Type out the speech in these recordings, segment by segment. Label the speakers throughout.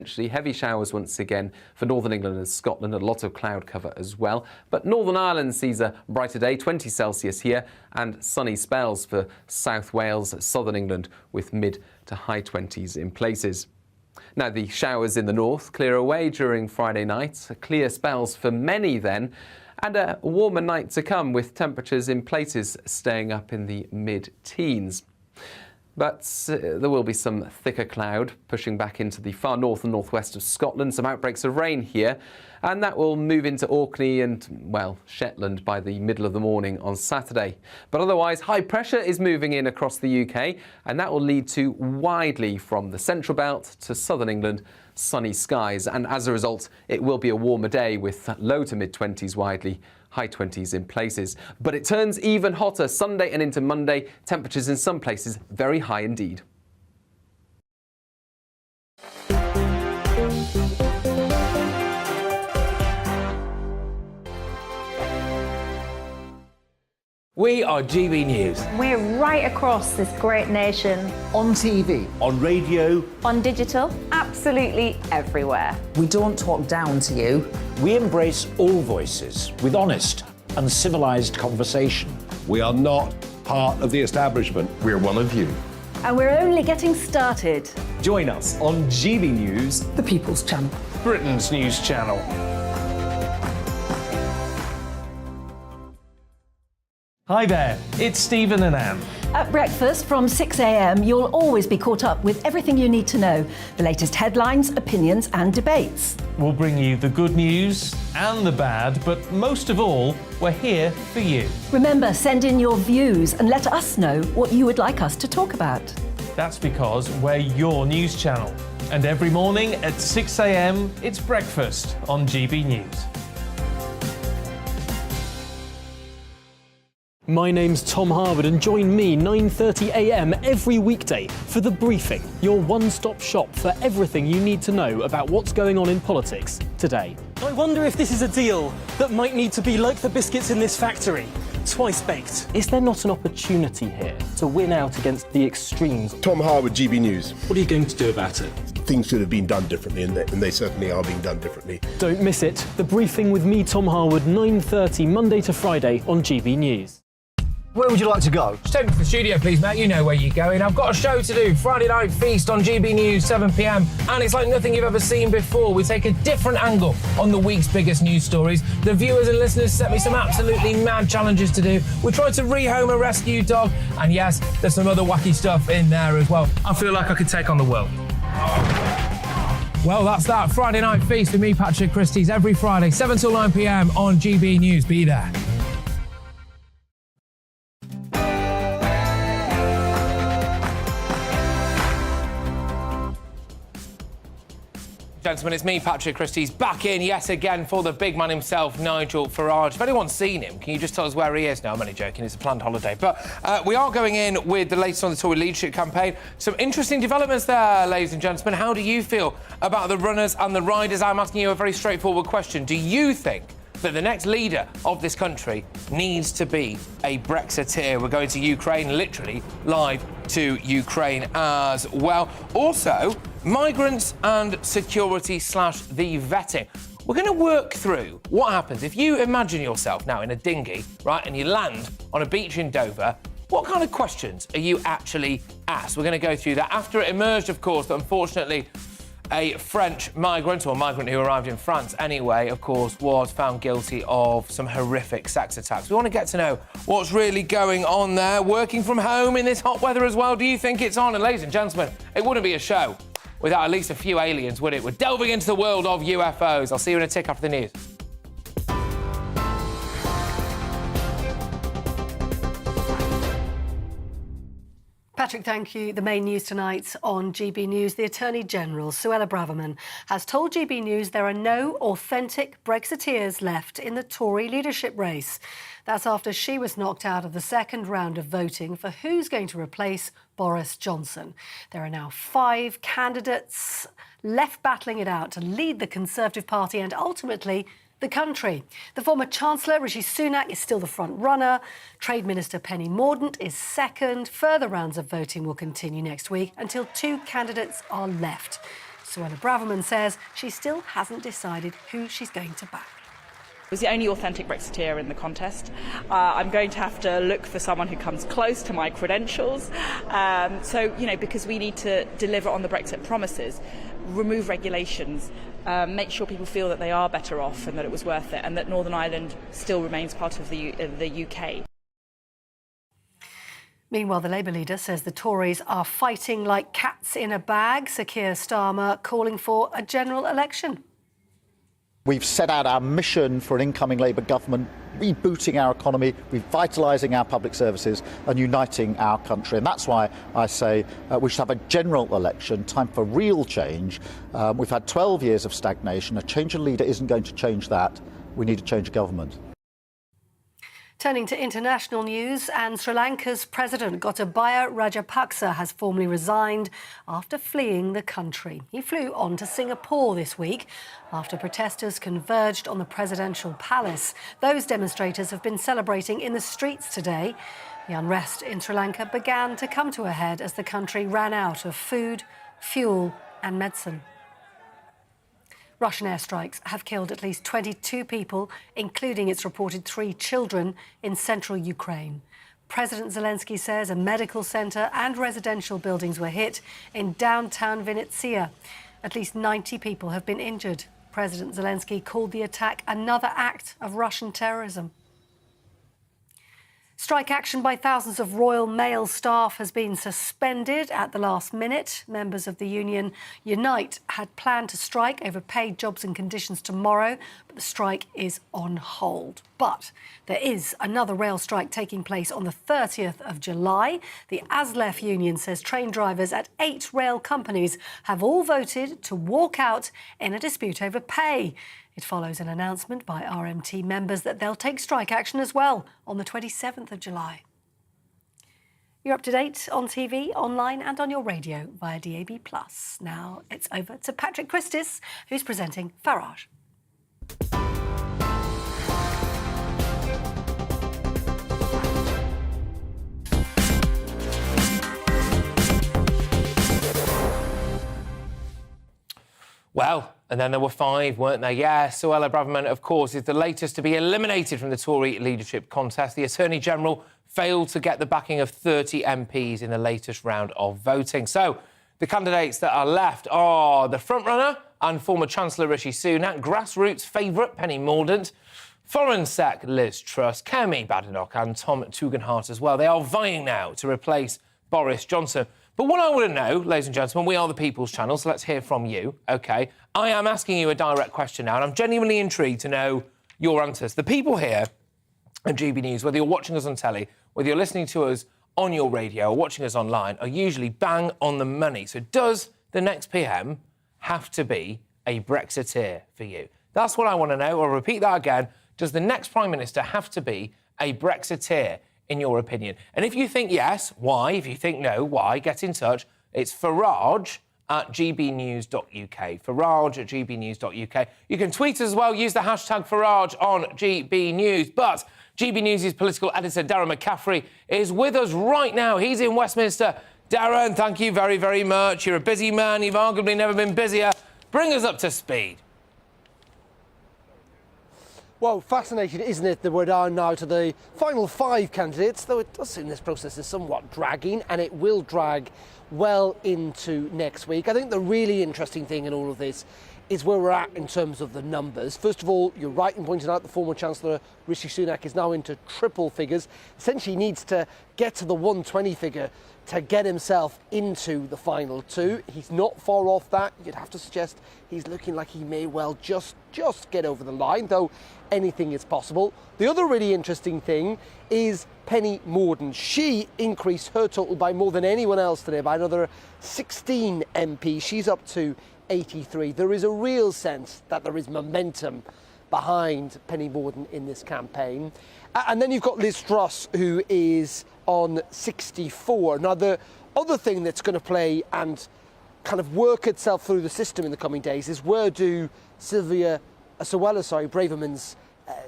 Speaker 1: Actually, heavy showers once again for northern England and Scotland, a lot of cloud cover as well. But Northern Ireland sees a brighter day, 20 Celsius here, and sunny spells for South Wales, southern England, with mid to high 20s in places. Now, the showers in the north clear away during Friday night, clear spells for many then, and a warmer night to come with temperatures in places staying up in the mid-teens. But there will be some thicker cloud pushing back into the far north and northwest of Scotland, some outbreaks of rain here, and that will move into Orkney and, well, Shetland by the middle of the morning on Saturday. But otherwise, high pressure is moving in across the UK, and that will lead to widely from the central belt to southern England sunny skies, and as a result it will be a warmer day with low to mid-20s widely, high 20s in places. But it turns even hotter Sunday and into Monday, temperatures in some places very high indeed.
Speaker 2: We are GB News.
Speaker 3: We're right across this great nation.
Speaker 4: On TV.
Speaker 2: On radio.
Speaker 3: On digital. Absolutely everywhere.
Speaker 4: We don't talk down to you.
Speaker 5: We embrace all voices with honest and civilised conversation.
Speaker 6: We are not part of the establishment.
Speaker 7: We're one of you.
Speaker 3: And we're only getting started.
Speaker 8: Join us on GB News,
Speaker 4: The People's Channel.
Speaker 5: Britain's news channel.
Speaker 9: Hi there, it's Stephen and Anne.
Speaker 10: At breakfast from 6 a.m, you'll always be caught up with everything you need to know, the latest headlines, opinions and debates.
Speaker 9: We'll bring you the good news and the bad, but most of all, we're here for you.
Speaker 10: Remember, send in your views and let us know what you would like us to talk about.
Speaker 9: That's because we're your news channel. And every morning at 6 a.m, it's breakfast on GB News.
Speaker 11: My name's Tom Harwood and join me 9:30 a.m. every weekday for The Briefing, your one-stop shop for everything you need to know about what's going on in politics today.
Speaker 12: I wonder if this is a deal that might need to be like the biscuits in this factory, twice baked.
Speaker 11: Is there not an opportunity here to win out against the extremes?
Speaker 13: Tom Harwood, GB News.
Speaker 11: What are you going to do about it?
Speaker 13: Things should have been done differently, and they certainly are being done differently.
Speaker 11: Don't miss it. The Briefing with me, Tom Harwood, 9:30 Monday to Friday on GB News.
Speaker 14: Where would you like to go?
Speaker 2: Just take me to the studio, please, Matt. You know where you're going. I've got a show to do. Friday Night Feast on GB News, 7 p.m. And it's like nothing you've ever seen before. We take a different angle on the week's biggest news stories. The viewers and listeners set me some absolutely mad challenges to do. We tried to rehome a rescue dog. And yes, there's some other wacky stuff in there as well. I feel like I could take on the world. Well, that's that. Friday Night Feast with me, Patrick Christie's, every Friday, 7 till 9 p.m. on GB News. Be there. Gentlemen, it's me, Patrick Christie's, back in yet again for the big man himself, Nigel Farage. If anyone's seen him, can you just tell us where he is? No, I'm only joking, it's a planned holiday. But we are going in with the latest on the Tory leadership campaign. Some interesting developments there, ladies and gentlemen. How do you feel about the runners and the riders? I'm asking you a very straightforward question. Do you think that the next leader of this country needs to be a Brexiteer? We're going to Ukraine, literally live to Ukraine as well. Also, migrants and security / the vetting. We're going to work through what happens if you imagine yourself now in a dinghy, right, and you land on a beach in Dover. What kind of questions are you actually asked? We're going to go through that. After it emerged, of course, that unfortunately a French migrant, or a migrant who arrived in France anyway, of course, was found guilty of some horrific sex attacks. We want to get to know what's really going on there. Working from home in this hot weather as well, do you think it's on? And ladies and gentlemen, it wouldn't be a show without at least a few aliens, would it? We're delving into the world of UFOs. I'll see you in a tick after the news.
Speaker 15: Patrick, thank you. The main news tonight on GB News. The Attorney-General, Suella Braverman, has told GB News there are no authentic Brexiteers left in the Tory leadership race. That's after she was knocked out of the second round of voting for who's going to replace Boris Johnson. There are now 5 candidates left battling it out to lead the Conservative Party and ultimately the country. The former Chancellor, Rishi Sunak, is still the front runner. Trade Minister Penny Mordaunt is second. Further rounds of voting will continue next week until 2 candidates are left. Suella Braverman says she still hasn't decided who she's going to back.
Speaker 7: I was the only authentic Brexiteer in the contest. I'm going to have to look for someone who comes close to my credentials. Because we need to deliver on the Brexit promises, remove regulations, make sure people feel that they are better off and that it was worth it, and that Northern Ireland still remains part of the UK.
Speaker 15: Meanwhile, the Labour leader says the Tories are fighting like cats in a bag. Sir Keir Starmer calling for a general election.
Speaker 14: We've set out our mission for an incoming Labour government, rebooting our economy, revitalising our public services and uniting our country. And that's why I say we should have a general election, time for real change. We've had 12 years of stagnation. A change of leader isn't going to change that. We need a change of government.
Speaker 15: Turning to international news, and Sri Lanka's President Gotabaya Rajapaksa has formally resigned after fleeing the country. He flew on to Singapore this week after protesters converged on the presidential palace. Those demonstrators have been celebrating in the streets today. The unrest in Sri Lanka began to come to a head as the country ran out of food, fuel and medicine. Russian airstrikes have killed at least 22 people, including its reported 3 children, in central Ukraine. President Zelensky says a medical centre and residential buildings were hit in downtown Vinnytsia. At least 90 people have been injured. President Zelensky called the attack another act of Russian terrorism. Strike action by thousands of Royal Mail staff has been suspended at the last minute. Members of the union Unite had planned to strike over paid jobs and conditions tomorrow, but the strike is on hold. But there is another rail strike taking place on the 30th of July. The ASLEF union says train drivers at 8 rail companies have all voted to walk out in a dispute over pay. It follows an announcement by RMT members that they'll take strike action as well on the 27th of July. You're up to date on TV, online and on your radio via DAB+. Now it's over to Patrick Christis, who's presenting Farage.
Speaker 2: Well, and then there were 5, weren't there? Yeah, Suella Braverman, of course, is the latest to be eliminated from the Tory leadership contest. The Attorney-General failed to get the backing of 30 MPs in the latest round of voting. So the candidates that are left are the frontrunner and former Chancellor Rishi Sunak, grassroots favourite Penny Mordaunt, Foreign Sec Liz Truss, Kemi Badenoch and Tom Tugendhat as well. They are vying now to replace Boris Johnson. But what I want to know, ladies and gentlemen, we are the People's Channel, so let's hear from you, OK? I am asking you a direct question now, and I'm genuinely intrigued to know your answers. The people here at GB News, whether you're watching us on telly, whether you're listening to us on your radio or watching us online, are usually bang on the money. So does the next PM have to be a Brexiteer for you? That's what I want to know. I'll repeat that again. Does the next Prime Minister have to be a Brexiteer, in your opinion? And if you think yes, why? If you think no, why? Get in touch. It's Farage at gbnews.uk. Farage at gbnews.uk. You can tweet us as well. Use the hashtag Farage on GB News. But GB News' political editor, Darren McCaffrey, is with us right now. He's in Westminster. Darren, thank you very, very much. You're a busy man. You've arguably never been busier. Bring us up to speed.
Speaker 16: Well, fascinating, isn't it, that we're down now to the final 5 candidates, though it does seem this process is somewhat dragging, and it will drag well into next week. I think the really interesting thing in all of this is where we're at in terms of the numbers. First of all, you're right in pointing out the former Chancellor Rishi Sunak is now into triple figures. Essentially needs to get to the 120 figure to get himself into the final 2. He's not far off that. You'd have to suggest he's looking like he may well just get over the line, though anything is possible. The other really interesting thing is Penny Mordaunt. She increased her total by more than anyone else today, by another 16 MPs. She's up to 83. There is a real sense that there is momentum behind Penny Mordaunt in this campaign. And then you've got Liz Truss, who is on 64. Now, the other thing that's going to play and kind of work itself through the system in the coming days is where do Suella Braverman's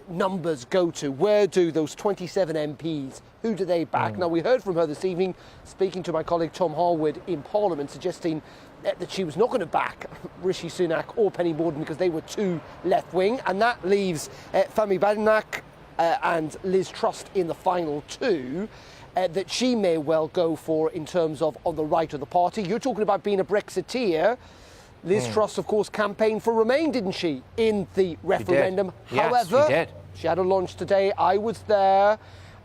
Speaker 16: numbers go to? Where do those 27 MPs, who do they back? Now, we heard from her this evening, speaking to my colleague Tom Harwood in Parliament, suggesting that she was not going to back Rishi Sunak or Penny Mordaunt because they were too left-wing, and that leaves Femi Badenoch and Liz Truss in the final two that she may well go for in terms of on the right of the party. You're talking about being a Brexiteer. Liz Truss, of course, campaigned for Remain, didn't she, in the referendum?
Speaker 2: She did.
Speaker 16: However,
Speaker 2: Yes, she did.
Speaker 16: She had a launch today. I was there,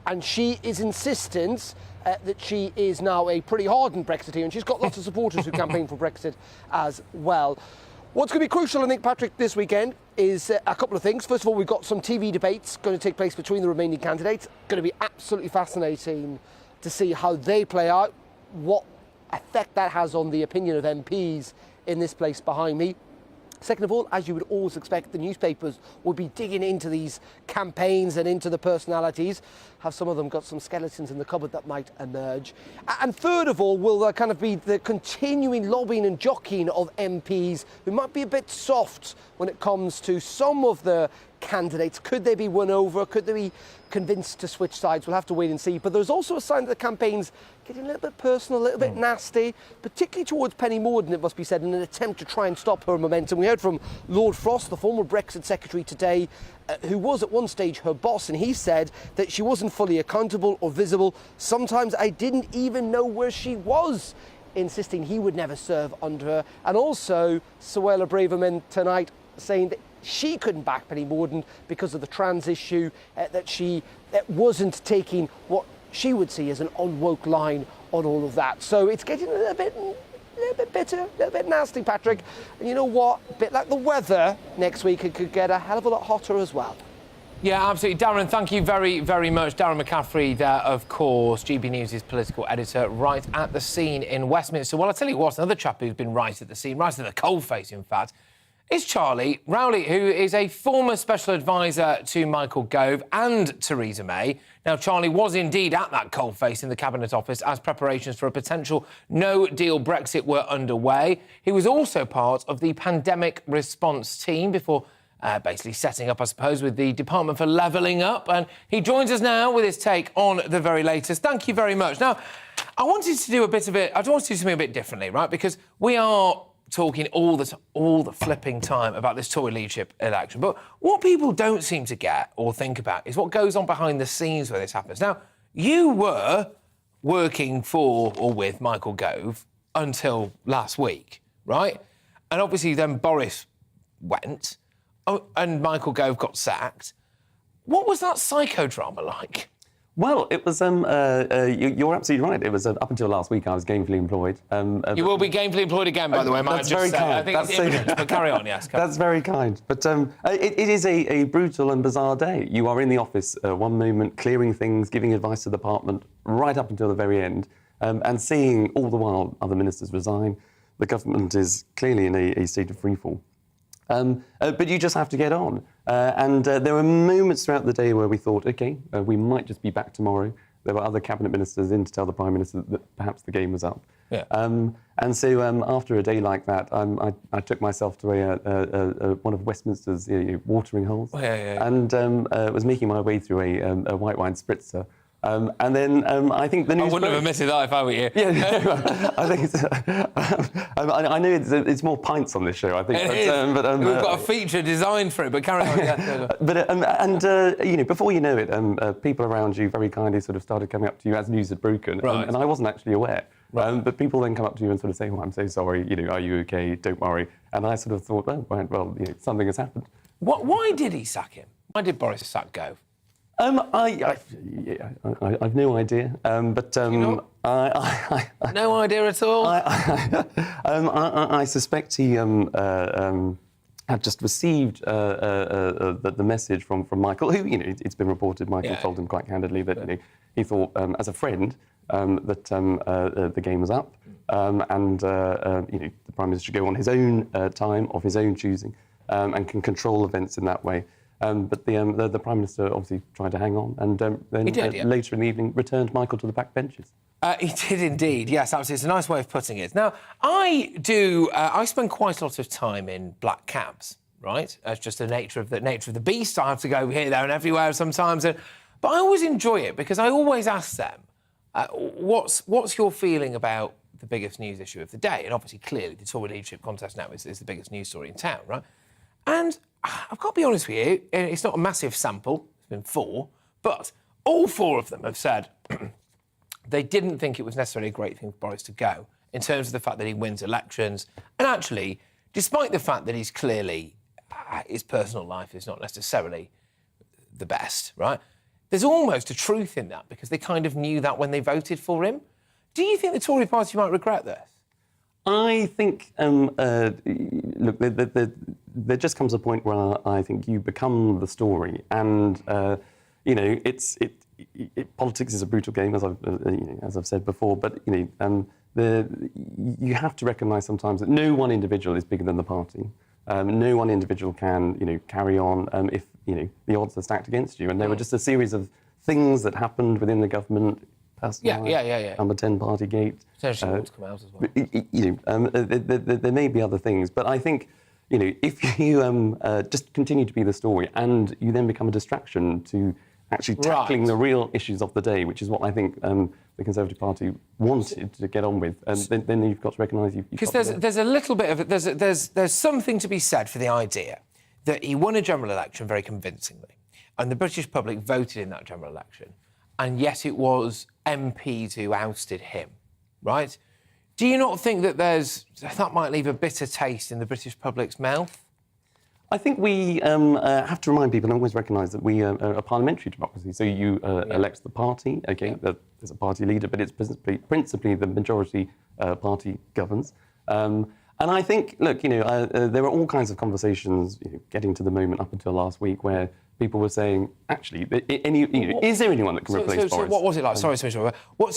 Speaker 16: and she is insistent that she is now a pretty hardened Brexiteer, and she's got lots of supporters who campaign for Brexit as well. What's going to be crucial, I think, Patrick, this weekend is a couple of things. First of all, we've got some TV debates going to take place between the remaining candidates. Going to be absolutely fascinating to see how they play out, what effect that has on the opinion of MPs in this place behind me. Second of all, as you would always expect, the newspapers will be digging into these campaigns and into the personalities. Have some of them got some skeletons in the cupboard that might emerge? And third of all, will there kind of be the continuing lobbying and jockeying of MPs who might be a bit soft when it comes to some of the candidates? Could they be won over? Could they be convinced to switch sides? We'll have to wait and see. But there's also a sign that the campaign's getting a little bit personal, a little bit nasty, particularly towards Penny Mordaunt, it must be said, in an attempt to try and stop her momentum. We heard from Lord Frost, the former Brexit secretary today, who was at one stage her boss, and he said that she wasn't fully accountable or visible. Sometimes I didn't even know where she was, insisting he would never serve under her. And also, Suella Braverman tonight saying that she couldn't back Penny Mordaunt because of the trans issue, that she wasn't taking what she would see as an unwoke line on all of that. So it's getting a little bit bitter, a little bit nasty, Patrick. And you know what? A bit like the weather next week, it could get a hell of a lot hotter as well.
Speaker 2: Yeah, absolutely. Darren, thank you very, very much. Darren McCaffrey there, of course, GB News' political editor, right at the scene in Westminster. Well, I'll tell you what, another chap who's been right at the scene, right at the coalface, in fact, is Charlie Rowley, who is a former special advisor to Michael Gove and Theresa May. Now, Charlie was indeed at that coalface in the Cabinet Office as preparations for a potential no-deal Brexit were underway. He was also part of the pandemic response team before basically setting up, I suppose, with the Department for Levelling Up. And he joins us now with his take on the very latest. Thank you very much. Now, I wanted to do something a bit differently, right? Because we are talking all the flipping time about this Tory leadership election. But what people don't seem to get or think about is what goes on behind the scenes where this happens. Now, you were working for or with Michael Gove until last week, right? And obviously then Boris went and Michael Gove got sacked. What was that psychodrama like?
Speaker 17: Well, it was, you're absolutely right. It was up until last week I was gainfully employed.
Speaker 2: You will be gainfully employed again, by the way, might I just say.
Speaker 17: Kind.
Speaker 2: I think
Speaker 17: that's
Speaker 2: it's imminent, but carry on, yes.
Speaker 17: That's very kind. But it is a brutal and bizarre day. You are in the office one moment, clearing things, giving advice to the department, right up until the very end, and seeing all the while other ministers resign. The government is clearly in a state of freefall. But you just have to get on. And there were moments throughout the day where we thought, OK, we might just be back tomorrow. There were other cabinet ministers in to tell the Prime Minister that perhaps the game was up.
Speaker 2: Yeah.
Speaker 17: And so after a day like that, I took myself to one of Westminster's watering holes and was making my way through a white wine spritzer. And then I think the news...
Speaker 2: I wouldn't have admitted that if I were you.
Speaker 17: Yeah, I think I know it's more pints on this show, I think.
Speaker 2: We've got a feature designed for it, but carry on. Yeah.
Speaker 17: But before you know it, people around you very kindly sort of started coming up to you as news had broken,
Speaker 2: right.
Speaker 17: And I wasn't actually aware. Right. But people then come up to you and sort of say, "Oh, I'm so sorry. Are you okay? Don't worry." And I sort of thought, "Oh, right, well, something has happened."
Speaker 2: Why did he sack him? Why did Boris sack Gove?
Speaker 17: I've no idea, but
Speaker 2: no idea at all.
Speaker 17: I suspect he had just received the message from Michael, who it's been reported Michael told him quite candidly that he thought as a friend that the game was up, and the Prime Minister should go on his own time of his own choosing, and can control events in that way. But the Prime Minister obviously tried to hang on, and then later in the evening returned Michael to the back benches.
Speaker 2: He did indeed, yes, absolutely. It's a nice way of putting it. Now, I spend quite a lot of time in black cabs, right? It's just the nature of the beast. I have to go here, there, and everywhere sometimes, but I always enjoy it because I always ask them, "What's your feeling about the biggest news issue of the day. And obviously, clearly, the Tory leadership contest now is the biggest news story in town, right? And I've got to be honest with you, it's not a massive sample, it's been 4, but all 4 of them have said they didn't think it was necessarily a great thing for Boris to go, in terms of the fact that he wins elections. And actually, despite the fact that he's clearly, his personal life is not necessarily the best, right? There's almost a truth in that, because they kind of knew that when they voted for him. Do you think the Tory party might regret this?
Speaker 17: I think, look, there just comes a point where I think you become the story, and you know, politics is a brutal game, as I've said before. But you know, you have to recognise sometimes that no one individual is bigger than the party. No one individual can, you know, carry on if you know the odds are stacked against you. And there were just a series of things that happened within the government. Number 10 Partygate.
Speaker 2: Potentially to come out as well.
Speaker 17: You know, there may be other things, but I think, you know, if you just continue to be the story and you then become a distraction to actually tackling the real issues of the day, which is what I think the Conservative Party wanted to get on with, and then you've got to recognise you've
Speaker 2: because there's a little bit of it. There's something to be said for the idea that he won a general election very convincingly, and the British public voted in that general election. And yet it was MPs who ousted him, right? Do you not think that that might leave a bitter taste in the British public's mouth?
Speaker 17: I think we have to remind people and always recognise that we are a parliamentary democracy. So you elect the party, there's a party leader, but it's principally the majority party governs. And I think, look, you know, there were all kinds of conversations, you know, getting to the moment up until last week where people were saying, actually, is there anyone that can replace Boris?
Speaker 2: So what was it like? Sorry. So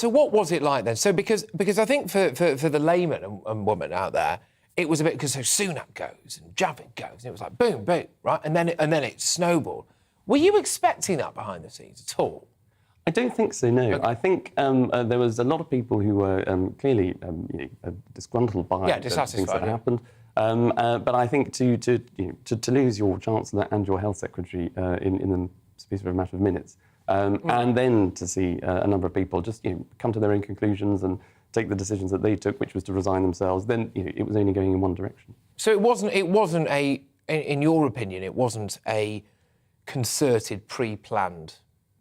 Speaker 2: what was it like then? So because I think for the layman and woman out there, it was a bit because so Sunak goes and Javid goes, and it was like boom, boom, right? And then it snowballed. Were you expecting that behind the scenes at all?
Speaker 17: I don't think so, no. Okay. I think there was a lot of people who were clearly disgruntled by the things that happened. But I think to lose your Chancellor and your Health Secretary in the space of a matter of minutes, and then to see a number of people just come to their own conclusions and take the decisions that they took, which was to resign themselves, then it was only going in one direction.
Speaker 2: So it wasn't a, in your opinion, it wasn't a concerted, pre-planned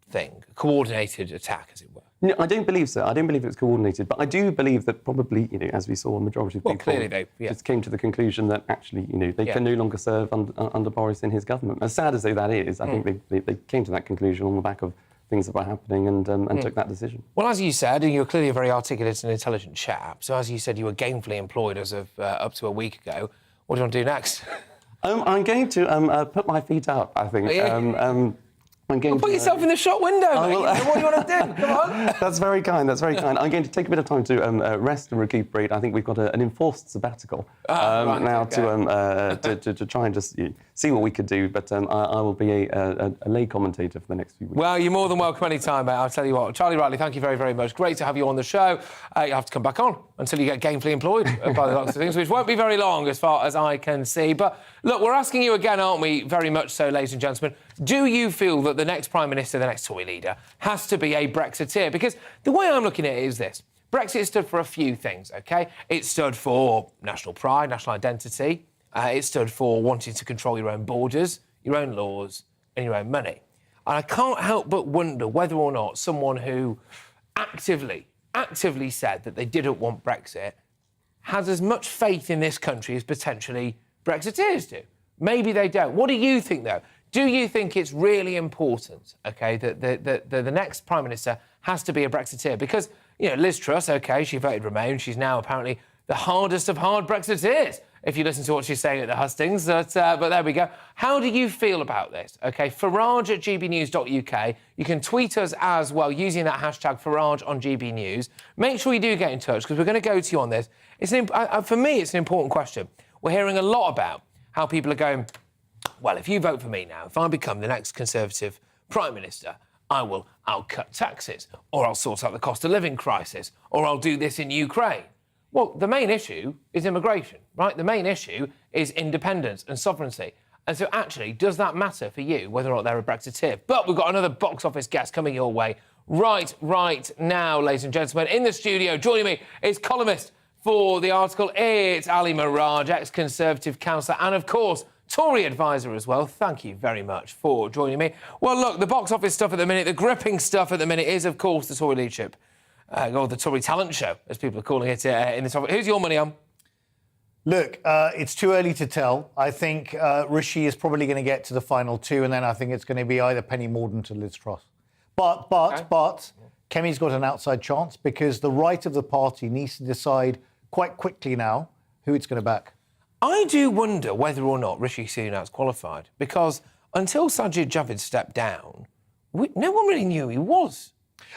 Speaker 2: thing, a coordinated attack, as it were?
Speaker 17: No, I don't believe so. I don't believe it was coordinated, but I do believe that probably, as we saw, a majority of people
Speaker 2: clearly
Speaker 17: just came to the conclusion that actually, they can no longer serve under Boris in his government. As sad as though that is, I think they came to that conclusion on the back of things that were happening and took that decision.
Speaker 2: Well, as you said, you're clearly a very articulate and intelligent chap. So as you said, you were gainfully employed as of up to a week ago. What do you want to do next?
Speaker 17: I'm going to put my feet up, I think.
Speaker 2: Put yourself in the shop window, mate. What do you want to do? Come on.
Speaker 17: That's very kind, that's very kind. I'm going to take a bit of time to rest and recuperate. I think we've got an enforced sabbatical to try and just see what we could do. But I will be a lay commentator for the next few weeks.
Speaker 2: Well, you're more than welcome any time, mate. I'll tell you what. Charlie Rowley, thank you very, very much. Great to have you on the show. You have to come back on until you get gainfully employed, by the looks of things, which won't be very long as far as I can see. But look, we're asking you again, aren't we? Very much so, ladies and gentlemen. Do you feel that the next Prime Minister, the next Tory leader, has to be a Brexiteer? Because the way I'm looking at it is this. Brexit stood for a few things, OK? It stood for national pride, national identity. It stood for wanting to control your own borders, your own laws and your own money. And I can't help but wonder whether or not someone who actively said that they didn't want Brexit has as much faith in this country as potentially Brexiteers do. Maybe they don't. What do you think, though? Do you think it's really important, OK, that the next Prime Minister has to be a Brexiteer? Because, Liz Truss, OK, she voted Remain. She's now apparently the hardest of hard Brexiteers, if you listen to what she's saying at the hustings. But there we go. How do you feel about this? OK, Farage at gbnews.uk. You can tweet us as well using that hashtag Farage on GB News. Make sure you do get in touch because we're going to go to you on this. For me, it's an important question. We're hearing a lot about how people are going, well, if you vote for me now, if I become the next Conservative Prime Minister, I'll cut taxes, or I'll sort out the cost of living crisis, or I'll do this in Ukraine. Well, the main issue is immigration, right? The main issue is independence and sovereignty. And so actually, does that matter for you, whether or not they're a Brexiteer? But we've got another box office guest coming your way right now, ladies and gentlemen. In the studio, joining me is columnist for the article. It's Ali Miraj, ex-Conservative councillor, and, of course, Tory advisor as well. Thank you very much for joining me. Well, look, the box office stuff at the minute, the gripping stuff at the minute is, of course, the Tory leadership, or the Tory talent show, as people are calling it in this office. Who's your money on?
Speaker 18: Look, it's too early to tell. I think Rishi is probably going to get to the final two, and then I think it's going to be either Penny Mordaunt or Liz Truss. But Kemi's got an outside chance because the right of the party needs to decide quite quickly now who it's going to back.
Speaker 2: I do wonder whether or not Rishi Sunak's qualified, because until Sajid Javid stepped down, no one really knew who he was.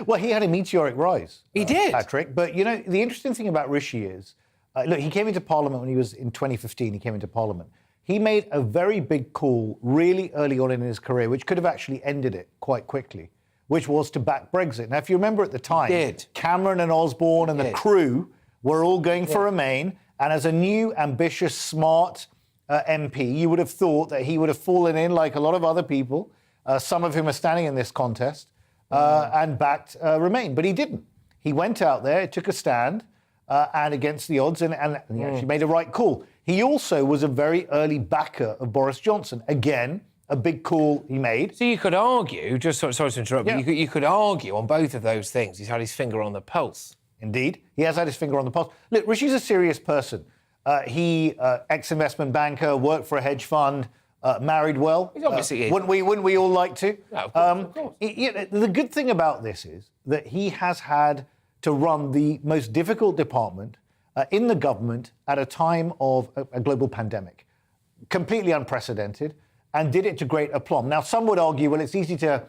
Speaker 18: Well, he had a meteoric rise.
Speaker 2: He did.
Speaker 18: Patrick. But, you know, the interesting thing about Rishi is, look, he came into Parliament when he was in 2015, he came into Parliament. He made a very big call really early on in his career, which could have actually ended it quite quickly, which was to back Brexit. Now, if you remember at the time, Cameron and Osborne and the crew were all going for Remain. And as a new, ambitious, smart MP, you would have thought that he would have fallen in like a lot of other people, some of whom are standing in this contest, and backed Remain. But he didn't. He went out there, took a stand, and against the odds, and he actually made a right call. He also was a very early backer of Boris Johnson. Again, a big call he made.
Speaker 2: So you could argue, just sorry to interrupt, but you could argue on both of those things. He's had his finger on the pulse.
Speaker 18: Indeed. He has had his finger on the pulse. Look, Rishi's a serious person. He, ex-investment banker, worked for a hedge fund, married well.
Speaker 2: He's obviously
Speaker 18: wouldn't we all like to?
Speaker 2: No, of course.
Speaker 18: The good thing about this is that he has had to run the most difficult department in the government at a time of a global pandemic. Completely unprecedented, and did it to great aplomb. Now, some would argue, well, it's easy to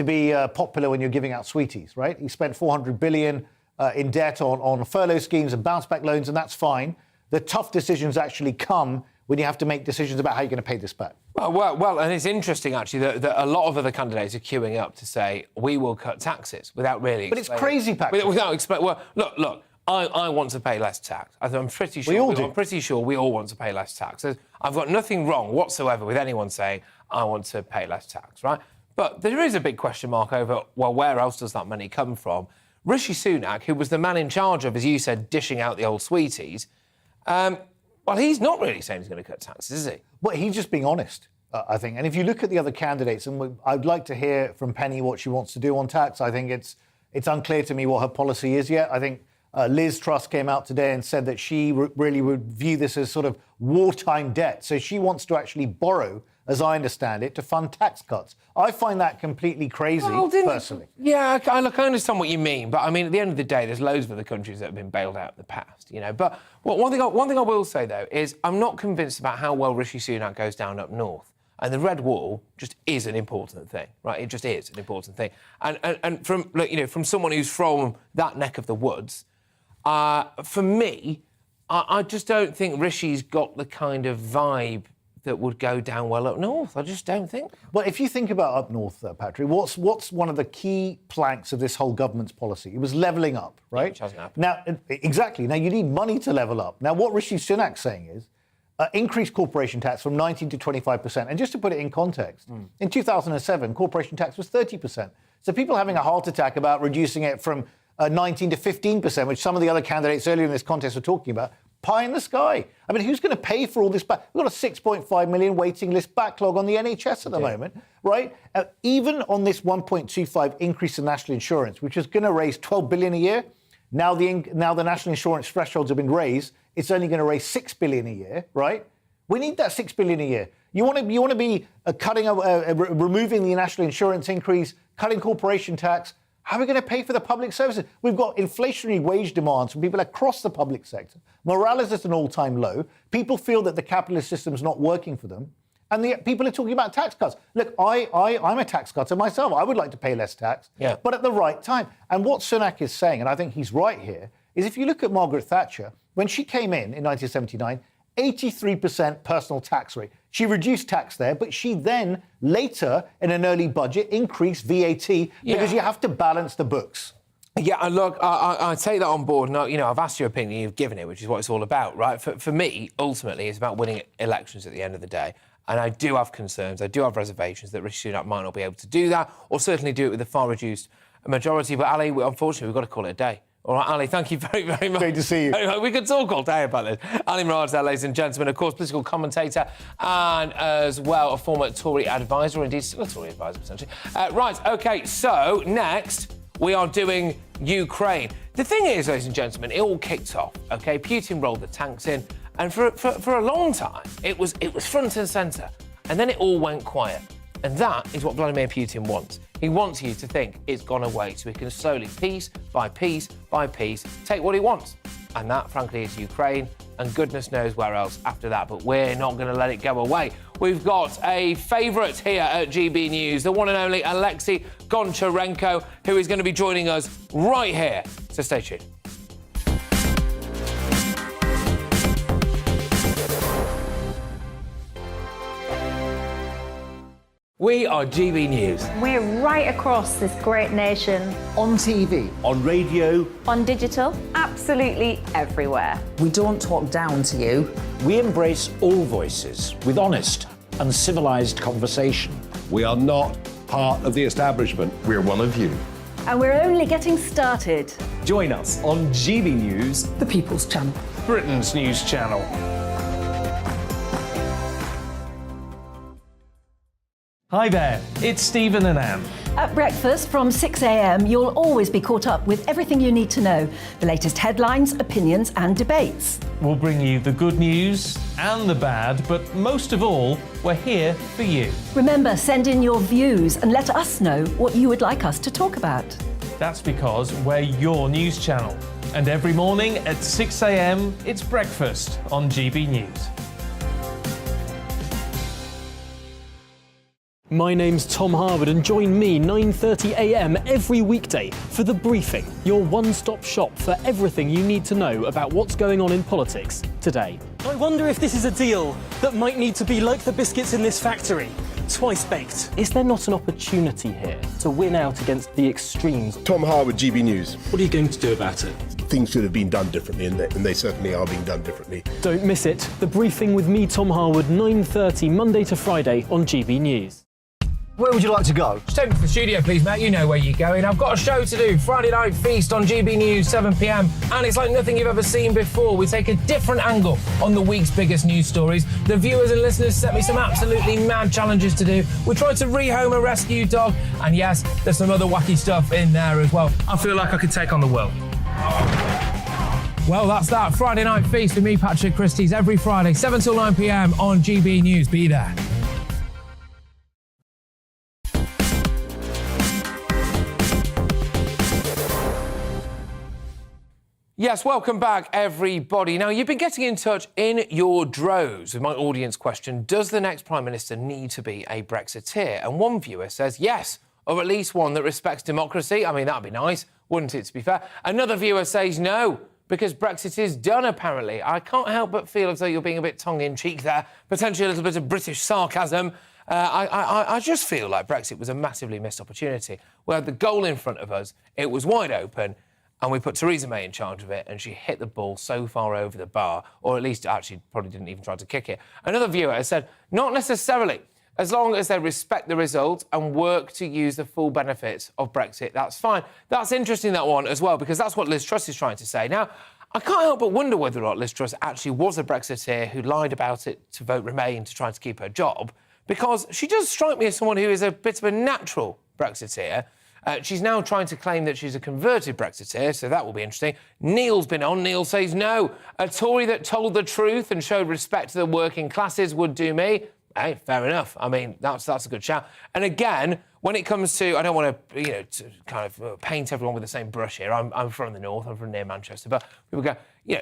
Speaker 18: be popular when you're giving out sweeties, right? He spent $400 billion in debt on furlough schemes and bounce-back loans, and that's fine. The tough decisions actually come when you have to make decisions about how you're going to pay this back.
Speaker 2: Well, and it's interesting, actually, that a lot of other candidates are queuing up to say, we will cut taxes, without really
Speaker 18: But it's crazy, Patrick.
Speaker 2: Without explaining. Well, look, I want to pay less tax. I'm pretty sure I'm pretty sure we all want to pay less tax. I've got nothing wrong whatsoever with anyone saying, I want to pay less tax, right? But there is a big question mark over, well, where else does that money come from? Rishi Sunak, who was the man in charge of, as you said, dishing out the old sweeties, well, he's not really saying he's going to cut taxes, is he?
Speaker 18: Well, he's just being honest, I think. And if you look at the other candidates, and I'd like to hear from Penny what she wants to do on tax. I think it's unclear to me what her policy is yet. I think Liz Truss came out today and said that she really would view this as sort of wartime debt. So she wants to actually borrow, as I understand it, to fund tax cuts. I find that completely crazy, personally.
Speaker 2: Yeah, I understand what you mean, but I mean, at the end of the day, there's loads of other countries that have been bailed out in the past, you know. But one thing I will say, though, is I'm not convinced about how well Rishi Sunak goes down up north. And the red wall just is an important thing, right? It just is an important thing. And from, look, you know, from someone who's from that neck of the woods, for me, I just don't think Rishi's got the kind of vibe that would go down well up north. I just don't think.
Speaker 18: Well, if you think about up north, Patrick, what's one of the key planks of this whole government's policy? It was levelling up, right?
Speaker 2: Yeah, which hasn't happened.
Speaker 18: Now, exactly. Now, you need money to level up. Now, what Rishi Sunak's saying is increase corporation tax from 19 to 25%. And just to put it in context, in 2007, corporation tax was 30%. So people having a heart attack about reducing it from 19 to 15%, which some of the other candidates earlier in this contest were talking about, pie in the sky. I mean, who's going to pay for all this back? We've got a 6.5 million waiting list backlog on the NHS at the moment, right? Even on this 1.25 increase in national insurance, which is going to raise 12 billion a year, now the national insurance thresholds have been raised, it's only going to raise 6 billion a year, right? We need that 6 billion a year. You want to be removing the national insurance increase, cutting corporation tax. How are we going to pay for the public services? We've got inflationary wage demands from people across the public sector. Morale is at an all-time low. People feel that the capitalist system's not working for them. And the people are talking about tax cuts. Look, I'm a tax cutter myself. I would like to pay less tax, but at the right time. And what Sunak is saying, and I think he's right here, is if you look at Margaret Thatcher, when she came in 1979, 83% personal tax rate. She reduced tax there, but she then, later, in an early budget, increased VAT because you have to balance the books.
Speaker 2: Yeah, and look, I take that on board. And, you know, I've asked your opinion, you've given it, which is what it's all about, right? For me, ultimately, it's about winning elections at the end of the day. And I do have concerns, I do have reservations that Rishi Sunak might not be able to do that, or certainly do it with a far reduced a majority. But Ali, unfortunately, we've got to call it a day. All right, Ali, thank you very, very much.
Speaker 18: Great to see you.
Speaker 2: We could talk all day about this. Ali Miraj there, ladies and gentlemen, of course, political commentator and as well a former Tory advisor, or indeed still a Tory advisor, potentially. Right, OK, so next we are doing Ukraine. The thing is, ladies and gentlemen, it all kicked off, OK? Putin rolled the tanks in, and for a long time, it was front and centre, and then it all went quiet. And that is what Vladimir Putin wants. He wants you to think it's gone away so he can slowly, piece by piece by piece, take what he wants. And that, frankly, is Ukraine, and goodness knows where else after that. But we're not going to let it go away. We've got a favourite here at GB News, the one and only Oleksiy Goncharenko, who is going to be joining us right here. So stay tuned. We are GB News.
Speaker 3: We're right across this great nation.
Speaker 4: On TV.
Speaker 5: On radio.
Speaker 3: On digital. Absolutely everywhere.
Speaker 4: We don't talk down to you.
Speaker 5: We embrace all voices with honest and civilised conversation.
Speaker 6: We are not part of the establishment.
Speaker 8: We're one of you.
Speaker 3: And we're only getting started.
Speaker 8: Join us on GB News,
Speaker 4: The People's Channel.
Speaker 9: Britain's news channel. Hi there, it's Stephen and Anne.
Speaker 10: At breakfast from 6 a.m, you'll always be caught up with everything you need to know, the latest headlines, opinions and debates.
Speaker 9: We'll bring you the good news and the bad, but most of all, we're here for you.
Speaker 10: Remember, send in your views and let us know what you would like us to talk about.
Speaker 9: That's because we're your news channel. And every morning at 6 a.m, it's breakfast on GB News.
Speaker 11: My name's Tom Harwood, and join me 9:30 a.m. every weekday for The Briefing, your one-stop shop for everything you need to know about what's going on in politics today.
Speaker 12: I wonder if this is a deal that might need to be like the biscuits in this factory, twice baked.
Speaker 11: Is there not an opportunity here to win out against the extremes?
Speaker 13: Tom Harwood, GB News.
Speaker 11: What are you going to do about it?
Speaker 13: Things should have been done differently, and they certainly are being done differently.
Speaker 11: Don't miss it. The Briefing with me, Tom Harwood, 9:30 Monday to Friday on GB News.
Speaker 18: Where would you like to go?
Speaker 2: Just take me to the studio, please, mate. You know where you're going. I've got a show to do. Friday Night Feast on GB News, 7 p.m. And it's like nothing you've ever seen before. We take a different angle on the week's biggest news stories. The viewers and listeners set me some absolutely mad challenges to do. We tried to rehome a rescue dog. And yes, there's some other wacky stuff in there as well. I feel like I could take on the world. Well, that's that. Friday Night Feast with me, Patrick Christie's, every Friday, 7 till 9 p.m. on GB News. Be there. Yes, welcome back, everybody. Now, you've been getting in touch in your droves with my audience question, does the next Prime Minister need to be a Brexiteer? And one viewer says yes, or at least one that respects democracy. I mean, that'd be nice, wouldn't it, to be fair? Another viewer says no, because Brexit is done, apparently. I can't help but feel as though you're being a bit tongue-in-cheek there, potentially a little bit of British sarcasm. I just feel like Brexit was a massively missed opportunity. We had the goal in front of us, it was wide open, and we put Theresa May in charge of it, and she hit the ball so far over the bar, or at least actually probably didn't even try to kick it. Another viewer has said, not necessarily. As long as they respect the result and work to use the full benefits of Brexit, that's fine. That's interesting, that one, as well, because that's what Liz Truss is trying to say. Now, I can't help but wonder whether or not Liz Truss actually was a Brexiteer who lied about it to vote Remain to try to keep her job, because she does strike me as someone who is a bit of a natural Brexiteer. She's now trying to claim that she's a converted Brexiteer, so that will be interesting. Neil's been on. Neil says no. A Tory that told the truth and showed respect to the working classes would do me. Hey, fair enough. I mean, that's a good shout. And again, when it comes to, I don't want to, to kind of paint everyone with the same brush here. I'm from the north. I'm from near Manchester. But people go,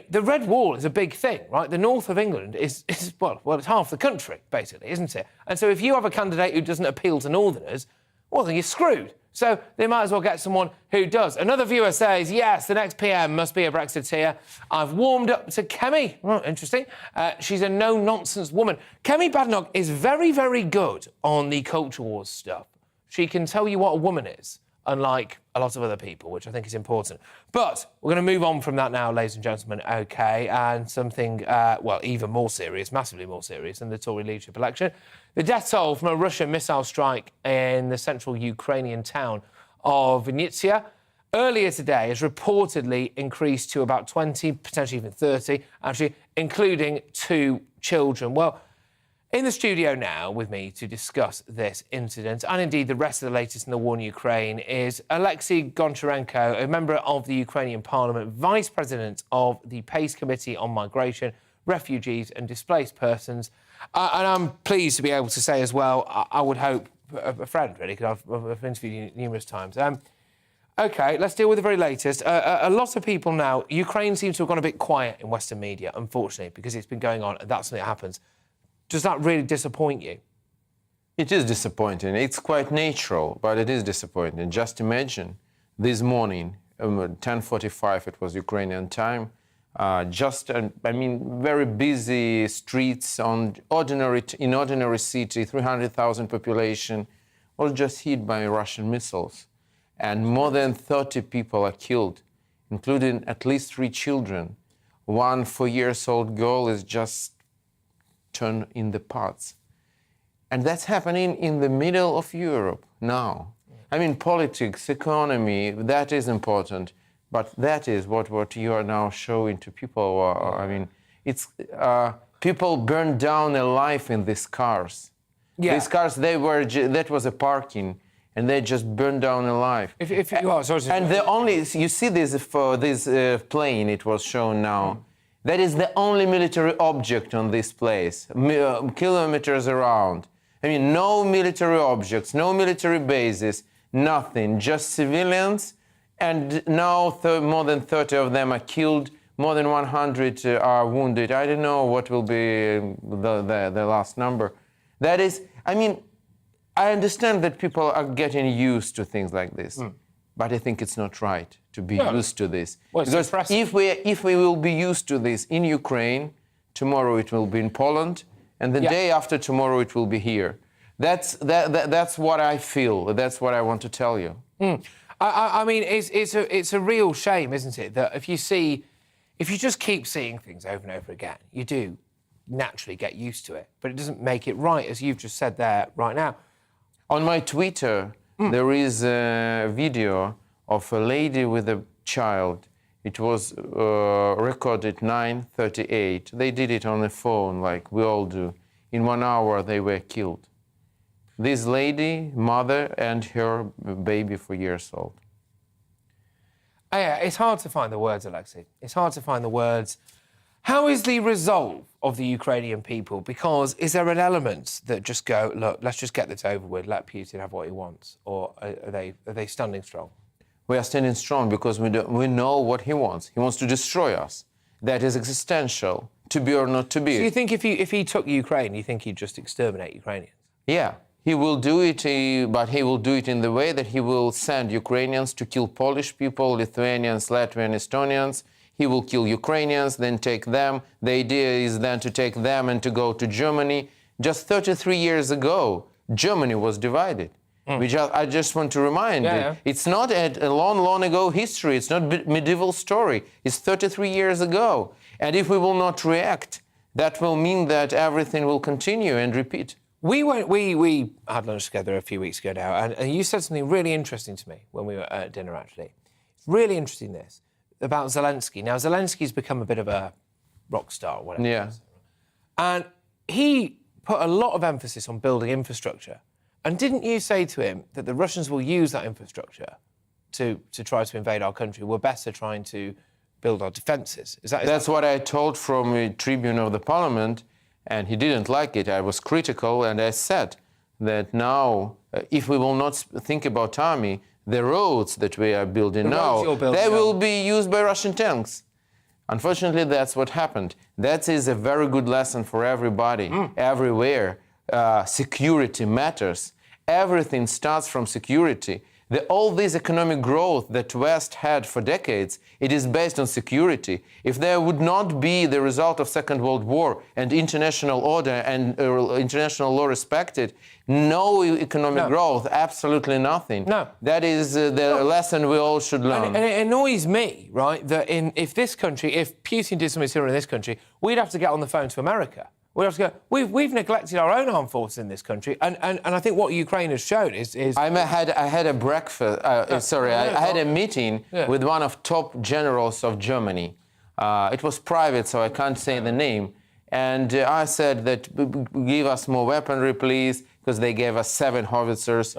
Speaker 2: the Red Wall is a big thing, right? The north of England is well, it's half the country, basically, isn't it? And so if you have a candidate who doesn't appeal to northerners, well, then you're screwed. So they might as well get someone who does. Another viewer says, yes, the next PM must be a Brexiteer. I've warmed up to Kemi. Oh, interesting. She's a no-nonsense woman. Kemi Badenoch is very, very good on the culture wars stuff. She can tell you what a woman is, unlike a lot of other people, which I think is important. But we're going to move on from that now, ladies and gentlemen, OK, and something, well, even more serious, massively more serious than the Tory leadership election. The death toll from a Russian missile strike in the central Ukrainian town of Vinnytsia, earlier today has reportedly increased to about 20, potentially even 30, actually, including 2 children. Well, in the studio now with me to discuss this incident and indeed the rest of the latest in the war in Ukraine is Oleksiy Goncharenko, a member of the Ukrainian Parliament, Vice President of the PACE Committee on Migration, Refugees and Displaced Persons. And I'm pleased to be able to say as well, I would hope, a friend really, because I've interviewed you numerous times. OK, let's deal with the very latest. A lot of people now, Ukraine seems to have gone a bit quiet in Western media, unfortunately, because it's been going on and that's something that happens. Does that really disappoint you?
Speaker 19: It is disappointing. It's quite natural, but it is disappointing. Just imagine this morning, 10:45, it was Ukrainian time, very busy streets in ordinary city, 300,000 population, all just hit by Russian missiles. And more than 30 people are killed, including at least 3 children. 1 4-year-old girl is just turned in the parts. And that's happening in the middle of Europe now. I mean, politics, economy, that is important. But that is what you are now showing to people. It's people burned down alive in these cars. Yeah. These cars, that was a parking, and they just burned down alive. You see this plane, it was shown now. That is the only military object on this place, kilometers around. I mean, no military objects, no military bases, nothing, just civilians. And now more than 30 of them are killed, more than 100 are wounded. I don't know what will be the last number. That is, I understand that people are getting used to things like this, but I think it's not right to be used to this.
Speaker 2: Well,
Speaker 19: because if we will be used to this in Ukraine, tomorrow it will be in Poland, and the day after tomorrow it will be here. That's what I feel. That's what I want to tell you.
Speaker 2: It's a real shame, isn't it, that if you just keep seeing things over and over again, you do naturally get used to it, but it doesn't make it right, as you've just said there right now.
Speaker 19: On my Twitter, there is a video of a lady with a child. It was recorded 9:38. They did it on the phone, like we all do. In 1 hour, they were killed. This lady, mother, and her baby 4 years old.
Speaker 2: Yeah, it's hard to find the words, Oleksiy. It's hard to find the words. How is the resolve of the Ukrainian people? Because is there an element that just go, look, let's just get this over with, let Putin have what he wants? Or are they standing strong?
Speaker 19: We are standing strong because we know what he wants. He wants to destroy us. That is existential, to be or not to be.
Speaker 2: So you think if he took Ukraine, you think he'd just exterminate Ukrainians?
Speaker 19: Yeah. He will do it, but he will do it in the way that he will send Ukrainians to kill Polish people, Lithuanians, Latvian, Estonians. He will kill Ukrainians, then take them. The idea is then to take them and to go to Germany. Just 33 years ago, Germany was divided. I just want to remind you, it's not a long, long ago history. It's not a medieval story. It's 33 years ago. And if we will not react, that will mean that everything will continue and repeat.
Speaker 2: We had lunch together a few weeks ago now, and you said something really interesting to me when we were at dinner, actually. It's really interesting, this, about Zelensky. Now, Zelensky's become a bit of a rock star, or whatever.
Speaker 19: Yeah.
Speaker 2: And he put a lot of emphasis on building infrastructure. And didn't you say to him that the Russians will use that infrastructure to try to invade our country? We're better trying to build our defences.
Speaker 19: That's what I told from a tribune of the parliament. And he didn't like it. I was critical, and I said that now, if we will not think about army, the roads that we are building now, they will be used by Russian tanks. Unfortunately, that's what happened. That is a very good lesson for everybody, everywhere. Security matters. Everything starts from security. All this economic growth that West had for decades, it is based on security. If there would not be the result of Second World War and international order and international law respected, no economic growth, absolutely nothing.
Speaker 2: No.
Speaker 19: That is the lesson we all should learn.
Speaker 2: And it annoys me, right, that if Putin did something similar in this country, we'd have to get on the phone to America. We've neglected our own armed forces in this country, and I think what Ukraine has shown is...
Speaker 19: I had a breakfast. I had a meeting with one of top generals of Germany. It was private, so I can't say the name. And I said that give us more weaponry, please, because they gave us 7 howitzers.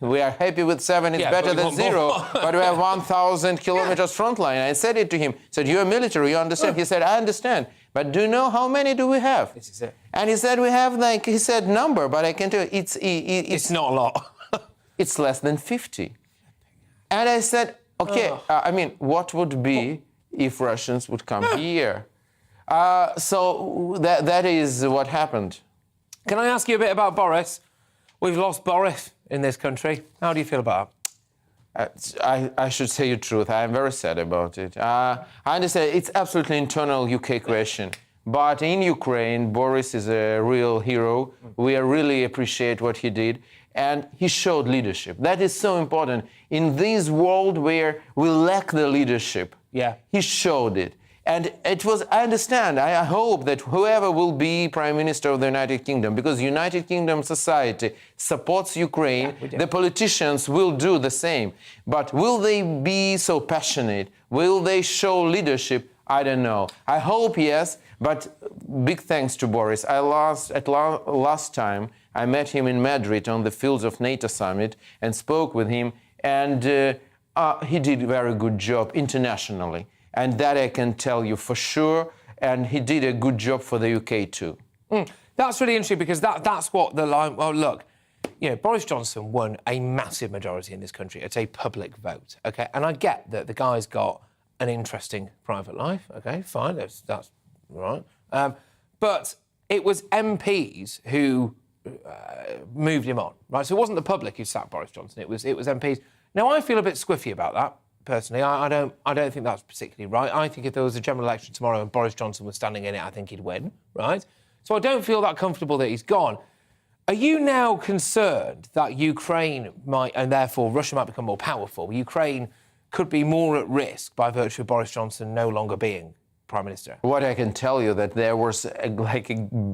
Speaker 19: We are happy with 7. It's better than 0. But we have 1,000 kilometers front line. I said it to him. I said, you're military, you understand? He said, I understand. But do you know how many do we have?
Speaker 2: This is it.
Speaker 19: And he said, we have, like, he said number, but I can tell you, it's
Speaker 2: not a lot.
Speaker 19: It's less than 50. And I said, okay, what would be if Russians would come here? So that is what happened.
Speaker 2: Can I ask you a bit about Boris? We've lost Boris in this country. How do you feel about it?
Speaker 19: I should say the truth. I am very sad about it. I understand it's absolutely internal UK question. But in Ukraine, Boris is a real hero. We really appreciate what he did. And he showed leadership. That is so important. In this world where we lack the leadership, he showed it. And it was, I understand, I hope that whoever will be Prime Minister of the United Kingdom, because United Kingdom society supports Ukraine, the politicians will do the same. But will they be so passionate? Will they show leadership? I don't know. I hope yes, but big thanks to Boris. Last time I met him in Madrid on the fields of NATO summit and spoke with him, and he did a very good job internationally. And that I can tell you for sure. And he did a good job for the UK too.
Speaker 2: That's really interesting because that's what the line... Well, look, Boris Johnson won a massive majority in this country. It's a public vote, OK? And I get that the guy's got an interesting private life, OK? Fine, that's right. But it was MPs who moved him on, right? So it wasn't the public who sacked Boris Johnson. It was MPs. Now, I feel a bit squiffy about that. Personally, I don't think that's particularly right. I think if there was a general election tomorrow and Boris Johnson was standing in it, I think he'd win, right? So I don't feel that comfortable that he's gone. Are you now concerned that Ukraine might, and therefore Russia might become more powerful? Ukraine could be more at risk by virtue of Boris Johnson no longer being Prime Minister?
Speaker 19: What I can tell you that there was a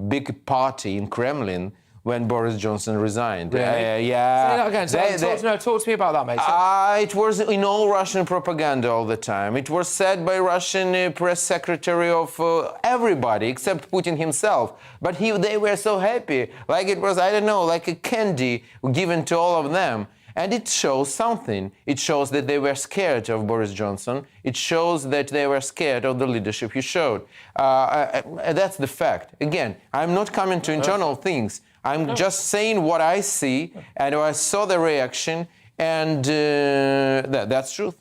Speaker 19: big party in Kremlin when Boris Johnson resigned.
Speaker 2: Really? Say that again. Talk to me about that, mate.
Speaker 19: It was in all Russian propaganda all the time. It was said by Russian press secretary of everybody except Putin himself. But they were so happy, like it was, I don't know, like a candy given to all of them. And it shows something. It shows that they were scared of Boris Johnson. It shows that they were scared of the leadership he showed. That's the fact. Again, I'm not coming to internal things. I'm just saying what I see, and I saw the reaction, and that's truth.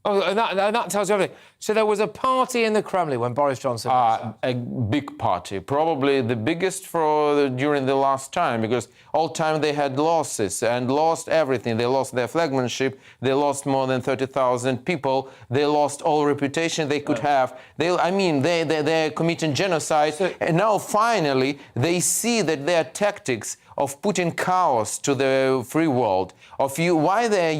Speaker 2: Oh, and that tells you everything. So there was a party in the Kremlin when Boris Johnson...
Speaker 19: a big party, probably the biggest during the last time, because all time they had losses and lost everything. They lost their flagmanship, they lost more than 30,000 people, they lost all reputation they could have. They're committing genocide, and now finally they see that their tactics of putting chaos to the free world, why they're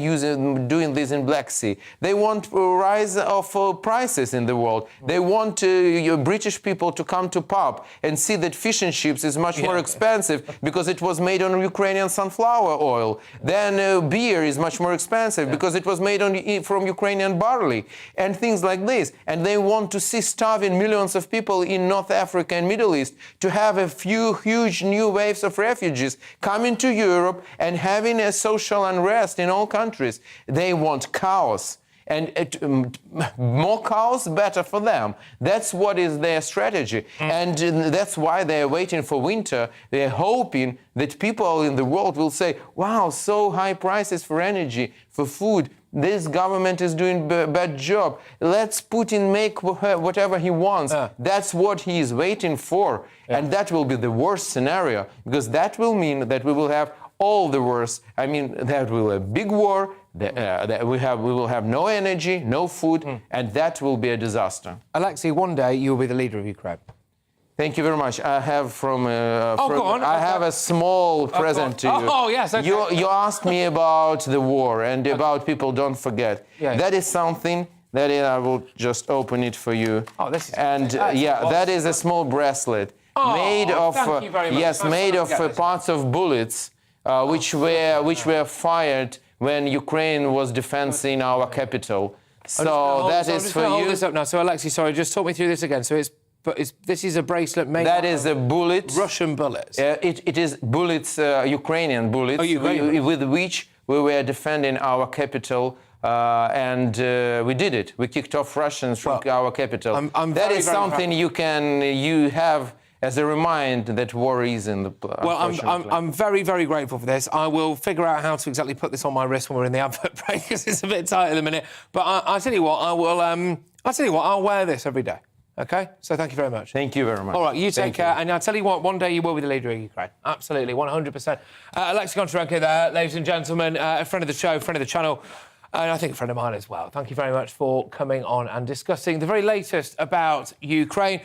Speaker 19: doing this in Black Sea. They want a rise of prices in the world. They want British people to come to pub and see that fish and chips is much more expensive because it was made on Ukrainian sunflower oil. Then beer is much more expensive because it was made from Ukrainian barley and things like this. And they want to see starving millions of people in North Africa and Middle East to have a few huge new waves of refugees coming to Europe and having a social unrest in all countries. They want chaos. And more chaos, better for them. That's what is their strategy. And that's why they're waiting for winter. They're hoping that people in the world will say, wow, so high prices for energy, for food. This government is doing a bad job. Let's Putin make whatever he wants. That's what he is waiting for. And that will be the worst scenario, because that will mean that we will have all the worst. That will be a big war. That we will have no energy, no food, and that will be a disaster.
Speaker 2: Oleksiy, one day you'll be the leader of Ukraine.
Speaker 19: Thank you very much. I have
Speaker 2: go on.
Speaker 19: I have a small present to you.
Speaker 2: Oh, yes. Okay.
Speaker 19: You asked me about the war and about people don't forget.
Speaker 2: Yeah.
Speaker 19: That is something That is, I will just open it for you.
Speaker 2: Oh, this is...
Speaker 19: And that is a small bracelet made of...
Speaker 2: thank you very much.
Speaker 19: Yes, made of parts of bullets which were fired when Ukraine was defending our capital. So that is for you.
Speaker 2: Hold this up now. So, Oleksiy, sorry, just talk me through this again. So this is a bracelet made...
Speaker 19: That is a bullet.
Speaker 2: Russian bullets.
Speaker 19: It is bullets, Ukrainian bullets, with which we were defending our capital, and we did it. We kicked off Russians from our capital. That is something you have as a reminder that war is in the...
Speaker 2: Well, I'm very, very grateful for this. I will figure out how to exactly put this on my wrist when we're in the advert break, because it's a bit tight at the minute. But I'll tell you what, I'll wear this every day. OK? So thank you very much.
Speaker 19: Thank you very much.
Speaker 2: All right, you take care. And I'll tell you what, one day you will be the leader of Ukraine. Absolutely, 100%. Oleksiy Goncharenko there, ladies and gentlemen, a friend of the show, friend of the channel, and I think a friend of mine as well. Thank you very much for coming on and discussing the very latest about Ukraine.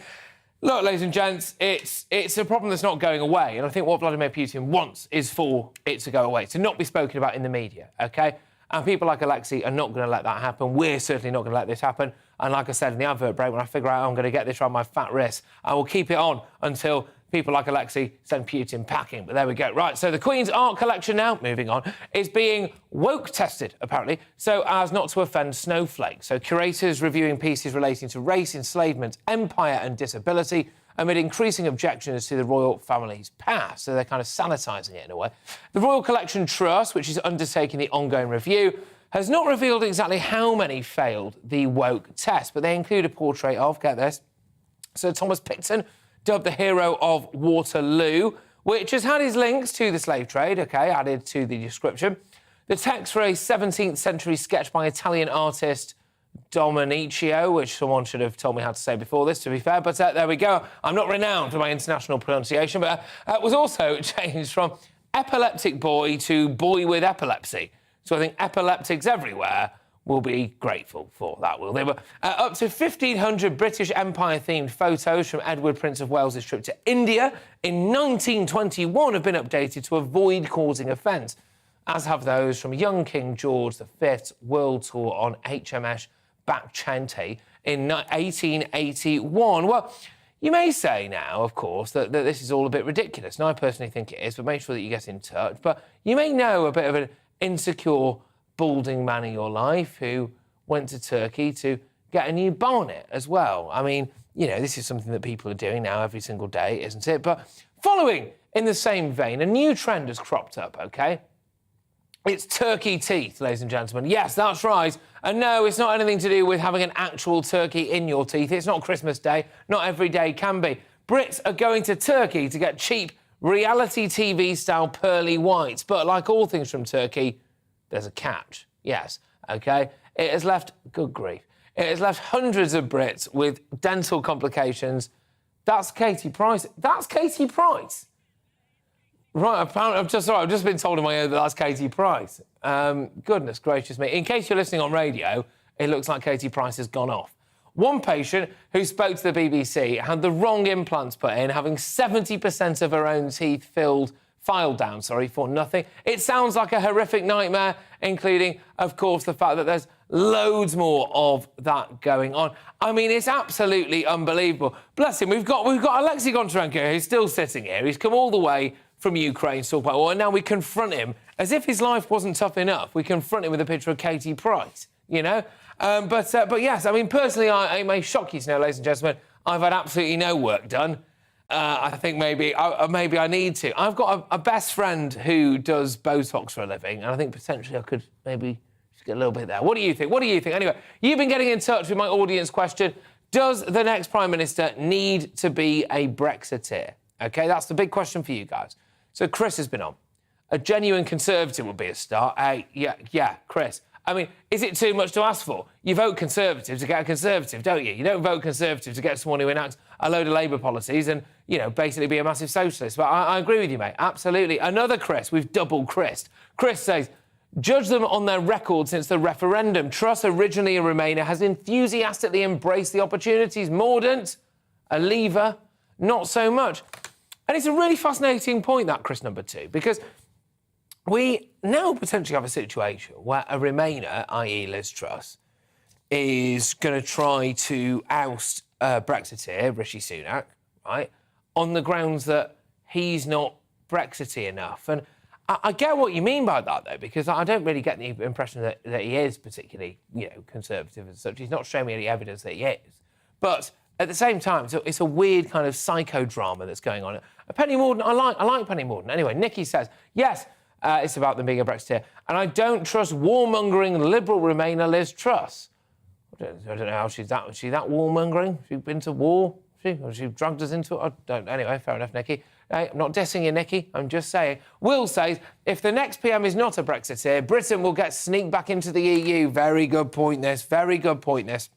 Speaker 2: Look, ladies and gents, it's a problem that's not going away, and I think what Vladimir Putin wants is for it to go away, to not be spoken about in the media, OK? And people like Oleksiy are not going to let that happen. We're certainly not going to let this happen. And like I said in the advert break, when I figure out how I'm going to get this around my fat wrist, I will keep it on until people like Oleksiy send Putin packing. But there we go. Right, so the Queen's art collection now, moving on, is being woke-tested, apparently, so as not to offend snowflakes. So curators reviewing pieces relating to race, enslavement, empire and disability amid increasing objections to the royal family's past. So they're kind of sanitising it in a way. The Royal Collection Trust, which is undertaking the ongoing review, has not revealed exactly how many failed the woke test, but they include a portrait of, get this, Sir Thomas Picton, dubbed the hero of Waterloo, which has had his links to the slave trade, OK, added to the description. The text for a 17th century sketch by Italian artist Domenico, which someone should have told me how to say before this, to be fair, but there we go. I'm not renowned for my international pronunciation, but was also changed from epileptic boy to boy with epilepsy. So I think epileptics everywhere will be grateful for that, will they? But up to 1,500 British Empire-themed photos from Edward, Prince of Wales' trip to India in 1921 have been updated to avoid causing offence, as have those from young King George V's world tour on HMS Bacchante in 1881. Well, you may say now, of course, that this is all a bit ridiculous, and I personally think it is, but make sure that you get in touch. But you may know a bit of an insecure, balding man in your life who went to Turkey to get a new barnet as well. I mean, you know, this is something that people are doing now every single day, isn't it? But following in the same vein, a new trend has cropped up, OK? It's turkey teeth, ladies and gentlemen. Yes, that's right. And no, it's not anything to do with having an actual turkey in your teeth. It's not Christmas Day. Not every day can be. Brits are going to Turkey to get cheap reality TV-style pearly whites. But like all things from Turkey, there's a catch. Yes, OK? It has left... Good grief. It has left hundreds of Brits with dental complications. That's Katie Price. That's Katie Price. Right, apparently, I've just been told in my ear that that's Katie Price. Goodness gracious me. In case you're listening on radio, it looks like Katie Price has gone off. One patient who spoke to the BBC had the wrong implants put in, having 70% of her own teeth filed down for nothing. It sounds like a horrific nightmare, including, of course, the fact that there's loads more of that going on. I mean, it's absolutely unbelievable. Bless him. We've got Oleksiy Goncharenko, who's still sitting here. He's come all the way from Ukraine to talk about war, and now we confront him as if his life wasn't tough enough. We confront him with a picture of Katie Price, you know? But yes, I mean, personally, it may shock you to know, ladies and gentlemen, I've had absolutely no work done. I think maybe I need to. I've got a best friend who does Botox for a living, and I think potentially I could maybe just get a little bit there. What do you think? What do you think? Anyway, you've been getting in touch with my audience question. Does the next Prime Minister need to be a Brexiteer? OK, that's the big question for you guys. So Chris has been on. A genuine Conservative would be a start. Yeah, Chris. I mean, is it too much to ask for? You vote Conservative to get a Conservative, don't you? You don't vote Conservative to get someone who enacts a load of Labour policies and, you know, basically be a massive socialist. But I agree with you, mate. Absolutely. Another Chris. We've doubled Chris. Chris says, judge them on their record since the referendum. Truss, originally a Remainer, has enthusiastically embraced the opportunities. Mordaunt, a Leaver, not so much. And it's a really fascinating point, that, Chris number 2, because we now potentially have a situation where a Remainer, i.e. Liz Truss, is going to try to oust Brexiteer, Rishi Sunak, right, on the grounds that he's not Brexity enough. And I get what you mean by that, though, because I don't really get the impression that he is particularly, conservative and such. He's not showing me any evidence that he is. But at the same time, it's a weird kind of psychodrama that's going on. Penny Mordaunt, I like Penny Mordaunt. Anyway, Nikki says, yes, it's about them being a Brexiteer, and I don't trust warmongering Liberal Remainer Liz Truss. I don't know how she's that warmongering. She's been to war. She dragged us into it. I don't. Anyway, fair enough, Nikki. Hey, I'm not dissing you, Nikki. I'm just saying. Will says, if the next PM is not a Brexiteer, Britain will get sneaked back into the EU. Very good point, this. Very good point, this.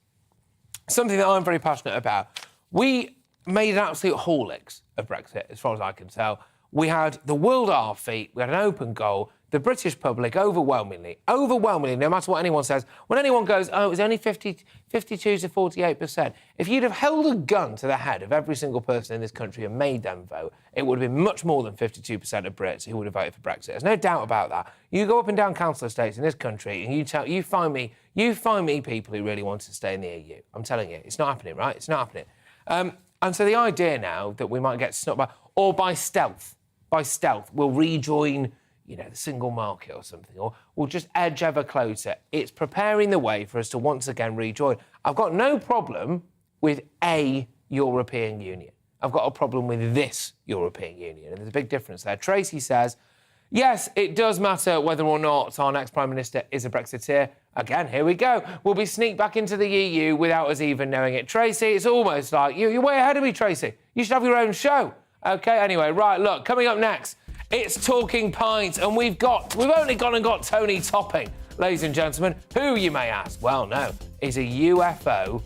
Speaker 2: Something that I'm very passionate about. We made an absolute Horlicks of Brexit, as far as I can tell. We had the world at our feet. We had an open goal. The British public overwhelmingly, no matter what anyone says, when anyone goes, oh, it was only 52 to 48%, if you'd have held a gun to the head of every single person in this country and made them vote, it would have been much more than 52% of Brits who would have voted for Brexit. There's no doubt about that. You go up and down council estates in this country and you find me people who really want to stay in the EU. I'm telling you, it's not happening, right? It's not happening. And so the idea now that we might get snubbed by stealth, we'll rejoin the single market or something, or we'll just edge ever closer. It's preparing the way for us to once again rejoin. I've got no problem with a European Union. I've got a problem with this European Union, and there's a big difference there. Tracy says, yes, it does matter whether or not our next Prime Minister is a Brexiteer. Again, here we go. We'll be sneaked back into the EU without us even knowing it. Tracy, it's almost like you're way ahead of me, Tracy. You should have your own show. OK, anyway, right, look, coming up next, it's Talking Pints, and we've only gone and got Tony Topping, ladies and gentlemen. Who, you may ask? Well, no, is a UFO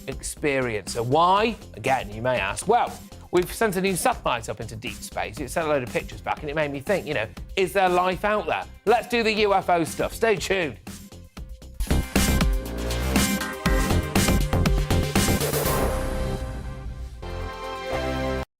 Speaker 2: experiencer. Why? Again, you may ask. Well, we've sent a new satellite up into deep space. It sent a load of pictures back, and it made me think, is there life out there? Let's do the UFO stuff. Stay tuned.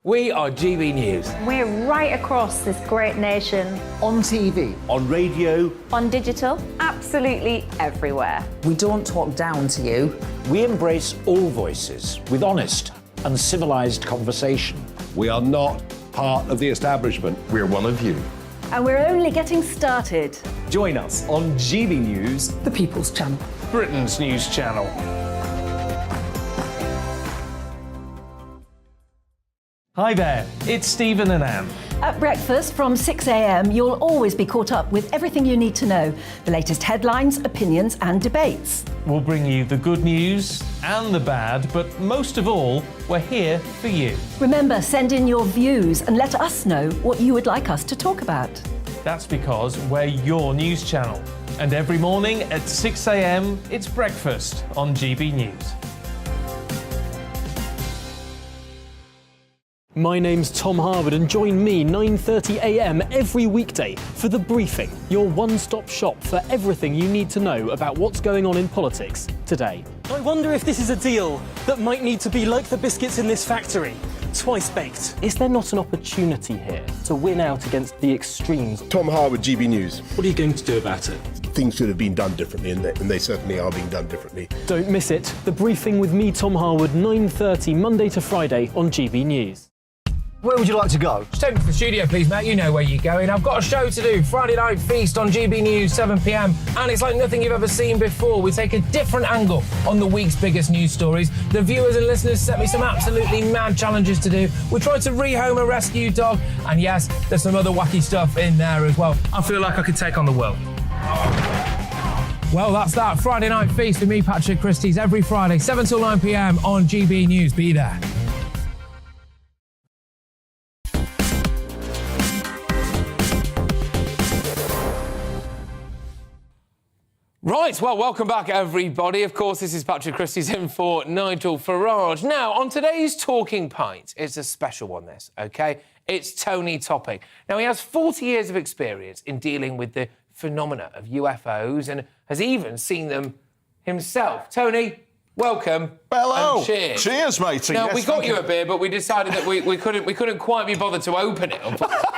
Speaker 2: We are GB News.
Speaker 3: We're right across this great nation.
Speaker 18: On TV.
Speaker 5: On radio.
Speaker 3: On digital. Absolutely everywhere.
Speaker 4: We don't talk down to you.
Speaker 5: We embrace all voices with honest and civilised conversation.
Speaker 6: We are not part of the establishment.
Speaker 8: We're one of you.
Speaker 3: And we're only getting started.
Speaker 8: Join us on GB News,
Speaker 4: The People's Channel.
Speaker 9: Britain's news channel. Hi there, it's Stephen and Anne.
Speaker 10: At breakfast from 6 a.m, you'll always be caught up with everything you need to know, the latest headlines, opinions and debates.
Speaker 9: We'll bring you the good news and the bad, but most of all, we're here for you.
Speaker 10: Remember, send in your views and let us know what you would like us to talk about.
Speaker 9: That's because we're your news channel. And every morning at 6 a.m, it's breakfast on GB News.
Speaker 11: My name's Tom Harwood, and join me 9:30 a.m. every weekday for The Briefing, your one-stop shop for everything you need to know about what's going on in politics today.
Speaker 12: I wonder if this is a deal that might need to be like the biscuits in this factory, twice baked.
Speaker 11: Is there not an opportunity here to win out against the extremes?
Speaker 13: Tom Harwood, GB News.
Speaker 11: What are you going to do about it?
Speaker 13: Things should have been done differently, and they certainly are being done differently.
Speaker 11: Don't miss it. The Briefing with me, Tom Harwood, 9:30 Monday to Friday on GB News.
Speaker 18: Where would you like to go?
Speaker 2: Just take me to the studio, please, mate. You know where you're going. I've got a show to do. Friday Night Feast on GB News, 7 p.m. And it's like nothing you've ever seen before. We take a different angle on the week's biggest news stories. The viewers and listeners set me some absolutely mad challenges to do. We tried to rehome a rescue dog. And yes, there's some other wacky stuff in there as well. I feel like I could take on the world. Well, that's that. Friday Night Feast with me, Patrick Christie's, every Friday, 7 till 9 p.m. on GB News. Be there. Right, well, welcome back, everybody. Of course, this is Patrick Christie's in for Nigel Farage. Now, on today's Talking Pint, it's a special one, this, OK? It's Tony Topping. Now, he has 40 years of experience in dealing with the phenomena of UFOs and has even seen them himself. Tony, welcome.
Speaker 20: Hello.
Speaker 2: And cheers.
Speaker 20: Cheers, matey.
Speaker 2: Now,
Speaker 20: yes,
Speaker 2: we got you a beer, but we decided that we couldn't quite be bothered to open it, unfortunately.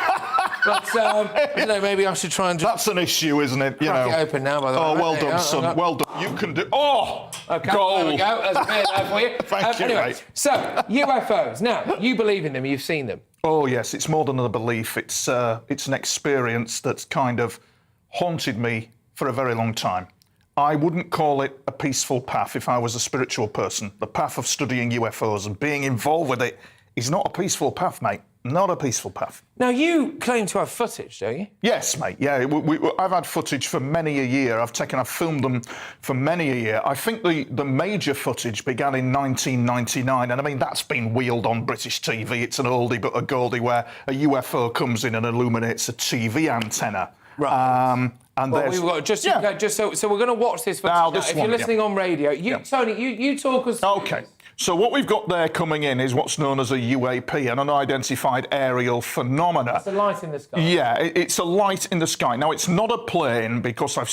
Speaker 2: But I don't know, maybe I should try and...
Speaker 20: That's an issue, isn't it? You
Speaker 2: crack
Speaker 20: know.
Speaker 2: it open now, by the way.
Speaker 20: Oh, well done, son. Well done. You can do... Oh!
Speaker 2: Okay,
Speaker 20: goal.
Speaker 2: there we go. There's a bit there for you.
Speaker 20: Thank you,
Speaker 2: anyway,
Speaker 20: mate.
Speaker 2: So, UFOs. Now, you believe in them. You've seen them.
Speaker 20: Oh, yes. It's more than a belief. It's an experience that's kind of haunted me for a very long time. I wouldn't call it a peaceful path if I was a spiritual person. The path of studying UFOs and being involved with it is not a peaceful path, mate. Not a peaceful path.
Speaker 2: Now, you claim to have footage, don't you?
Speaker 20: Yes, mate. Yeah, I've had footage for many a year. I've filmed them for many a year. I think the major footage began in 1999, and I mean, that's been wheeled on British TV. It's an oldie but a goldie where a UFO comes in and illuminates a TV antenna.
Speaker 2: Right.
Speaker 20: And
Speaker 2: well, we've got so we're going to watch this footage now. If you're listening on radio, Tony, you talk us through.
Speaker 20: Okay. So what we've got there coming in is what's known as a UAP, an unidentified aerial phenomena.
Speaker 2: It's a light in the sky.
Speaker 20: Yeah, it's a light in the sky. Now, it's not a plane because I've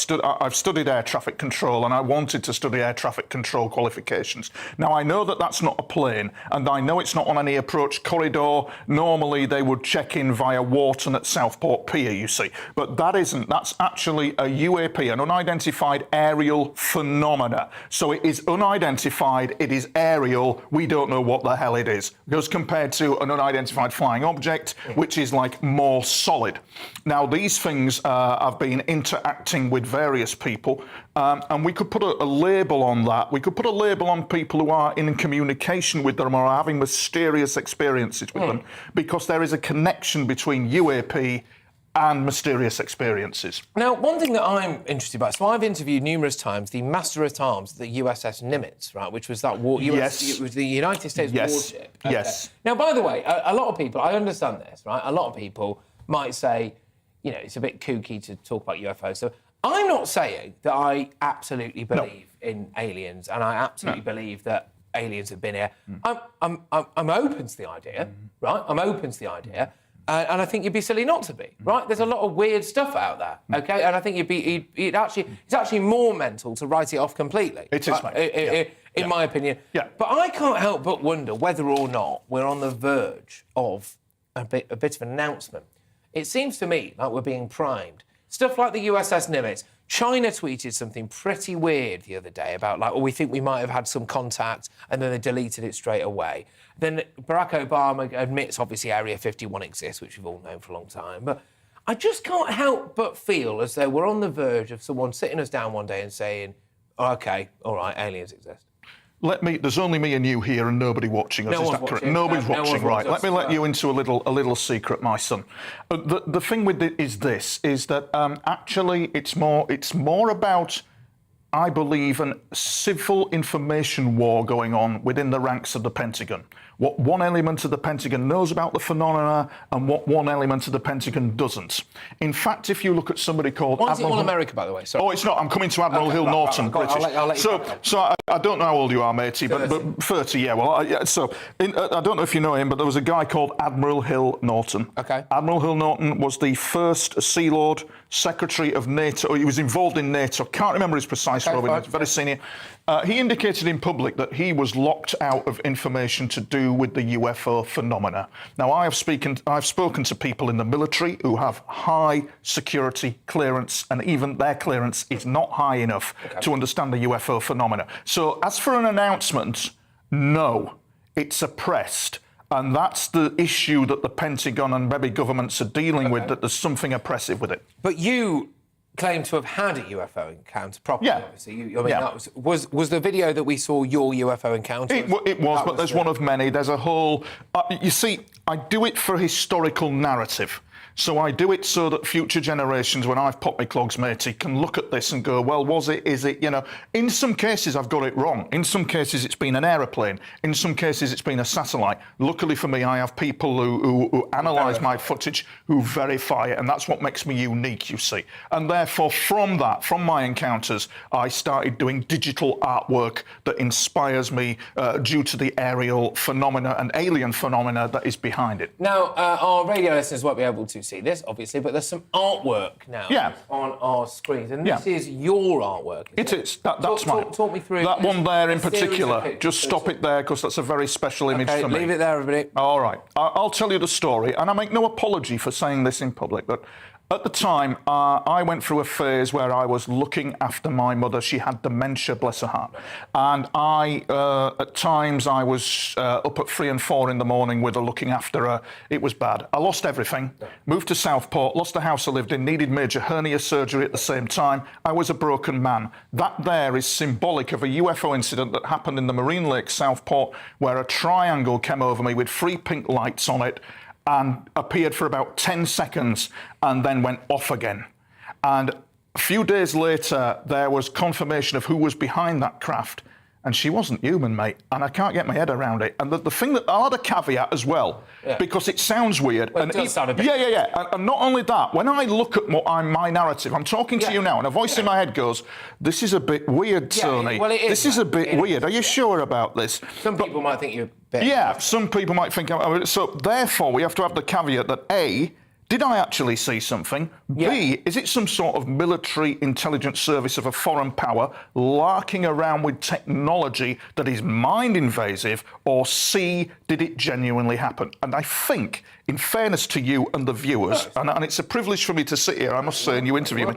Speaker 20: studied air traffic control and I wanted to study air traffic control qualifications. Now, I know that that's not a plane and I know it's not on any approach corridor. Normally, they would check in via Wharton at Southport Pier, you see. But that isn't. That's actually a UAP, an unidentified aerial phenomena. So it is unidentified, it is aerial. We don't know what the hell it is, because compared to an unidentified flying object, which is like more solid. Now, these things have been interacting with various people, and we could put a label on that. We could put a label on people who are in communication with them or are having mysterious experiences with them, because there is a connection between UAP and mysterious experiences.
Speaker 2: Now, one thing that I'm interested by, so I've interviewed numerous times the Master-at-Arms, the USS Nimitz, right, which was that it was the United States warship. Okay.
Speaker 20: Yes.
Speaker 2: Now, by the way, a lot of people, I understand this, right, a lot of people might say, you know, it's a bit kooky to talk about UFOs. So I'm not saying that I absolutely believe in aliens and I absolutely believe that aliens have been here. I'm open to the idea, right? I'm open to the idea. And I think you'd be silly not to be, right? There's a lot of weird stuff out there, okay? And I think it's actually more mental to write it off completely.
Speaker 20: It is, mate.
Speaker 2: In my opinion.
Speaker 20: Yeah.
Speaker 2: But I can't help but wonder whether or not we're on the verge of a bit of an announcement. It seems to me like we're being primed. Stuff like the USS Nimitz. China tweeted something pretty weird the other day about, like, we think we might have had some contact, and then they deleted it straight away. Then Barack Obama admits, obviously, Area 51 exists, which we've all known for a long time. But I just can't help but feel as though we're on the verge of someone sitting us down one day and saying, OK, all right, aliens exist.
Speaker 20: There's only me and you here and nobody watching us, is that correct? Nobody's watching, right. Let me let you into a little secret, my son. The thing with it is this, is that actually it's more about, I believe, a civil information war going on within the ranks of the Pentagon. What one element of the Pentagon knows about the phenomena and what one element of the Pentagon doesn't. In fact, if you look at somebody called...
Speaker 2: Why is it all America, by the way? Sorry.
Speaker 20: Oh, it's not. I'm coming to Admiral Hill Norton, British.
Speaker 2: I'll let you
Speaker 20: so I don't know how old you are, matey, but 30, yeah. Well, I don't know if you know him, but there was a guy called Admiral Hill Norton.
Speaker 2: Okay.
Speaker 20: Admiral Hill Norton was the first Sea Lord Secretary of NATO. He was involved in NATO. Can't remember his precise role. Very senior. He indicated in public that he was locked out of information to do with the UFO phenomena. Now, I've spoken to people in the military who have high security clearance, and even their clearance is not high enough to understand the UFO phenomena. So, as for an announcement, no, it's suppressed. And that's the issue that the Pentagon and maybe governments are dealing with, that there's something oppressive with it.
Speaker 2: But you claim to have had a UFO encounter properly, obviously. That was the video that we saw your UFO encounter?
Speaker 20: It was, but there's one of many. There's a whole... you see, I do it for historical narrative. So I do it so that future generations, when I've popped my clogs, matey, can look at this and go, well, was it, is it, you know? In some cases, I've got it wrong. In some cases, it's been an aeroplane. In some cases, it's been a satellite. Luckily for me, I have people who analyse my footage, who verify it, and that's what makes me unique, you see. And therefore, from my encounters, I started doing digital artwork that inspires me due to the aerial phenomena and alien phenomena that is behind it.
Speaker 2: Now, our radio listeners won't be able to can see this, obviously, but there's some artwork now on our screens. And this is your artwork.
Speaker 20: It is. That's mine.
Speaker 2: Talk me through
Speaker 20: that one there in particular.
Speaker 2: Pictures,
Speaker 20: just stop it there, because that's a very special image for me.
Speaker 2: Leave it there, everybody.
Speaker 20: All right. I'll tell you the story, and I make no apology for saying this in public, but at the time, I went through a phase where I was looking after my mother. She had dementia, bless her heart. And at times, I was up at 3 and 4 in the morning with her, looking after her. It was bad. I lost everything. Moved to Southport, lost the house I lived in, needed major hernia surgery at the same time. I was a broken man. That there is symbolic of a UFO incident that happened in the Marine Lake, Southport, where a triangle came over me with 3 pink lights on it, and appeared for about 10 seconds and then went off again. And a few days later, there was confirmation of who was behind that craft. And she wasn't human, mate. And I can't get my head around it. And the thing that I'll add a caveat as well, because it sounds weird.
Speaker 2: Well, it does sound a bit.
Speaker 20: And not only that, when I look at my narrative, I'm talking to you now, and a voice in my head goes, "This is a bit weird, Tony.
Speaker 2: Well, it is.
Speaker 20: This is a bit weird. Are you sure about this?"
Speaker 2: Some people might think you're a bit.
Speaker 20: Yeah, some people might think. So therefore, we have to have the caveat that A, did I actually see something? B, is it some sort of military intelligence service of a foreign power larking around with technology that is mind invasive? Or C, did it genuinely happen? And I think, in fairness to you and the viewers, and it's a privilege for me to sit here, I must say, and you interview me,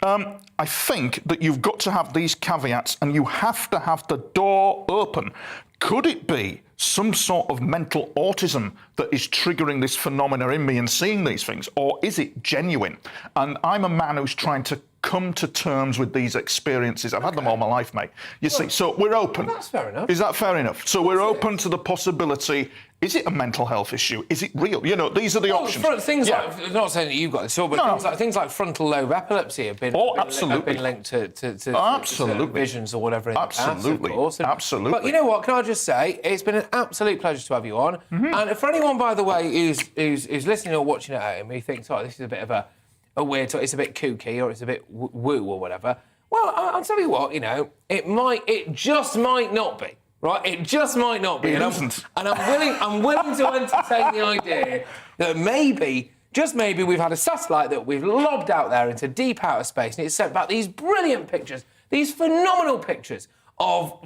Speaker 20: I think that you've got to have these caveats, and you have to have the door open. Could it be some sort of mental autism that is triggering this phenomena in me and seeing these things? Or is it genuine? And I'm a man who's trying to come to terms with these experiences. I've had them all my life, mate. You see, so we're open.
Speaker 2: Well, that's fair enough.
Speaker 20: Is that fair enough? So we're open to the possibility. Is it a mental health issue? Is it real? You know, these are the options.
Speaker 2: Things like, not saying that you've got this, but things like frontal lobe epilepsy have been linked to visions or whatever in the past, of course.
Speaker 20: Absolutely.
Speaker 2: But you know what? Can I just say, it's been an absolute pleasure to have you on. And for anyone, by the way, who's listening or watching it at home, who thinks, oh, this is a bit of a weird, it's a bit kooky or it's a bit woo or whatever. Well, I'll tell you what, you know, it just might not be. Right, it just might not be.
Speaker 20: It isn't.
Speaker 2: And I'm willing to entertain the idea that maybe, just maybe, we've had a satellite that we've lobbed out there into deep outer space, and it's sent back these brilliant pictures, these phenomenal pictures of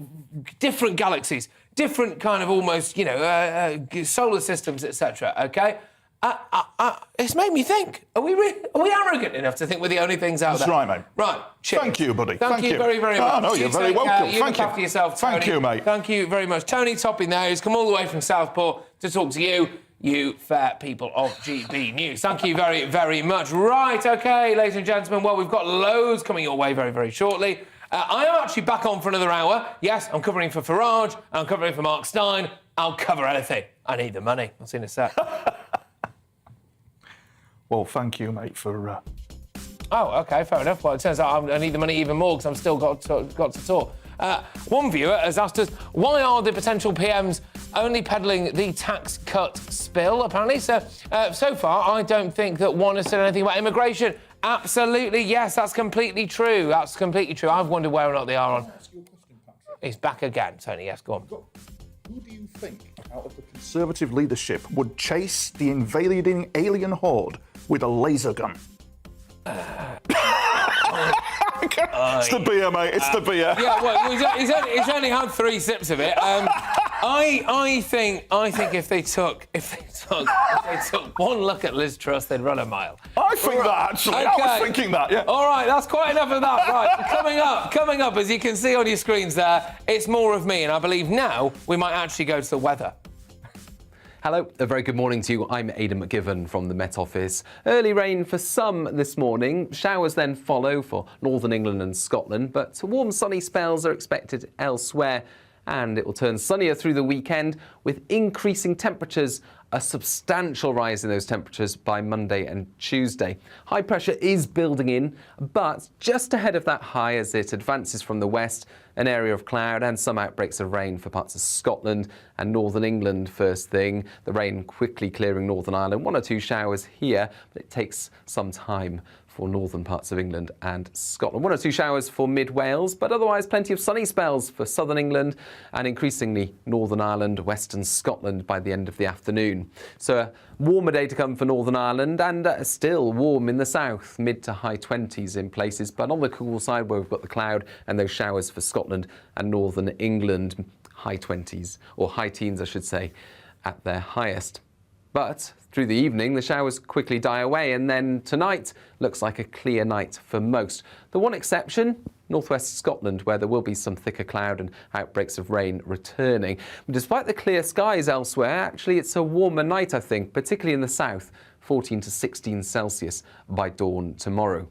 Speaker 2: different galaxies, different kind of almost, you know, solar systems, etc. Okay. It's made me think, are we arrogant enough to think we're the only things out there?
Speaker 20: That's right, mate.
Speaker 2: Right, cheers.
Speaker 20: Thank you, buddy.
Speaker 2: Thank you very, very much.
Speaker 20: Oh, no, you're very welcome.
Speaker 2: You look after yourself, Tony.
Speaker 20: Thank you, mate.
Speaker 2: Thank you very much. Tony Topping there, who's come all the way from Southport to talk to you fair people of GB News. Thank you very, very much. Right, OK, ladies and gentlemen, well, we've got loads coming your way very, very shortly. I am actually back on for another hour. Yes, I'm covering for Farage, I'm covering for Mark Stein. I'll cover anything. I need the money. I'll see you in a sec.
Speaker 20: Well, thank you, mate, for...
Speaker 2: Oh, OK, fair enough. Well, it turns out I need the money even more because I've still got to talk. One viewer has asked us, why are the potential PMs only peddling the tax cut spill, apparently? So far, I don't think that one has said anything about immigration. Absolutely, yes, that's completely true. That's completely true. I've wondered whether or not they are on... He's back again, Tony. Yes, go on.
Speaker 20: Who do you think, out of the Conservative leadership, would chase the invading alien horde with a laser gun? It's the beer, mate. It's the beer.
Speaker 2: Yeah, well, he's only had 3 sips of it. I think if they took one look at Liz Truss, they'd run a mile.
Speaker 20: I think that actually. Okay. I was thinking that. Yeah.
Speaker 2: All right, that's quite enough of that. Right, coming up, as you can see on your screens there, it's more of me, and I believe now we might actually go to the weather.
Speaker 1: Hello, a very good morning to you. I'm Aidan McGivern from the Met Office. Early rain for some this morning. Showers then follow for northern England and Scotland, but warm sunny spells are expected elsewhere. And it will turn sunnier through the weekend with increasing temperatures, a substantial rise in those temperatures by Monday and Tuesday. High pressure is building in, but just ahead of that high as it advances from the west, an area of cloud and some outbreaks of rain for parts of Scotland and northern England first thing. The rain quickly clearing Northern Ireland. 1 or 2 showers here, but it takes some time for northern parts of England and Scotland. 1 or 2 showers for mid Wales, but otherwise plenty of sunny spells for southern England and increasingly Northern Ireland, western Scotland by the end of the afternoon. So a warmer day to come for Northern Ireland and still warm in the south, mid to high 20s in places, but on the cool side where we've got the cloud and those showers for Scotland and northern England, high 20s, or high teens I should say, at their highest. But through the evening, the showers quickly die away, and then tonight looks like a clear night for most. The one exception, northwest Scotland, where there will be some thicker cloud and outbreaks of rain returning. Despite the clear skies elsewhere, actually it's a warmer night, I think, particularly in the south, 14 to 16 Celsius by dawn tomorrow.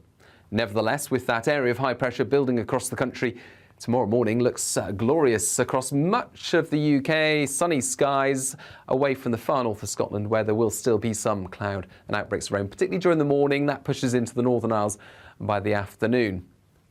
Speaker 1: Nevertheless, with that area of high pressure building across the country, tomorrow morning looks glorious across much of the UK, sunny skies away from the far north of Scotland where there will still be some cloud and outbreaks of rain, particularly during the morning. That pushes into the Northern Isles by the afternoon.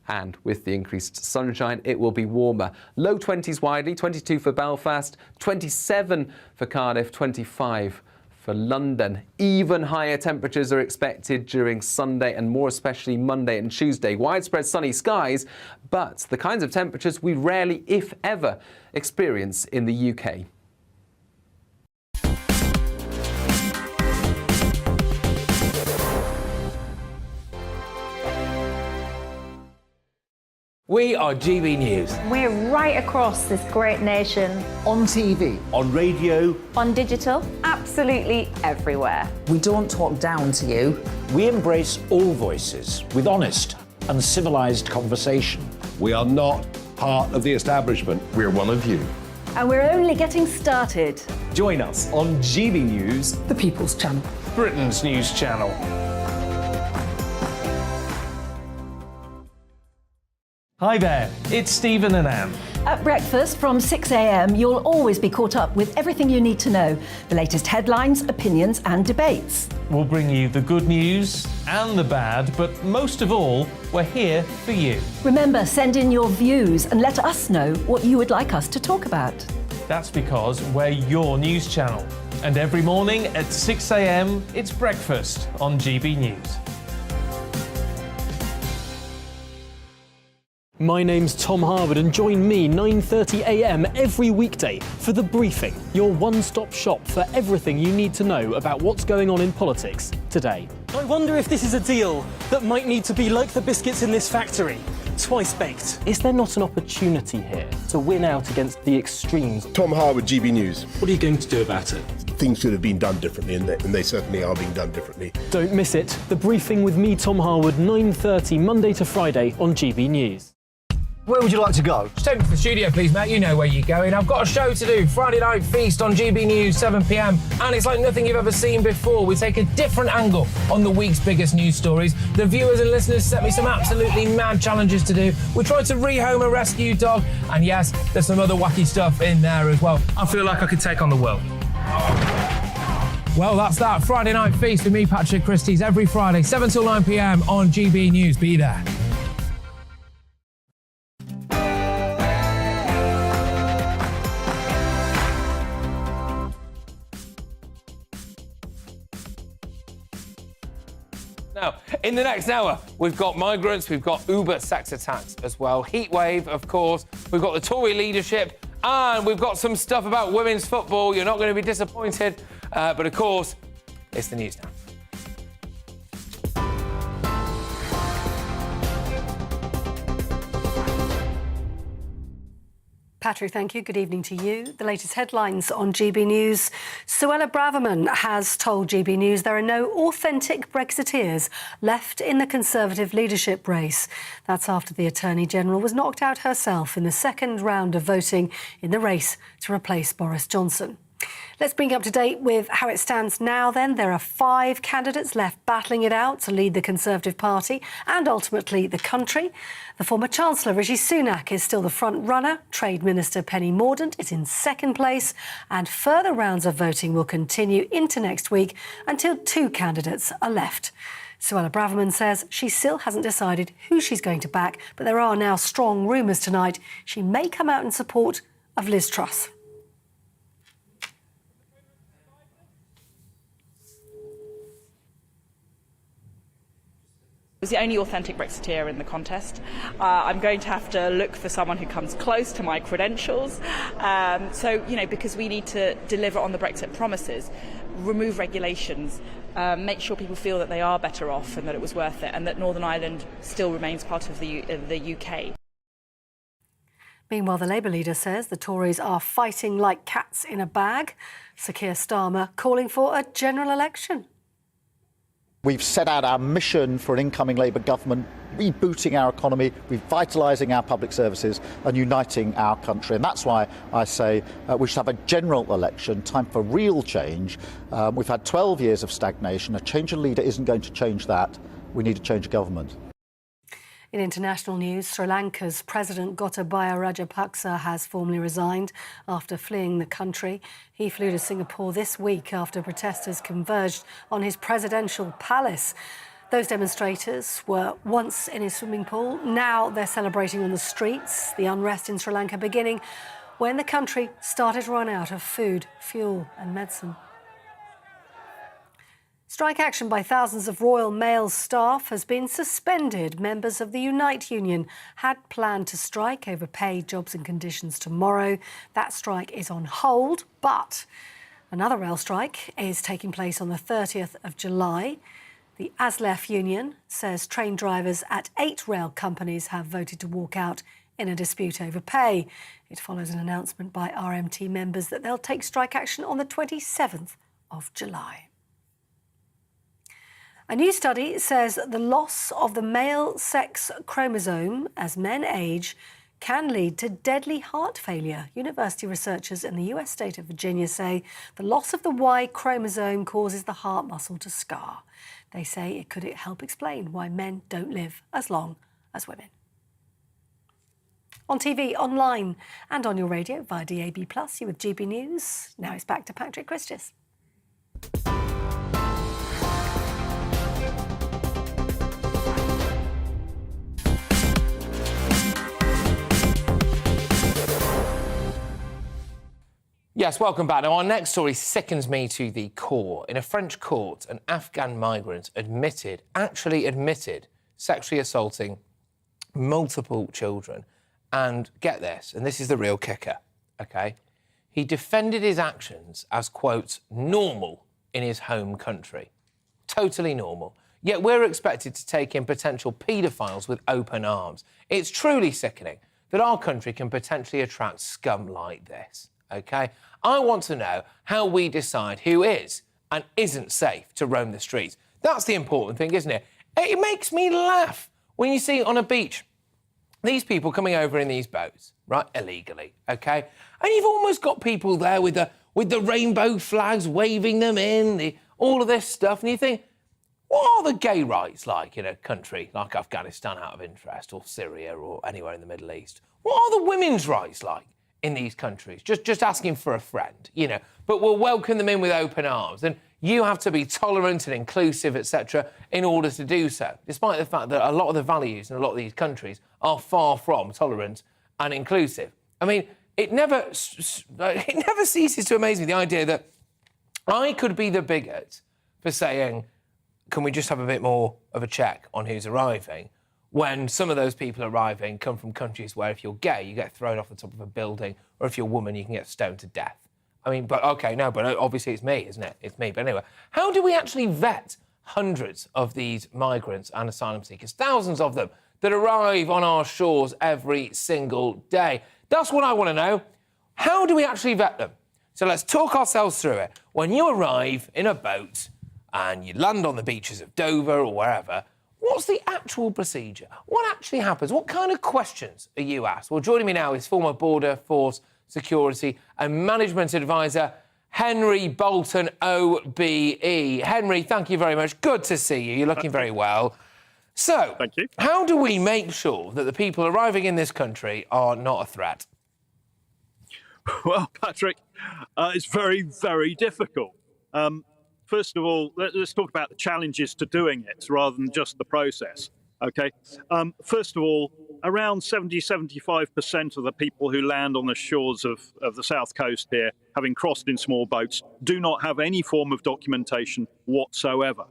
Speaker 1: And with the increased sunshine, it will be warmer. Low 20s widely, 22 for Belfast, 27 for Cardiff, 25 for London. Even higher temperatures are expected during Sunday and more especially Monday and Tuesday. Widespread sunny skies, but the kinds of temperatures we rarely, if ever, experience in the UK.
Speaker 2: We are GB News.
Speaker 3: We're right across this great nation.
Speaker 18: On TV.
Speaker 5: On radio.
Speaker 3: On digital. Absolutely everywhere.
Speaker 4: We don't talk down to you.
Speaker 5: We embrace all voices with honest and civilised conversation.
Speaker 6: We are not part of the establishment.
Speaker 8: We're one of you.
Speaker 3: And we're only getting started.
Speaker 8: Join us on GB News,
Speaker 4: The People's Channel.
Speaker 9: Britain's news channel. Hi there, it's Stephen and Anne.
Speaker 10: At breakfast from 6 a.m, you'll always be caught up with everything you need to know, the latest headlines, opinions and debates.
Speaker 9: We'll bring you the good news and the bad, but most of all, we're here for you.
Speaker 10: Remember, send in your views and let us know what you would like us to talk about.
Speaker 9: That's because we're your news channel. And every morning at 6 a.m, it's breakfast on GB News.
Speaker 11: My name's Tom Harwood and join me 9:30 a.m. every weekday for The Briefing, your one-stop shop for everything you need to know about what's going on in politics today.
Speaker 12: I wonder if this is a deal that might need to be like the biscuits in this factory, twice baked.
Speaker 11: Is there not an opportunity here to win out against the extremes?
Speaker 13: Tom Harwood, GB News.
Speaker 11: What are you going to do about it?
Speaker 13: Things should have been done differently, and they certainly are being done differently.
Speaker 11: Don't miss it. The Briefing with me, Tom Harwood, 9:30 Monday to Friday on GB News.
Speaker 18: Where would you like to go?
Speaker 2: Just take me to the studio, please, Matt. You know where you're going. I've got a show to do. Friday Night Feast on GB News, 7 p.m. And it's like nothing you've ever seen before. We take a different angle on the week's biggest news stories. The viewers and listeners set me some absolutely mad challenges to do. We tried to rehome a rescue dog. And yes, there's some other wacky stuff in there as well. I feel like I could take on the world. Well, that's that. Friday Night Feast with me, Patrick Christie's, every Friday, 7 till 9 p.m. on GB News. Be there. Now, in the next hour, we've got migrants, we've got Uber sex attacks as well, heatwave, of course, we've got the Tory leadership, and we've got some stuff about women's football. You're not going to be disappointed, but of course, it's the news now.
Speaker 15: Patrick, thank you. Good evening to you. The latest headlines on GB News. Suella Braverman has told GB News there are no authentic Brexiteers left in the Conservative leadership race. That's after the Attorney-General was knocked out herself in the second round of voting in the race to replace Boris Johnson. Let's bring you up to date with how it stands now then. There are 5 candidates left battling it out to lead the Conservative Party and ultimately the country. The former Chancellor Rishi Sunak is still the front runner. Trade Minister Penny Mordaunt is in second place, and further rounds of voting will continue into next week until 2 candidates are left. Suella Braverman says she still hasn't decided who she's going to back, but there are now strong rumours tonight she may come out in support of Liz Truss.
Speaker 7: I was the only authentic Brexiteer in the contest. I'm going to have to look for someone who comes close to my credentials. Because we need to deliver on the Brexit promises, remove regulations, make sure people feel that they are better off and that it was worth it, and that Northern Ireland still remains part of the UK.
Speaker 15: Meanwhile, the Labour leader says the Tories are fighting like cats in a bag. Sir Keir Starmer calling for a general election.
Speaker 14: We've set out our mission for an incoming Labour government, rebooting our economy, revitalising our public services and uniting our country. And that's why I say we should have a general election, time for real change. We've had 12 years of stagnation. A change of leader isn't going to change that. We need a change of government.
Speaker 15: In international news, Sri Lanka's President Gotabaya Rajapaksa has formally resigned after fleeing the country. He flew to Singapore this week after protesters converged on his presidential palace. Those demonstrators were once in his swimming pool. Now they're celebrating on the streets. The unrest in Sri Lanka beginning when the country started to run out of food, fuel and medicine. Strike action by thousands of Royal Mail staff has been suspended. Members of the Unite Union had planned to strike over pay, jobs and conditions tomorrow. That strike is on hold, but another rail strike is taking place on the 30th of July. The ASLEF union says train drivers at 8 rail companies have voted to walk out in a dispute over pay. It follows an announcement by RMT members that they'll take strike action on the 27th of July. A new study says the loss of the male sex chromosome as men age can lead to deadly heart failure. University researchers in the US state of Virginia say the loss of the Y chromosome causes the heart muscle to scar. They say it could help explain why men don't live as long as women. On TV, online and on your radio via DAB+, you're with GB News. Now it's back to Patrick Christis.
Speaker 2: Yes, welcome back. Now, our next story sickens me to the core. In a French court, an Afghan migrant actually admitted sexually assaulting multiple children. And get this, and this is the real kicker, OK? He defended his actions as, quote, normal in his home country. Totally normal. Yet we're expected to take in potential paedophiles with open arms. It's truly sickening that our country can potentially attract scum like this. OK? I want to know how we decide who is and isn't safe to roam the streets. That's the important thing, isn't it? It makes me laugh when you see on a beach these people coming over in these boats, right, illegally, OK? And you've almost got people there with the rainbow flags, waving them in, all of this stuff, and you think, what are the gay rights like in a country like Afghanistan, out of interest, or Syria, or anywhere in the Middle East? What are the women's rights like in these countries? Just asking for a friend, you know. But we'll welcome them in with open arms. And you have to be tolerant and inclusive, etc., in order to do so, despite the fact that a lot of the values in a lot of these countries are far from tolerant and inclusive. I mean, it never ceases to amaze me, the idea that I could be the bigot for saying, can we just have a bit more of a check on who's arriving, when some of those people arriving come from countries where if you're gay, you get thrown off the top of a building, or if you're a woman, you can get stoned to death. I mean, but OK, no, but obviously it's me, isn't it? It's me. But anyway, how do we actually vet hundreds of these migrants and asylum seekers, thousands of them, that arrive on our shores every single day? That's what I want to know. How do we actually vet them? So let's talk ourselves through it. When you arrive in a boat and you land on the beaches of Dover or wherever, what's the actual procedure? What actually happens? What kind of questions are you asked? Well, joining me now is former Border Force Security and Management Advisor Henry Bolton, OBE. Henry, thank you very much. Good to see you. You're looking very well. So, thank you. How do we make sure that the people arriving in this country are not a threat?
Speaker 21: Well, Patrick, it's very, very difficult. first of all, let's talk about the challenges to doing it rather than just the process. Okay. First of all, around 75% of the people who land on the shores of the south coast here, having crossed in small boats, do not have any form of documentation whatsoever.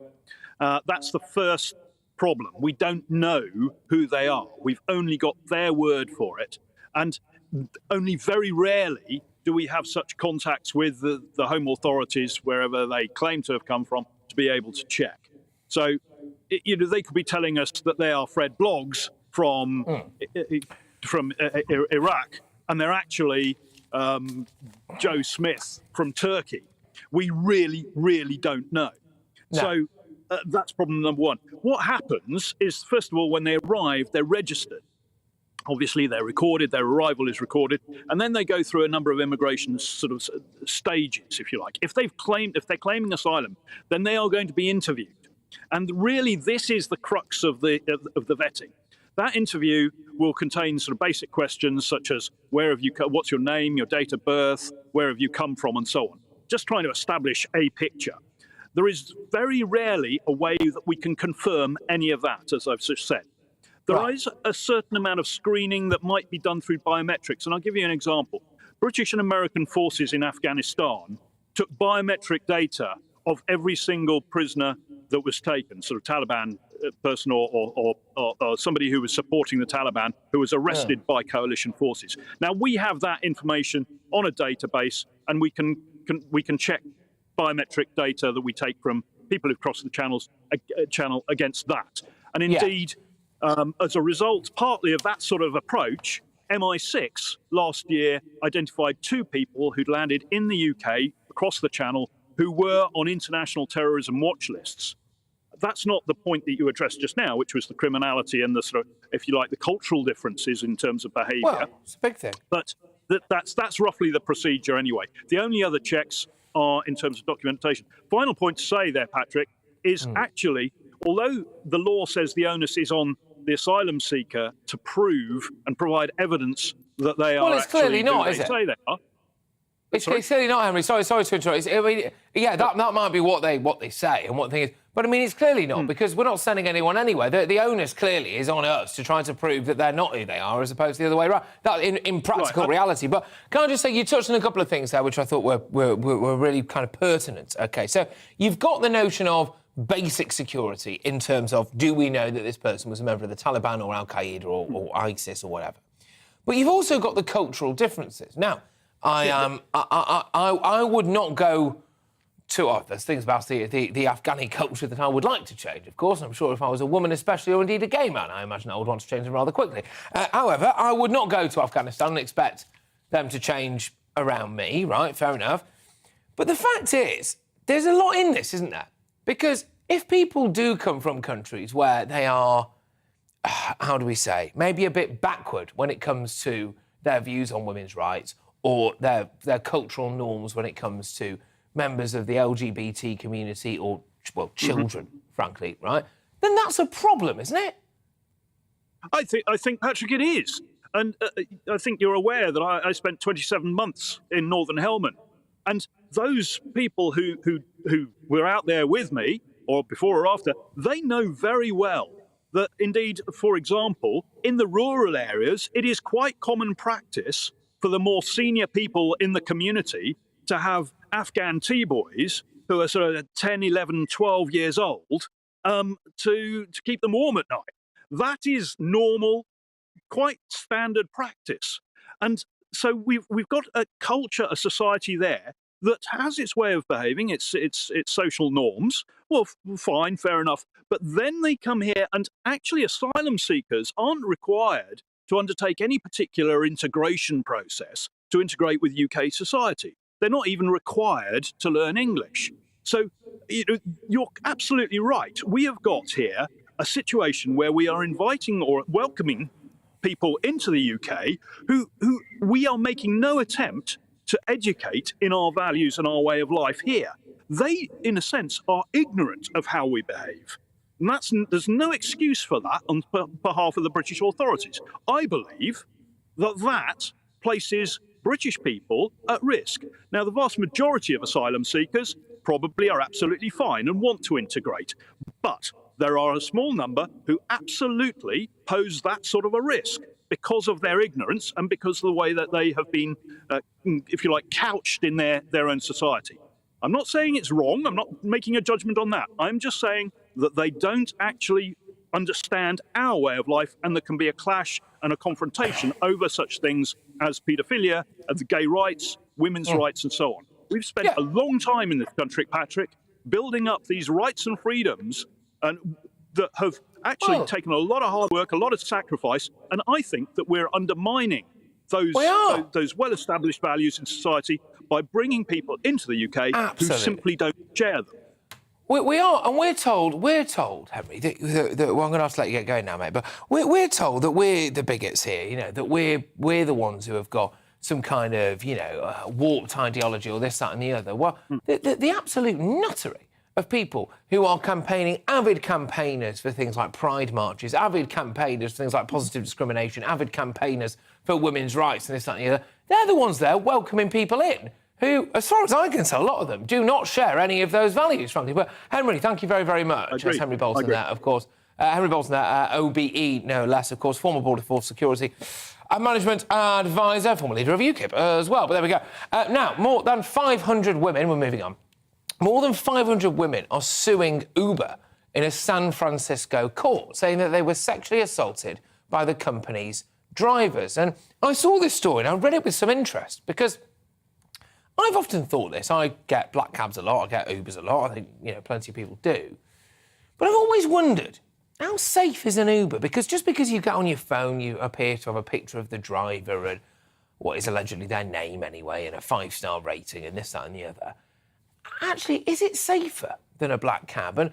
Speaker 21: That's the first problem. We don't know who they are. We've only got their word for it. And only very rarely do we have such contacts with the home authorities, wherever they claim to have come from, to be able to check. So, they could be telling us that they are Fred Bloggs from Iraq, and they're actually Joe Smith from Turkey. We really, really don't know. No. So that's problem number one. What happens is, first of all, when they arrive, they're registered. Obviously, they're recorded, their arrival is recorded, and then they go through a number of immigration sort of stages, if you like. If they're claiming asylum, then they are going to be interviewed. And really, this is the crux of the vetting. That interview will contain sort of basic questions such as what's your name, your date of birth, where have you come from, and so on. Just trying to establish a picture. There is very rarely a way that we can confirm any of that, as I've just said. There is a certain amount of screening that might be done through biometrics, and I'll give you an example. British and American forces in Afghanistan took biometric data of every single prisoner that was taken, sort of Taliban person or somebody who was supporting the Taliban who was arrested by coalition forces. Now, we have that information on a database, and we can check biometric data that we take from people who've crossed the channel against that. And indeed, as a result, partly of that sort of approach, MI6 last year identified 2 people who'd landed in the UK across the channel who were on international terrorism watch lists. That's not the point that you addressed just now, which was the criminality and the sort of, if you like, the cultural differences in terms of behaviour.
Speaker 2: Well, it's a big thing.
Speaker 21: But that's roughly the procedure anyway. The only other checks are in terms of documentation. Final point to say there, Patrick, is actually, although the law says the onus is on the asylum seeker to prove and provide evidence that they are.
Speaker 2: Well, it's clearly not, is it?
Speaker 21: Say they are.
Speaker 2: It's clearly not, Henry. Sorry to interrupt. That might be what they say and what the thing is. But, I mean, it's clearly not, because we're not sending anyone anywhere. The onus clearly is on us to try to prove that they're not who they are, as opposed to the other way around. That in practical reality. But can I just say, you touched on a couple of things there, which I thought were really kind of pertinent. OK, so you've got the notion of basic security in terms of, do we know that this person was a member of the Taliban or Al-Qaeda or ISIS or whatever? But you've also got the cultural differences. Now, I would not go to... there's things about the Afghani culture that I would like to change, of course. I'm sure if I was a woman especially, or indeed a gay man, I imagine I would want to change them rather quickly. However, I would not go to Afghanistan and expect them to change around me, right? Fair enough. But the fact is, there's a lot in this, isn't there? Because if people do come from countries where they are, how do we say, maybe a bit backward when it comes to their views on women's rights, or their cultural norms when it comes to members of the LGBT community or, well, children, frankly, right? Then that's a problem, isn't it?
Speaker 21: I think, Patrick, it is. And I think you're aware that I spent 27 months in Northern Helmand. And those people who were out there with me, or before or after, they know very well that, indeed, for example, in the rural areas, it is quite common practice for the more senior people in the community to have Afghan T-boys who are sort of 10, 11, 12 years old to keep them warm at night. That is normal, quite standard practice. And so we've got a culture, a society there that has its way of behaving, its social norms. Well, fine, fair enough. But then they come here, and actually asylum seekers aren't required to undertake any particular integration process to integrate with UK society. They're not even required to learn English. So you're absolutely right. We have got here a situation where we are inviting or welcoming people into the UK who we are making no attempt to educate in our values and our way of life here. They, in a sense, are ignorant of how we behave. And there's no excuse for that on behalf of the British authorities. I believe that places British people at risk. Now, the vast majority of asylum seekers probably are absolutely fine and want to integrate. But there are a small number who absolutely pose that sort of a risk because of their ignorance and because of the way that they have been, if you like, couched in their own society. I'm not saying it's wrong. I'm not making a judgment on that. I'm just saying that they don't actually understand our way of life, and there can be a clash and a confrontation over such things as paedophilia, as gay rights, women's rights, and so on. We've spent a long time in this country, Patrick, building up these rights and freedoms and that have actually taken a lot of hard work, a lot of sacrifice, and I think that we're undermining those well-established values in society by bringing people into the UK who simply don't share them.
Speaker 2: We are, and we're told, Henry, that well, I'm going to have to let you get going now, mate, but we're told that we're the bigots here, you know, that we're the ones who have got some kind of, you know, warped ideology or this, that and the other. Well, the absolute nuttery of people who are campaigning, avid campaigners for things like pride marches, avid campaigners for things like positive discrimination, avid campaigners for women's rights and this, that and the other, they're the ones there welcoming people in who, as far as I can tell, a lot of them do not share any of those values, frankly. But, Henry, thank you very, very much. That's Henry Bolton there, of course. Henry Bolton there, OBE, no less, of course, former Border Force Security and Management Advisor, former leader of UKIP as well. But there we go. Now, more than 500 women, we're moving on, more than 500 women are suing Uber in a San Francisco court, saying that they were sexually assaulted by the company's drivers. And I saw this story and I read it with some interest because I've often thought this. I get black cabs a lot, I get Ubers a lot, I think, you know, plenty of people do. But I've always wondered, how safe is an Uber? Because just because you get on your phone, you appear to have a picture of the driver and what is allegedly their name anyway, and a 5-star rating and this, that and the other. Actually, is it safer than a black cab? And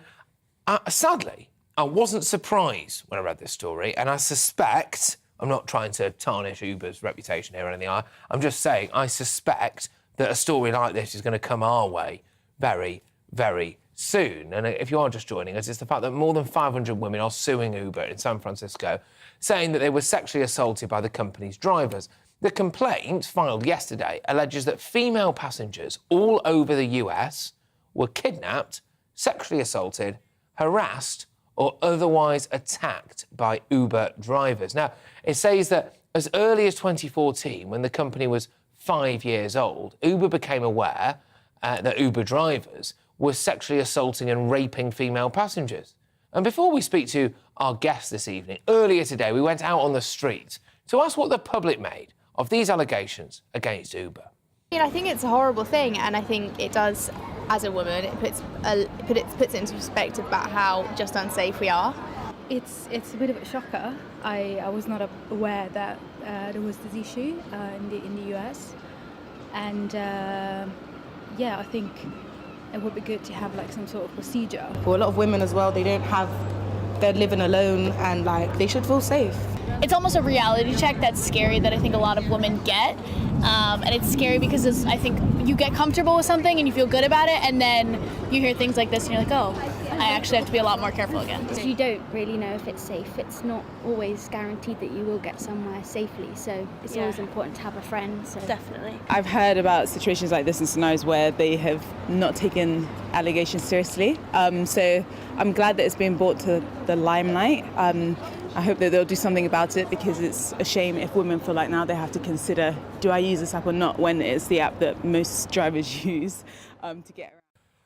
Speaker 2: sadly, I wasn't surprised when I read this story, and I suspect, I'm not trying to tarnish Uber's reputation here or anything, I'm just saying I suspect that a story like this is going to come our way very, very soon. And if you are just joining us, it's the fact that more than 500 women are suing Uber in San Francisco, saying that they were sexually assaulted by the company's drivers. The complaint, filed yesterday, alleges that female passengers all over the US were kidnapped, sexually assaulted, harassed, or otherwise attacked by Uber drivers. Now, it says that as early as 2014, when the company was 5 years old, Uber became aware that Uber drivers were sexually assaulting and raping female passengers. And before we speak to our guest this evening, earlier today we went out on the street to ask what the public made of these allegations against Uber.
Speaker 16: I think it's a horrible thing, and I think it does, as a woman, it puts it into perspective about how just unsafe we are.
Speaker 22: It's a bit of a shocker. I was not aware that there was this issue in the US, and yeah, I think it would be good to have like some sort of procedure.
Speaker 23: For a lot of women as well, they're living alone, and like they should feel safe.
Speaker 24: It's almost a reality check that's scary that I think a lot of women get. And it's scary because I think you get comfortable with something and you feel good about it, and then you hear things like this and you're like, oh, I actually have to be a lot more careful again.
Speaker 22: You don't really know if it's safe. It's not always guaranteed that you will get somewhere safely, so it's always important to have a friend. So.
Speaker 24: Definitely.
Speaker 25: I've heard about situations like this in scenarios where they have not taken allegations seriously. So I'm glad that it's been brought to the limelight. I hope that they'll do something about it, because it's a shame if women feel like now they have to consider, do I use this app or not, when it's the app that most drivers use to get around.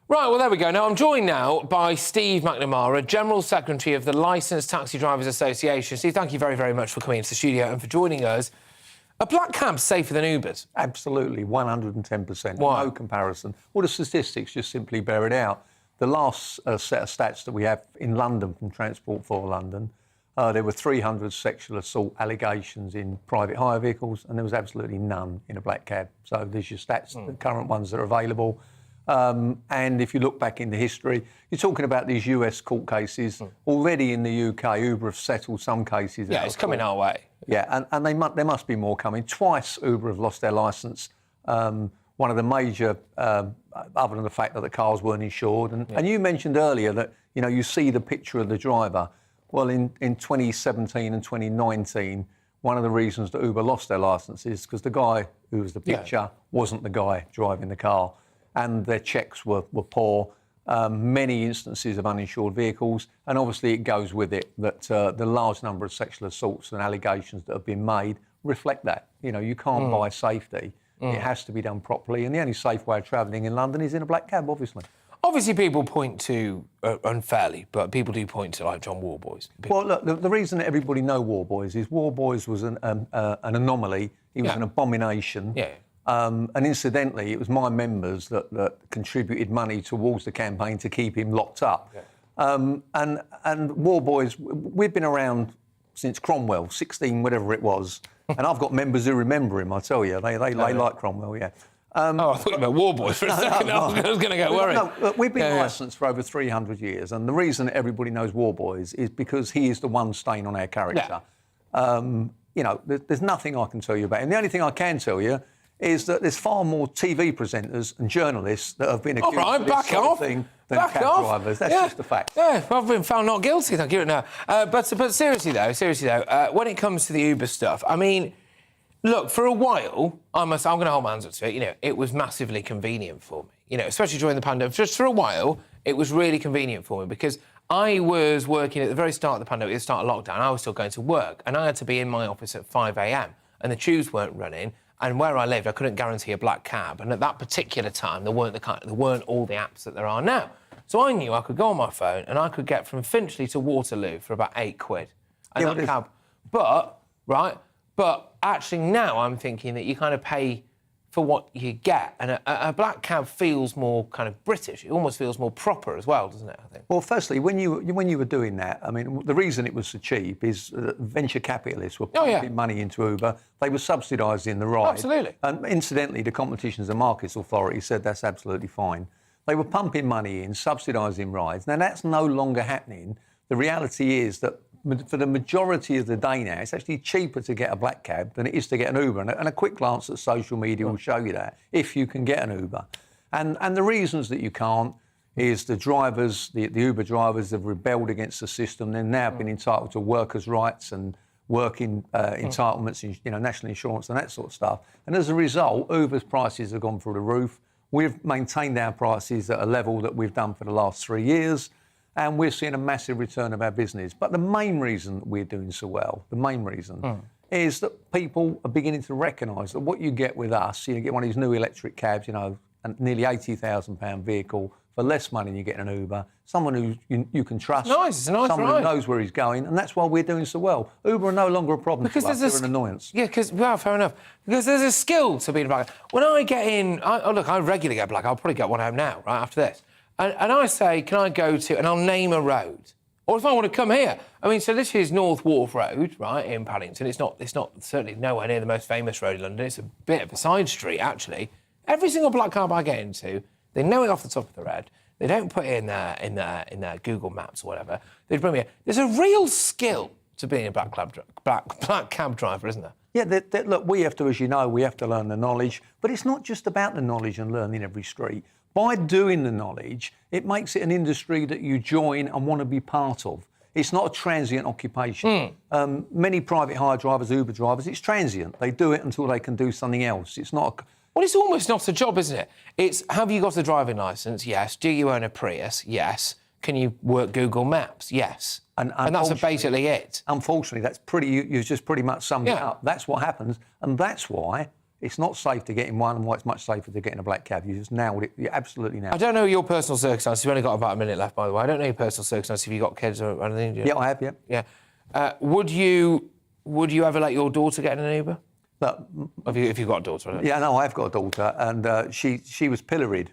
Speaker 2: Right, well, there we go. Now, I'm joined now by Steve McNamara, General Secretary of the Licensed Taxi Drivers Association. Steve, thank you very, very much for coming into the studio and for joining us. Are black cabs safer than Ubers?
Speaker 26: Absolutely, 110%.
Speaker 2: Why?
Speaker 26: No comparison. Well, the statistics just simply bear it out. The last set of stats that we have in London from Transport for London, there were 300 sexual assault allegations in private hire vehicles, and there was absolutely none in a black cab. So there's your stats, the current ones that are available. And if you look back into history, you're talking about these US court cases. Already in the UK, Uber have settled some cases.
Speaker 2: Yeah, it's coming our way.
Speaker 26: Yeah, and there must be more coming. Twice Uber have lost their licence. One of the major, other than the fact that the cars weren't insured. And you mentioned earlier that, you know, you see the picture of the driver. Well, in 2017 and 2019, one of the reasons that Uber lost their licence is because the guy who was the picture wasn't the guy driving the car. and their checks were poor. Many instances of uninsured vehicles, and obviously it goes with it that the large number of sexual assaults and allegations that have been made reflect that. You know, you can't buy safety. It has to be done properly, and the only safe way of travelling in London is in a black cab, obviously.
Speaker 2: Obviously, people point to, unfairly, but people do point to, like, John Warboys.
Speaker 26: Well, look, the reason that everybody know Warboys is Warboys was an anomaly. He was an abomination.
Speaker 2: Yeah.
Speaker 26: And incidentally, it was my members that contributed money towards the campaign to keep him locked up.
Speaker 2: Yeah.
Speaker 26: And Warboys, we've been around since Cromwell, 16, whatever it was. And I've got members who remember him, I tell you. They like Cromwell, yeah.
Speaker 2: I thought you meant Warboys for a second. I was going to get worried.
Speaker 26: No, look, we've been licensed for over 300 years, and the reason that everybody knows Warboys is because he is the one stain on our character. You know, there's nothing I can tell you about him. The only thing I can tell you is that there's far more TV presenters and journalists that have been accused of this sort of thing than cab drivers. That's just a fact.
Speaker 2: Yeah, I've been found not guilty, thank you. No. But seriously though, when it comes to the Uber stuff, I mean, look, for a while, I'm going to hold my hands up to it, you know, it was massively convenient for me. You know, especially during the pandemic. Just for a while, it was really convenient for me because I was working at the very start of the pandemic, at the start of lockdown, I was still going to work, and I had to be in my office at 5 a.m, and the tubes weren't running, and where I lived, I couldn't guarantee a black cab, and at that particular time, there weren't all the apps that there are now. So I knew I could go on my phone, and I could get from Finchley to Waterloo for about £8. And that cab... But actually now I'm thinking that you kind of pay for what you get, and a black cab feels more kind of British. It almost feels more proper as well, doesn't it, I think?
Speaker 26: Well, firstly, when you were doing that, I mean, the reason it was so cheap is venture capitalists were pumping money into Uber. They were subsidising the ride.
Speaker 2: Absolutely.
Speaker 26: And incidentally, the Competitions and Markets Authority said that's absolutely fine. They were pumping money in, subsidising rides. Now, that's no longer happening. The reality is that for the majority of the day now, it's actually cheaper to get a black cab than it is to get an Uber. And a quick glance at social media will show you that, if you can get an Uber. And the reasons that you can't is the drivers, the Uber drivers have rebelled against the system. They've now been entitled to workers' rights and working entitlements, you know, national insurance and that sort of stuff. And as a result, Uber's prices have gone through the roof. We've maintained our prices at a level that we've done for the last 3 years. And we're seeing a massive return of our business. But the main reason we're doing so well, is that people are beginning to recognise that what you get with us, you get one of these new electric cabs, you know, a nearly £80,000 vehicle for less money than you get in an Uber, someone who you can trust,
Speaker 2: it's a nice
Speaker 26: someone
Speaker 2: ride.
Speaker 26: who knows where he's going, and that's why we're doing so well. Uber are no longer a problem
Speaker 2: because
Speaker 26: for us, they're an annoyance.
Speaker 2: Yeah, fair enough. Because there's a skill to being a black cab. When I get in, I regularly get black. I'll probably get one home now, right, after this. And I say, can I go to... And I'll name a road. Or if I want to come here. I mean, so this is North Wharf Road, right, in Paddington. It's not certainly nowhere near the most famous road in London. It's a bit of a side street, actually. Every single black cab I get into, they know it off the top of their head. They don't put it in their Google Maps or whatever. They bring me in. There's a real skill to being a black cab driver, isn't there?
Speaker 26: Yeah, look, we have to, as you know, we have to learn the knowledge. But it's not just about the knowledge and learning every street. By doing the knowledge, it makes it an industry that you join and want to be part of. It's not a transient occupation. Many private hire drivers, Uber drivers, it's transient. They do it until they can do something else. It's not...
Speaker 2: Well, it's almost not a job, isn't it? It's, have you got a driving licence? Yes. Do you own a Prius? Yes. Can you work Google Maps? Yes. And that's basically it.
Speaker 26: Unfortunately, that's you've just pretty much summed it up. That's what happens, and that's why it's not safe to get in one and why it's much safer to get in a black cab. You just nailed it. You absolutely nailed it.
Speaker 2: I don't know your personal circumstances. We've only got about a minute left, by the way. I don't know your personal circumstances. Have you got kids or anything?
Speaker 26: Yeah, I have, yeah.
Speaker 2: Yeah. Would you ever let your daughter get in an Uber? If you've got a daughter?
Speaker 26: Yeah, no, I've got a daughter, and she was pilloried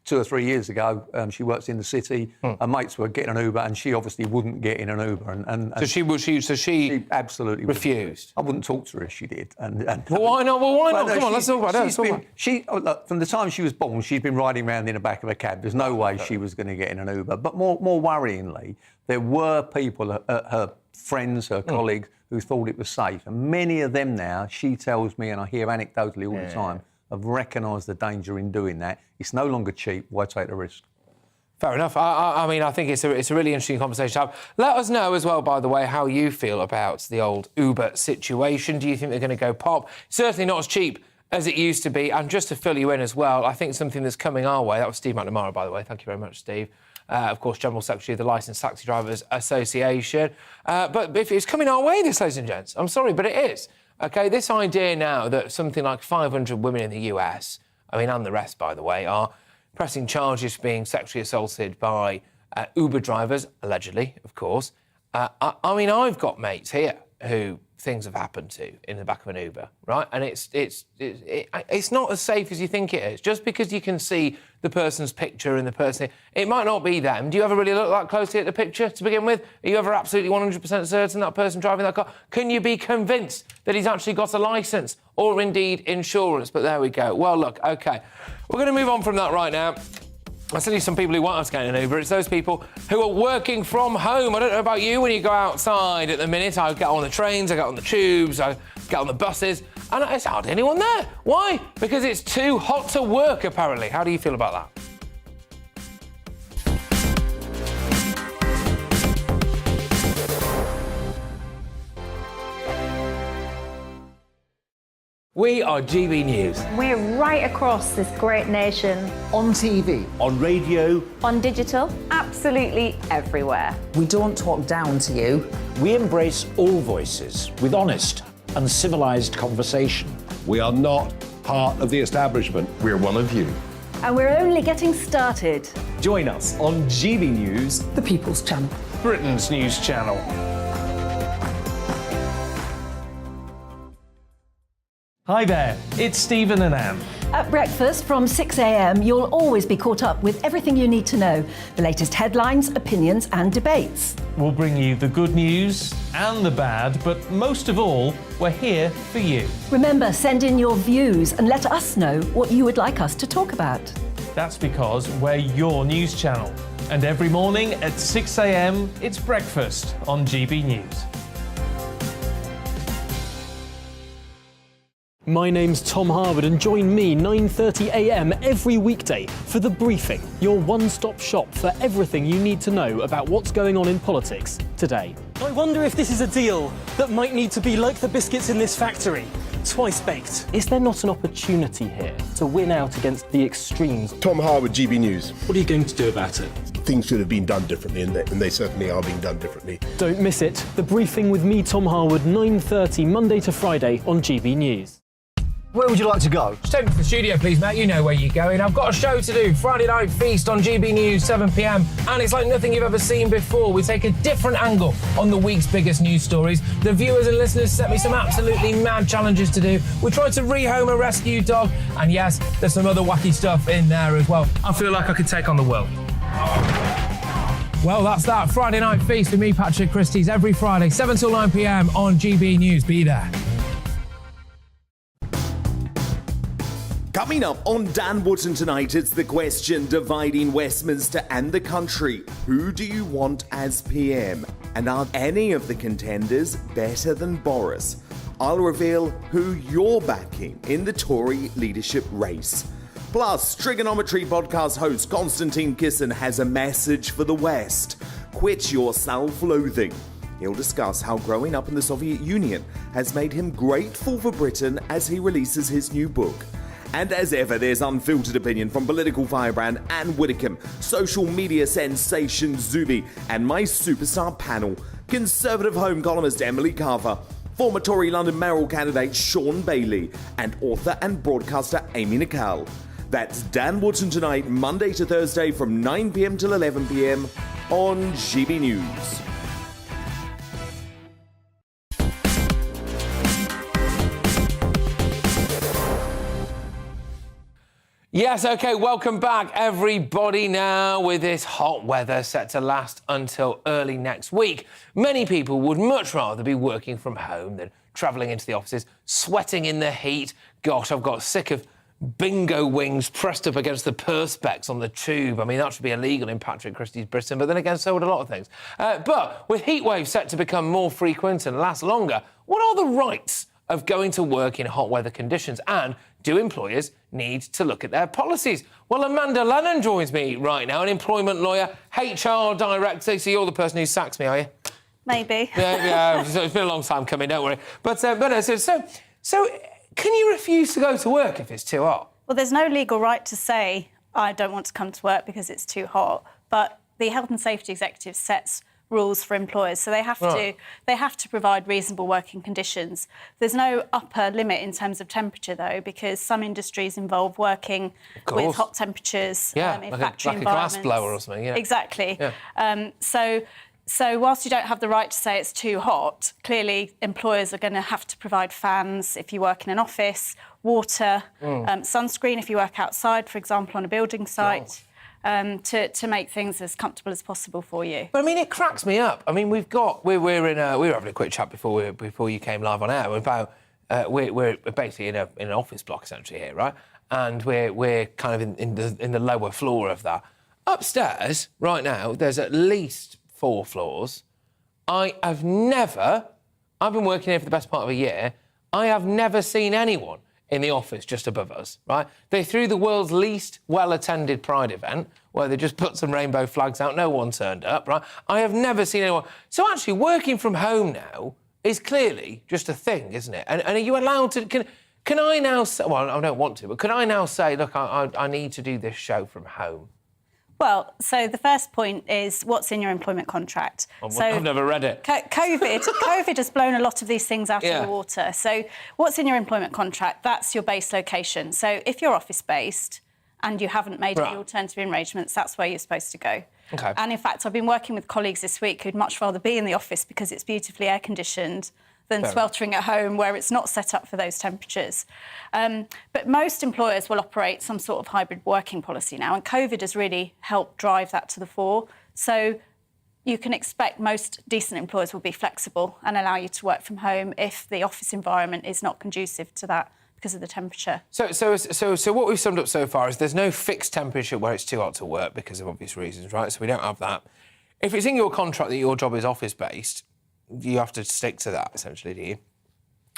Speaker 26: 2 or 3 years ago. She works in the city. Her mates were getting an Uber, and she obviously wouldn't get in an Uber. So she absolutely
Speaker 2: refused.
Speaker 26: I wouldn't talk to her if she did.
Speaker 2: Well, why not? Well, why not? Come on, let's talk about it.
Speaker 26: From the time she was born, she'd been riding around in the back of a cab. There's no way she was going to get in an Uber. But more worryingly, there were people, her friends, her colleagues, who thought it was safe. And many of them now, she tells me, and I hear anecdotally all the time, have recognised the danger in doing that. It's no longer cheap. Why take the risk?
Speaker 2: Fair enough. I mean, I think it's a really interesting conversation to have. Let us know as well, by the way, how you feel about the old Uber situation. Do you think they're going to go pop? Certainly not as cheap as it used to be. And just to fill you in as well, I think something that's coming our way, that was Steve McNamara, by the way. Thank you very much, Steve. Of course, General Secretary of the Licensed Taxi Drivers Association. But if it's coming our way, this, ladies and gents, I'm sorry, but it is. OK, this idea now that something like 500 women in the US, I mean, and the rest, by the way, are pressing charges for being sexually assaulted by Uber drivers, allegedly, of course. I mean, I've got mates here who things have happened to in the back of an Uber, right? And it's not as safe as you think it is. Just because you can see the person's picture and the person, it might not be them. Do you ever really look that closely at the picture to begin with? Are you ever absolutely 100% certain that person driving that car? Can you be convinced that he's actually got a licence or indeed insurance? But there we go. Well, look, OK, we're going to move on from that right now. I tell you some people who won't have to get an Uber. It's those people who are working from home. I don't know about you when you go outside at the minute. I get on the trains, I get on the tubes, I get on the buses, and it's hardly anyone there. Why? Because it's too hot to work, apparently. How do you feel about that? We are GB News.
Speaker 3: We're right across this great nation.
Speaker 4: On TV.
Speaker 13: On radio.
Speaker 3: On digital. Absolutely everywhere.
Speaker 4: We don't talk down to you.
Speaker 1: We embrace all voices with honest and civilised conversation.
Speaker 13: We are not part of the establishment. We're one of you.
Speaker 3: And we're only getting started.
Speaker 8: Join us on GB News,
Speaker 4: The People's Channel.
Speaker 9: Britain's news channel. Hi there, it's Stephen and Anne.
Speaker 10: At breakfast from 6 a.m, you'll always be caught up with everything you need to know, the latest headlines, opinions and debates.
Speaker 9: We'll bring you the good news and the bad, but most of all, we're here for you.
Speaker 10: Remember, send in your views and let us know what you would like us to talk about.
Speaker 9: That's because we're your news channel. And every morning at 6 a.m, it's breakfast on GB News.
Speaker 11: My name's Tom Harwood and join me 9:30 a.m. every weekday for The Briefing, your one-stop shop for everything you need to know about what's going on in politics today.
Speaker 12: I wonder if this is a deal that might need to be like the biscuits in this factory, twice baked.
Speaker 11: Is there not an opportunity here to win out against the extremes?
Speaker 13: Tom Harwood, GB News.
Speaker 11: What are you going to do about it?
Speaker 13: Things should have been done differently, and they certainly are being done differently.
Speaker 11: Don't miss it. The Briefing with me, Tom Harwood, 9:30 Monday to Friday on GB News.
Speaker 18: Where would you like to go?
Speaker 2: Just take me to the studio, please, mate. You know where you're going. I've got a show to do. Friday Night Feast on GB News, 7 p.m. And it's like nothing you've ever seen before. We take a different angle on the week's biggest news stories. The viewers and listeners set me some absolutely mad challenges to do. We tried to rehome a rescue dog. And yes, there's some other wacky stuff in there as well. I feel like I could take on the world. Well, that's that. Friday Night Feast with me, Patrick Christie's, every Friday, 7 till 9 p.m. on GB News. Be there.
Speaker 5: Coming up on Dan Wootton tonight, it's the question dividing Westminster and the country. Who do you want as PM? And are any of the contenders better than Boris? I'll reveal who you're backing in the Tory leadership race. Plus, Trigonometry podcast host Konstantin Kisin has a message for the West. Quit your self-loathing. He'll discuss how growing up in the Soviet Union has made him grateful for Britain as he releases his new book. And as ever, there's unfiltered opinion from political firebrand Anne Widdecombe, social media sensation Zuby, and my superstar panel, Conservative Home columnist Emily Carver, former Tory London mayoral candidate Sean Bailey, and author and broadcaster Amy Nicole. That's Dan Wootton tonight, Monday to Thursday from 9 p.m. till 11 p.m. on GB News.
Speaker 2: Yes, OK, welcome back, everybody. Now, with this hot weather set to last until early next week, many people would much rather be working from home than travelling into the offices, sweating in the heat. Gosh, I've got sick of bingo wings pressed up against the perspex on the tube. I mean, that should be illegal in Patrick Christie's Britain, but then again, so would a lot of things. But with heat waves set to become more frequent and last longer, what are the rights of going to work in hot weather conditions? And do employers need to look at their policies? Well, Amanda Lennon joins me right now, an employment lawyer, HR director. So you're the person who sacks me, are you?
Speaker 3: Maybe.
Speaker 2: Yeah, it's been a long time coming, don't worry. But so can you refuse to go to work if it's too hot?
Speaker 6: Well, there's no legal right to say, I don't want to come to work because it's too hot, but the Health and Safety Executive sets rules for employers, so they have to provide reasonable working conditions. There's no upper limit in terms of temperature, though, because some industries involve working with hot temperatures in
Speaker 2: like
Speaker 6: factory
Speaker 2: a
Speaker 6: environments.
Speaker 2: glass blower or something. Yeah,
Speaker 6: exactly.
Speaker 2: Yeah.
Speaker 6: So whilst you don't have the right to say it's too hot, clearly employers are going to have to provide fans if you work in an office, water, sunscreen if you work outside, for example, on a building site. To make things as comfortable as possible for you.
Speaker 2: But I mean, it cracks me up. I mean, we were having a quick chat before you came live on air about we're basically in an office block essentially here, right? And we're kind of in the lower floor of that. Upstairs right now, there's at least 4 floors. I've been working here for the best part of a year. I have never seen anyone in the office just above us, right? They threw the world's least well-attended Pride event where they just put some rainbow flags out, no one turned up, right? I have never seen anyone. So actually, working from home now is clearly just a thing, isn't it? And are you allowed to... Can I now say... Well, I don't want to, but can I now say, look, I need to do this show from home?
Speaker 6: Well, so the first point is what's in your employment contract.
Speaker 2: I've never read it.
Speaker 6: COVID has blown a lot of these things out of the water. So what's in your employment contract, that's your base location. So if you're office-based and you haven't made any alternative arrangements, that's where you're supposed to go.
Speaker 2: Okay.
Speaker 6: And in fact, I've been working with colleagues this week who'd much rather be in the office because it's beautifully air-conditioned than sweltering at home where it's not set up for those temperatures. But most employers will operate some sort of hybrid working policy now, and COVID has really helped drive that to the fore. So you can expect most decent employers will be flexible and allow you to work from home if the office environment is not conducive to that because of the temperature.
Speaker 2: So what we've summed up so far is there's no fixed temperature where it's too hot to work because of obvious reasons, right? So we don't have that. If it's in your contract that your job is office-based, you have to stick to that, essentially, do you?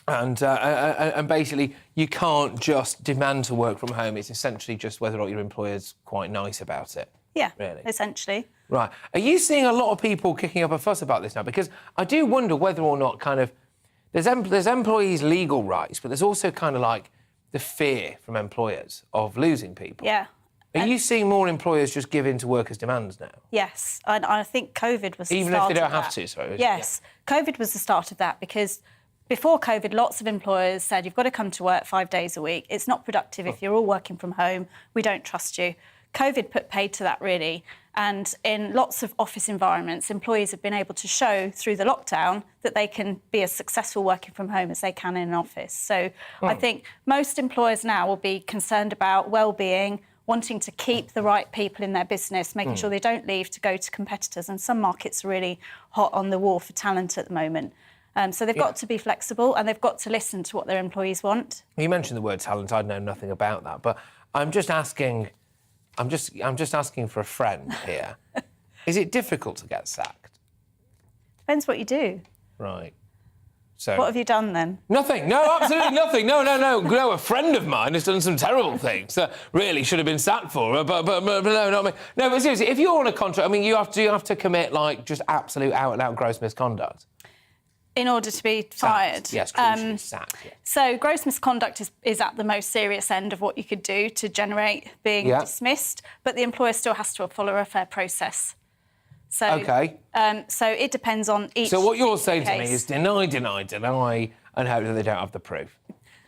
Speaker 2: And basically, you can't just demand to work from home. It's essentially just whether or not your employer's quite nice about it.
Speaker 6: Yeah,
Speaker 2: really.
Speaker 6: Essentially.
Speaker 2: Right. Are you seeing a lot of people kicking up a fuss about this now? Because I do wonder whether or not kind of... There's employees' legal rights, but there's also kind of like the fear from employers of losing people.
Speaker 6: Yeah.
Speaker 2: Are you seeing more employers just give in to workers' demands now?
Speaker 6: Yes, and I think COVID was the
Speaker 2: Even
Speaker 6: start
Speaker 2: if they don't
Speaker 6: of
Speaker 2: have
Speaker 6: that.
Speaker 2: to, sorry.
Speaker 6: Yes, COVID was the start of that because before COVID, lots of employers said, you've got to come to work 5 days a week. It's not productive if you're all working from home. We don't trust you. COVID put paid to that, really. And in lots of office environments, employees have been able to show through the lockdown that they can be as successful working from home as they can in an office. So I think most employers now will be concerned about well-being, wanting to keep the right people in their business, making sure they don't leave to go to competitors. And some markets are really hot on the war for talent at the moment. So they've got to be flexible and they've got to listen to what their employees want.
Speaker 2: You mentioned the word talent. I'd know nothing about that, but I'm just asking for a friend here. Is it difficult to get sacked?
Speaker 6: Depends what you do.
Speaker 2: Right. So
Speaker 6: what have you done then?
Speaker 2: Nothing. No, absolutely nothing. No, a friend of mine has done some terrible things that really should have been sacked for. But no, not me. No, but seriously, if you're on a contract, I mean, you have to commit like just absolute out-and-out gross misconduct
Speaker 6: in order to be fired.
Speaker 2: Yes, crucially sacked. Yeah.
Speaker 6: So gross misconduct is at the most serious end of what you could do to generate being dismissed, but the employer still has to follow a fair process. So, so it depends on each.
Speaker 2: So what you're saying to me is deny, and hope that they don't have the proof.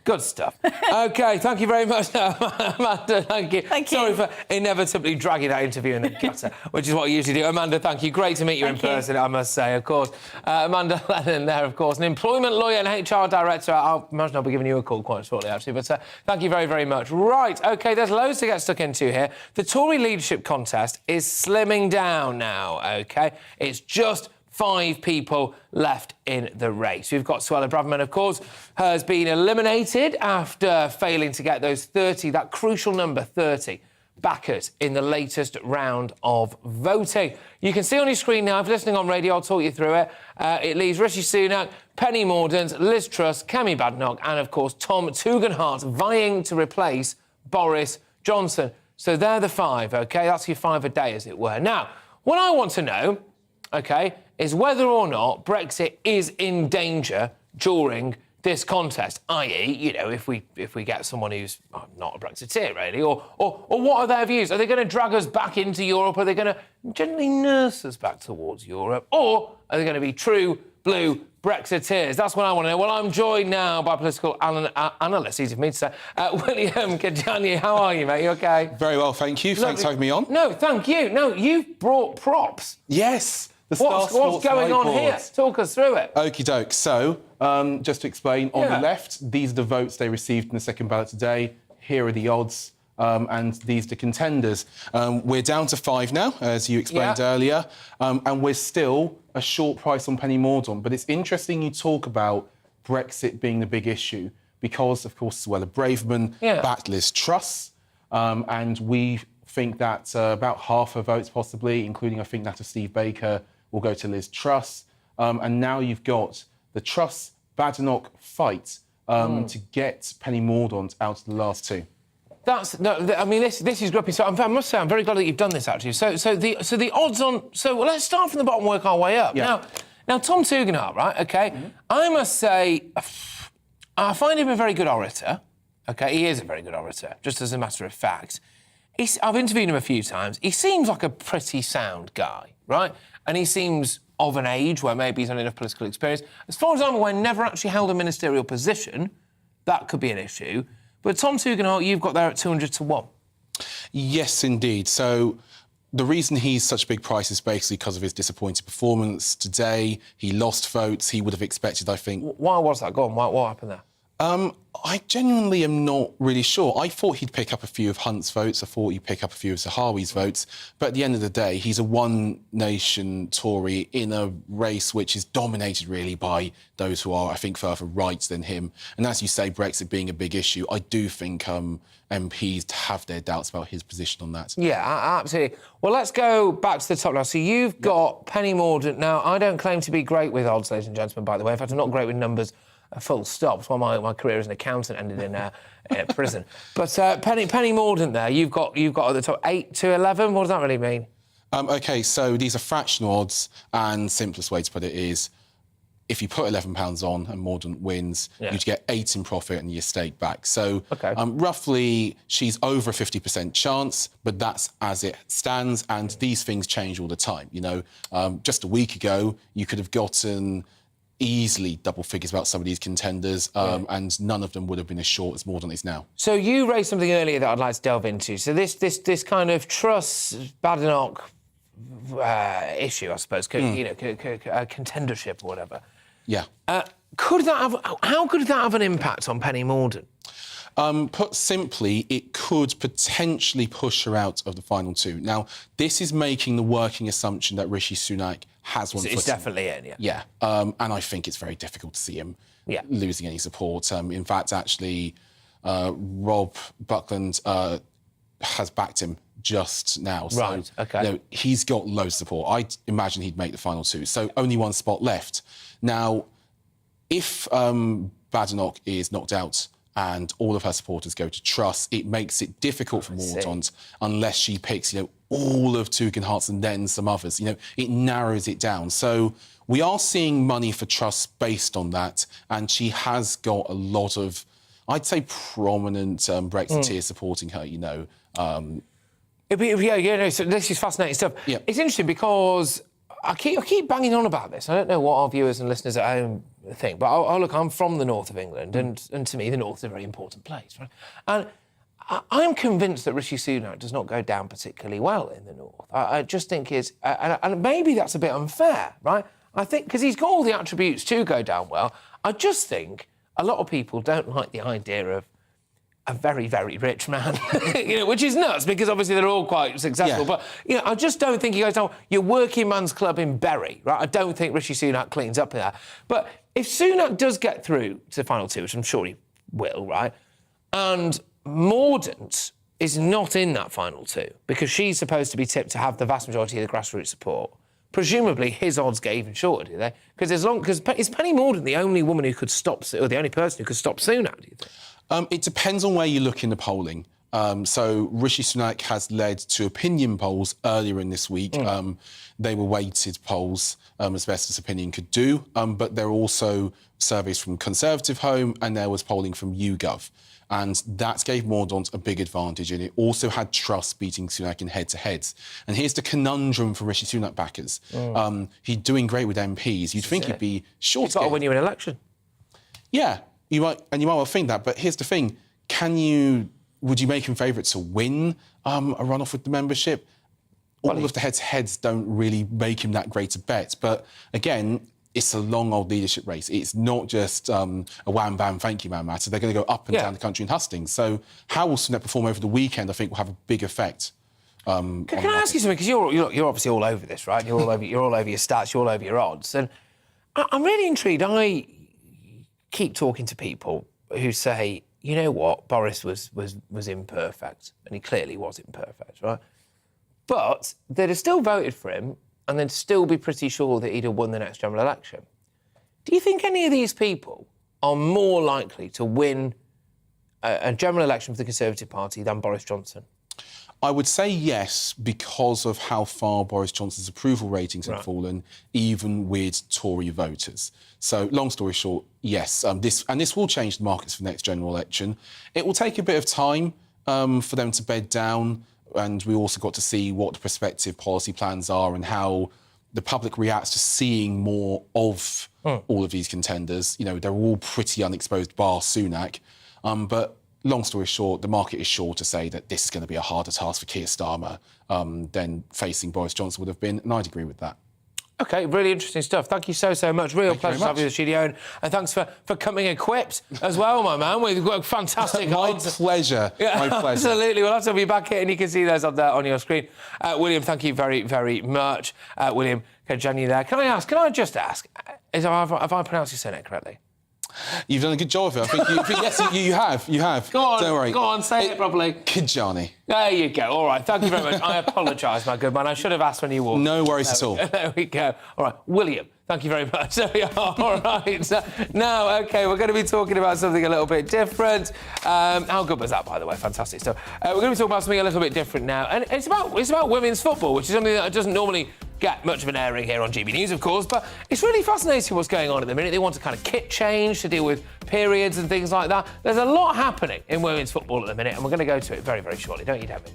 Speaker 2: Good stuff. OK, thank you very much, Amanda. Thank you. Sorry for inevitably dragging that interview in the gutter, which is what I usually do. Amanda, thank you. Great to meet you in person, I must say, of course. Amanda Lennon there, of course, an employment lawyer and HR director. I imagine I'll be giving you a call quite shortly, actually. But thank you very, very much. Right, OK, there's loads to get stuck into here. The Tory leadership contest is slimming down now, OK? It's just 5 people left in the race. We've got Suella Braverman, of course, has been eliminated after failing to get those 30, that crucial number 30, backers in the latest round of voting. You can see on your screen now, if you're listening on radio, I'll talk you through it. It leaves Rishi Sunak, Penny Mordaunt, Liz Truss, Kemi Badenoch and, of course, Tom Tugendhat vying to replace Boris Johnson. So they're the 5, OK? That's your 5 a day, as it were. Now, what I want to know, OK, is whether or not Brexit is in danger during this contest, i.e., you know, if we get someone who's not a Brexiteer, really, or what are their views? Are they going to drag us back into Europe? Are they going to gently nurse us back towards Europe? Or are they going to be true blue Brexiteers? That's what I want to know. Well, I'm joined now by political analyst, easy for me to say, William Kajani. How are you, mate? You OK?
Speaker 7: Very well, thank you. Thanks for having me on.
Speaker 2: No, thank you. No, you've brought props.
Speaker 7: Yes.
Speaker 2: What's going on here? Talk us through it.
Speaker 7: Okie doke. So, just to explain, on the left, these are the votes they received in the second ballot today. Here are the odds, and these are the contenders. We're down to 5 now, as you explained earlier, and we're still a short price on Penny Mordaunt. But it's interesting you talk about Brexit being the big issue because, of course, Suella Braverman backed Liz Truss, and we think that about half her votes, possibly, including, I think, that of Steve Baker, will go to Liz Truss. And now you've got the Truss-Badenoch fight to get Penny Mordaunt out of the last 2.
Speaker 2: I mean, this is gripping. So I must say, I'm very glad that you've done this, actually. So the odds on... So let's start from the bottom and work our way up.
Speaker 7: Yeah.
Speaker 2: Now, Tom Tugendhat, right, OK, I must say, I find him a very good orator. OK, he is a very good orator, just as a matter of fact. I've interviewed him a few times. He seems like a pretty sound guy, right? And he seems of an age where maybe he's had enough political experience. As far as I'm aware, never actually held a ministerial position. That could be an issue. But Tom Tugendhat, you've got there at 200 to 1.
Speaker 7: Yes, indeed. So the reason he's such a big price is basically because of his disappointing performance today. He lost votes. He would have expected, I think...
Speaker 2: Why was that? Go on, what happened there?
Speaker 7: I genuinely am not really sure. I thought he'd pick up a few of Hunt's votes. I thought he'd pick up a few of Zahawi's votes. But at the end of the day, he's a one-nation Tory in a race which is dominated, really, by those who are, I think, further right than him. And as you say, Brexit being a big issue, I do think MPs have their doubts about his position on that.
Speaker 2: Yeah, absolutely. Well, let's go back to the top now. So you've got Penny Mordaunt. Now, I don't claim to be great with odds, ladies and gentlemen, by the way. In fact, I'm not great with numbers. Full stop. That's why my career as an accountant ended in prison. But Penny Mordaunt there, you've got at the top 8 to 11. What does that really mean?
Speaker 7: OK, so these are fractional odds, and simplest way to put it is if you put £11 on and Mordaunt wins, you'd get 8 in profit and your stake back. So roughly she's over a 50% chance, but that's as it stands, and these things change all the time. You know, just a week ago, you could have gotten easily double figures about some of these contenders, and none of them would have been as short as Mordaunt is now. So
Speaker 2: you raised something earlier that I'd like to delve into. So this kind of Truss-Badenoch issue, I suppose, you know, contendership or whatever.
Speaker 7: Yeah.
Speaker 2: How could that have an impact on Penny Mordaunt?
Speaker 7: Put simply, it could potentially push her out of the final 2. Now, this is making the working assumption that Rishi Sunak has one foot in.
Speaker 2: It's definitely in,
Speaker 7: Yeah, and I think it's very difficult to see him losing any support. In fact, actually, Rob Buckland has backed him just now. So,
Speaker 2: right, OK.
Speaker 7: You know, he's got loads of support. I imagine he'd make the final 2, so only 1 spot left. Now, if Badenoch is knocked out and all of her supporters go to Truss, it makes it difficult for Mordaunt unless she picks, you know, all of Tugendhat's and then some others. You know, it narrows it down. So we are seeing money for Truss based on that, and she has got a lot of, I'd say, prominent Brexiteers supporting her, you know.
Speaker 2: So this is fascinating stuff.
Speaker 7: Yeah.
Speaker 2: It's interesting because I keep banging on about this. I don't know what our viewers and listeners at home think, but look, I'm from the north of England, and to me, the north is a very important place, right? And I'm convinced that Rishi Sunak does not go down particularly well in the north. I just think and maybe that's a bit unfair, right? I think because he's got all the attributes to go down well. I just think a lot of people don't like the idea of a very, very rich man, you know, which is nuts because obviously they're all quite successful. But, you know, I just don't think he goes down. Your working man's club in Bury, right? I don't think Rishi Sunak cleans up in that. But if Sunak does get through to the final 2, which I'm sure he will, right, and Mordaunt is not in that final 2 because she's supposed to be tipped to have the vast majority of the grassroots support, presumably his odds get even shorter, do they? Because is Penny Mordaunt the only woman who could stop, or the only person who could stop Sunak, do you think?
Speaker 7: It depends on where you look in the polling. So Rishi Sunak has led to opinion polls earlier in this week. They were weighted polls, as best as opinion could do, but there are also surveys from Conservative Home and there was polling from YouGov. And that gave Mordaunt a big advantage, and it also had Truss beating Sunak in head-to-heads. And here's the conundrum for Rishi Sunak backers. He's doing great with MPs. You'd think he'd be sure
Speaker 2: He's got to win you an election.
Speaker 7: Yeah, you might well think that, but here's the thing. Would you make him favourite to win a runoff with the membership? All of the head-to-heads don't really make him that great a bet. But again, it's a long old leadership race. It's not just a wham-bam thank you man matter. They're going to go up and down the country in hustings. So how will Sunak perform over the weekend, I think, will have a big effect.
Speaker 2: Can I ask you something? Because you're obviously all over this, right? You're all over your stats, you're all over your odds. And I'm really intrigued. I keep talking to people who say, you know what, Boris was imperfect, and he clearly was imperfect, right? But they'd have still voted for him, and they'd still be pretty sure that he'd have won the next general election. Do you think any of these people are more likely to win a general election for the Conservative Party than Boris Johnson?
Speaker 7: I would say yes, because of how far Boris Johnson's approval ratings have fallen, even with Tory voters. So, long story short, yes. This will change the markets for the next general election. It will take a bit of time for them to bed down, and we also got to see what the prospective policy plans are and how the public reacts to seeing more of all of these contenders. You know, they're all pretty unexposed, bar Sunak. But long story short, the market is sure to say that this is going to be a harder task for Keir Starmer than facing Boris Johnson would have been, and I'd agree with that.
Speaker 2: OK, really interesting stuff. Thank you so much. Real pleasure to have you in the studio, and thanks for coming equipped as well, my man. We've got fantastic odds.
Speaker 7: My pleasure.
Speaker 2: Yeah,
Speaker 7: my pleasure.
Speaker 2: Absolutely. We'll have to be back here, and you can see those on there on your screen. William, thank you very, very much. William Kajani there. Can I just ask, have I pronounced your surname correctly?
Speaker 7: You've done a good job of it. I think yes, you have.
Speaker 2: Go on,
Speaker 7: don't worry.
Speaker 2: Go on, say it properly.
Speaker 7: Kajani.
Speaker 2: There you go. All right, thank you very much. I apologise, my good man. I should have asked when you walked.
Speaker 7: No worries at all.
Speaker 2: There we go. All right, William, thank you very much. There we are. All right. Now, OK, we're going to be talking about something a little bit different. How good was that, by the way? Fantastic stuff. We're going to be talking about something a little bit different now, and it's about women's football, which is something that doesn't normally get much of an airing here on GB News, of course, but it's really fascinating what's going on at the minute. They want to kind of kit change to deal with periods and things like that. There's a lot happening in women's football at the minute, and we're going to go to it very, very shortly. Don't you, David?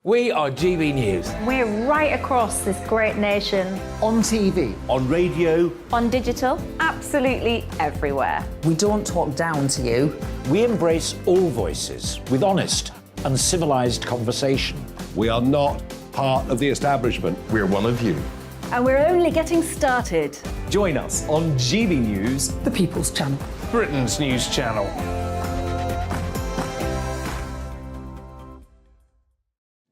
Speaker 2: We are GB News.
Speaker 3: We're right across this great nation.
Speaker 4: On TV.
Speaker 1: On radio.
Speaker 3: On digital. Absolutely everywhere.
Speaker 4: We don't talk down to you.
Speaker 1: We embrace all voices with honest and civilised conversation.
Speaker 8: We are not part of the establishment. We're one of you.
Speaker 3: And we're only getting started.
Speaker 8: Join us on GB News,
Speaker 4: the People's Channel.
Speaker 9: Britain's news channel.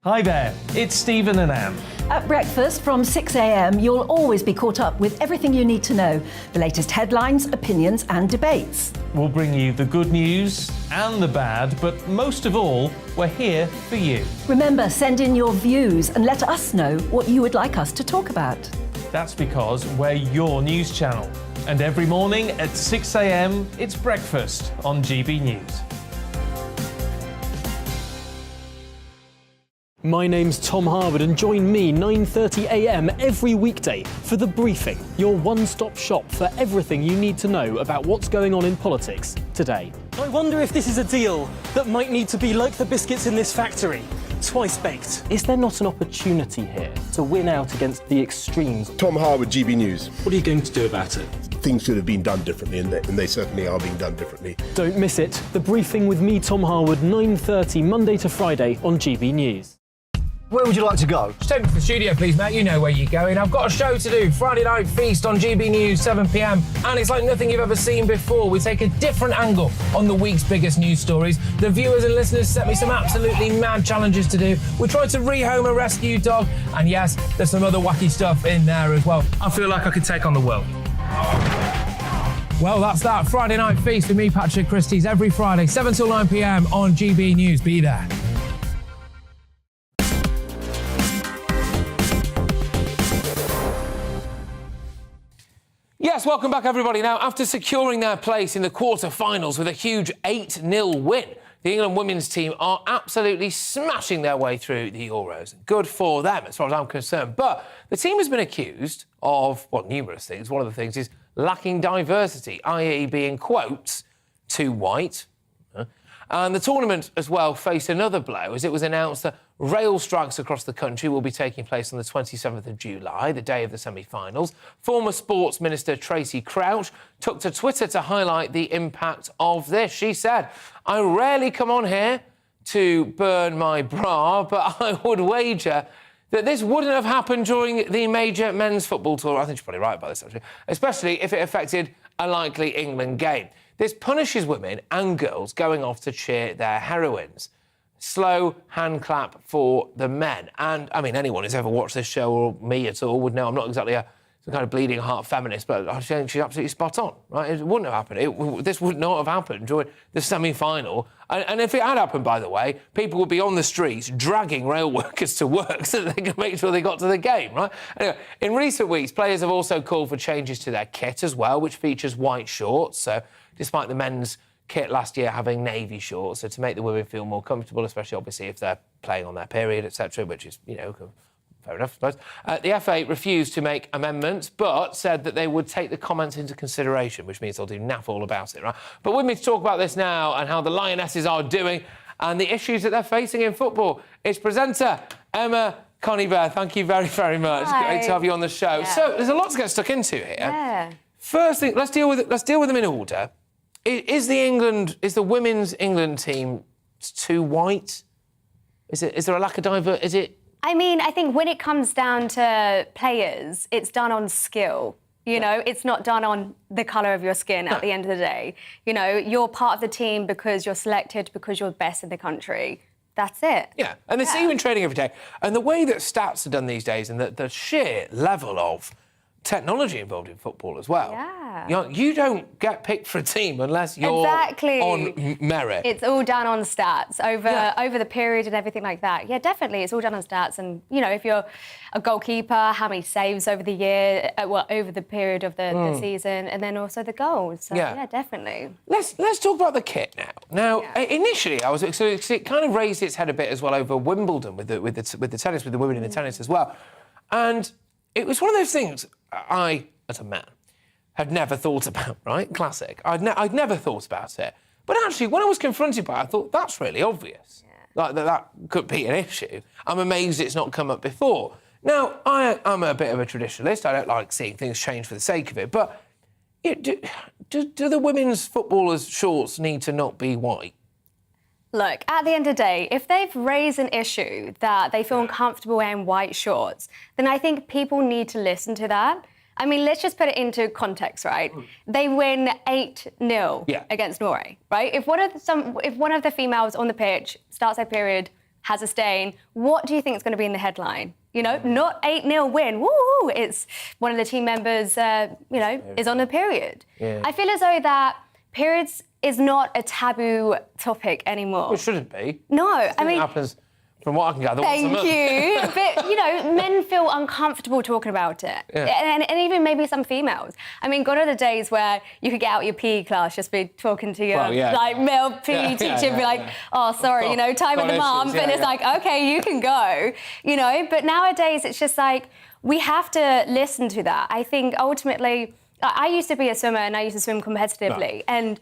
Speaker 9: Hi there, it's Stephen and Anne.
Speaker 10: At breakfast from 6 a.m, you'll always be caught up with everything you need to know, the latest headlines, opinions and debates.
Speaker 9: We'll bring you the good news and the bad, but most of all, we're here for you.
Speaker 10: Remember, send in your views and let us know what you would like us to talk about.
Speaker 9: That's because we're your news channel. And every morning at 6 a.m, it's breakfast on GB News.
Speaker 11: My name's Tom Harwood, and join me 9:30 a.m. every weekday for The Briefing, your one-stop shop for everything you need to know about what's going on in politics today.
Speaker 12: I wonder if this is a deal that might need to be like the biscuits in this factory, twice baked.
Speaker 11: Is there not an opportunity here to win out against the extremes?
Speaker 13: Tom Harwood, GB News.
Speaker 11: What are you going to do about it?
Speaker 13: Things should have been done differently, and they certainly are being done differently.
Speaker 11: Don't miss it. The Briefing with me, Tom Harwood, 9:30 Monday to Friday on GB News.
Speaker 18: Where would you like to go?
Speaker 2: Just take me to the studio, please, mate. You know where you're going. I've got a show to do. Friday Night Feast on GB News, 7 p.m. And it's like nothing you've ever seen before. We take a different angle on the week's biggest news stories. The viewers and listeners set me some absolutely mad challenges to do. We tried to rehome a rescue dog. And yes, there's some other wacky stuff in there as well. I feel like I could take on the world. Well, that's that. Friday Night Feast with me, Patrick Christie's, every Friday, 7 till 9 p.m. on GB News. Be there. Yes, welcome back, everybody. Now, after securing their place in the quarter-finals with a huge 8-0 win, the England women's team are absolutely smashing their way through the Euros. Good for them, as far as I'm concerned. But the team has been accused of, well, numerous things. One of the things is lacking diversity, i.e. being, quotes, too white. And the tournament as well faced another blow as it was announced that rail strikes across the country will be taking place on the 27th of July, the day of the semi-finals. Former Sports Minister Tracy Crouch took to Twitter to highlight the impact of this. She said, "I rarely come on here to burn my bra, but I would wager that this wouldn't have happened during the major men's football tour." I think she's probably right about this, actually. Especially if it affected a likely England game. This punishes women and girls going off to cheer their heroines. Slow hand clap for the men. And, I mean, anyone who's ever watched this show, or me at all, would know I'm not exactly some kind of bleeding heart feminist, but I think she's absolutely spot on, right? It wouldn't have happened. This would not have happened during the semi-final. And if it had happened, by the way, people would be on the streets dragging rail workers to work so that they could make sure they got to the game, right? Anyway, in recent weeks, players have also called for changes to their kit as well, which features white shorts. So, despite the men's kit last year having navy shorts, so to make the women feel more comfortable, especially obviously if they're playing on their period, etc., which is, you know, fair enough, I suppose. The FA refused to make amendments, but said that they would take the comments into consideration, which means they'll do naff all about it, right? But with me to talk about this now and how the Lionesses are doing and the issues that they're facing in football, is presenter Emma Conybeare. Thank you very, very much.
Speaker 3: Hi.
Speaker 2: Great to have you on the show.
Speaker 3: Yeah.
Speaker 2: So there's a lot to get stuck into here.
Speaker 3: Yeah.
Speaker 2: First thing, let's deal with them in order. Is the women's England team too white? Is there a lack of diversity? Is it?
Speaker 3: I mean, I think when it comes down to players, it's done on skill. You know, it's not done on the colour of your skin at the end of the day. You know, you're part of the team because you're selected, because you're best in the country. That's it.
Speaker 2: Yeah, and they're even training every day. And the way that stats are done these days and the sheer level of technology involved in football as well.
Speaker 3: Yeah.
Speaker 2: You don't get picked for a team unless you're on merit.
Speaker 3: It's all done on stats over the period and everything like that. Yeah, definitely, it's all done on stats. And, you know, if you're a goalkeeper, how many saves over the year, over the period of the season, and then also the goals. So, yeah, definitely.
Speaker 2: Let's talk about the kit now. Now, initially, it kind of raised its head a bit as well over Wimbledon with the tennis, with the women in the tennis as well. And it was one of those things I, as a man, had never thought about, right? Classic. I'd never thought about it. But actually, when I was confronted by it, I thought, that's really obvious. Like, that could be an issue. I'm amazed it's not come up before. Now, I'm a bit of a traditionalist. I don't like seeing things change for the sake of it. But do the women's footballers' shorts need to not be white?
Speaker 3: Look, at the end of the day, if they've raised an issue that they feel uncomfortable wearing white shorts, then I think people need to listen to that. I mean, let's just put it into context, right? They win 8-0 against Norway, right? If one of the females on the pitch starts their period, has a stain, what do you think is going to be in the headline? You know, not 8-0 win. Woo! It's one of the team members, is on a period.
Speaker 2: Yeah.
Speaker 3: I feel as though that periods is not a taboo topic anymore.
Speaker 2: Well, it shouldn't be.
Speaker 3: No, I mean...
Speaker 2: It happens, from what I can gather,
Speaker 3: Thank
Speaker 2: once a month.
Speaker 3: you. But, you know, men feel uncomfortable talking about it.
Speaker 2: Yeah.
Speaker 3: And even maybe some females. I mean, gone are the days where you could get out your PE class, just be talking to your, male PE teacher and be like, oh, sorry, you know, time of the month. And it's like, OK, you can go, you know. But nowadays, it's just like, we have to listen to that. I think, ultimately, I used to be a swimmer and I used to swim competitively.
Speaker 2: Right.
Speaker 3: And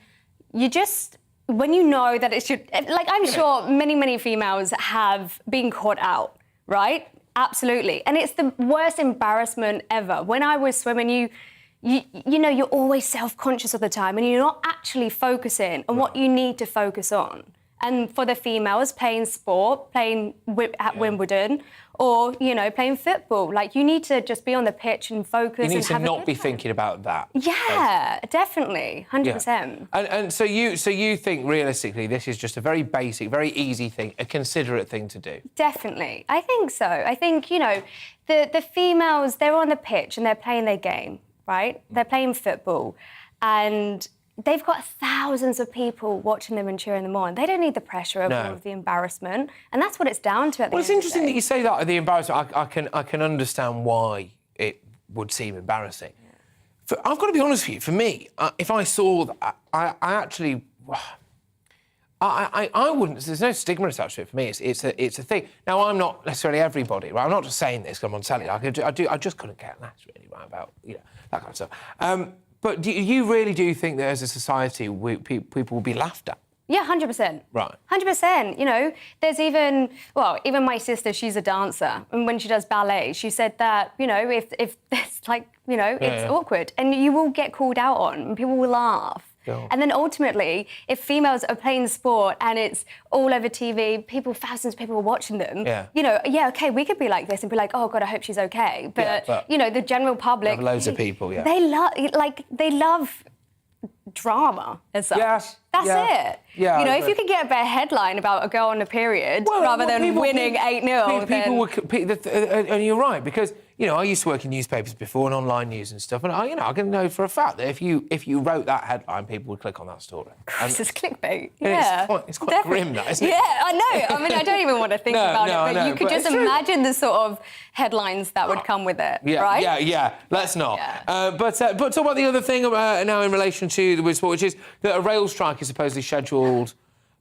Speaker 3: you just... When you know that it should... Like, I'm sure many females have been caught out, right? Absolutely. And it's the worst embarrassment ever. When I was swimming, you know, you're always self-conscious of the time and you're not actually focusing on what you need to focus on. And for the females playing sport, playing at Wimbledon, or, you know, playing football, like, you need to just be on the pitch and focus.
Speaker 2: You need to not be thinking about that.
Speaker 3: Yeah, definitely, 100%.
Speaker 2: Yeah. And so you think, realistically, this is just a very basic, very easy thing, a considerate thing to do?
Speaker 3: Definitely. I think so. I think, you know, the females, they're on the pitch and they're playing their game, right? They're playing football. And they've got thousands of people watching them and cheering them on. They don't need the pressure of all of the embarrassment. And that's what it's down to at the end of the day.
Speaker 2: Well, it's interesting that you say that, the embarrassment. I can understand why it would seem embarrassing. I've got to be honest with you. For me, if I saw that, I actually... I wouldn't... There's no stigma attached to it for me. It's a thing. Now, I'm not necessarily everybody, right? I'm not just saying this because I'm on telly. I just couldn't care less, really, right, about, that kind of stuff. But do you really do think that as a society, people will be laughed at?
Speaker 3: Yeah, 100%.
Speaker 2: Right.
Speaker 3: 100%. There's even my sister, she's a dancer, and when she does ballet, she said that, if there's it's awkward, and you will get called out on, and people will laugh. Sure. And then ultimately, if females are playing sport and it's all over TV, thousands of people are watching them, okay, we could be like this and be like, oh, God, I hope she's okay. But the general public...
Speaker 2: Loads of people,
Speaker 3: They love drama as such.
Speaker 2: Yes.
Speaker 3: That's it.
Speaker 2: Yeah,
Speaker 3: if you could get a better headline about a girl on a period rather than winning 8-0, then...
Speaker 2: And you're right, because, I used to work in newspapers before and online news and stuff, and I can know for a fact that if you wrote that headline, people would click on that story.
Speaker 3: This is clickbait.
Speaker 2: It's quite grim, that, isn't it?
Speaker 3: Yeah, I know. I mean, I don't even want to think about it, but you could just imagine the sort of headlines that would come with it, right?
Speaker 2: Yeah. Let's not. Yeah. But talk about the other thing now in relation to the sport, which is that a rail strike is supposedly scheduled.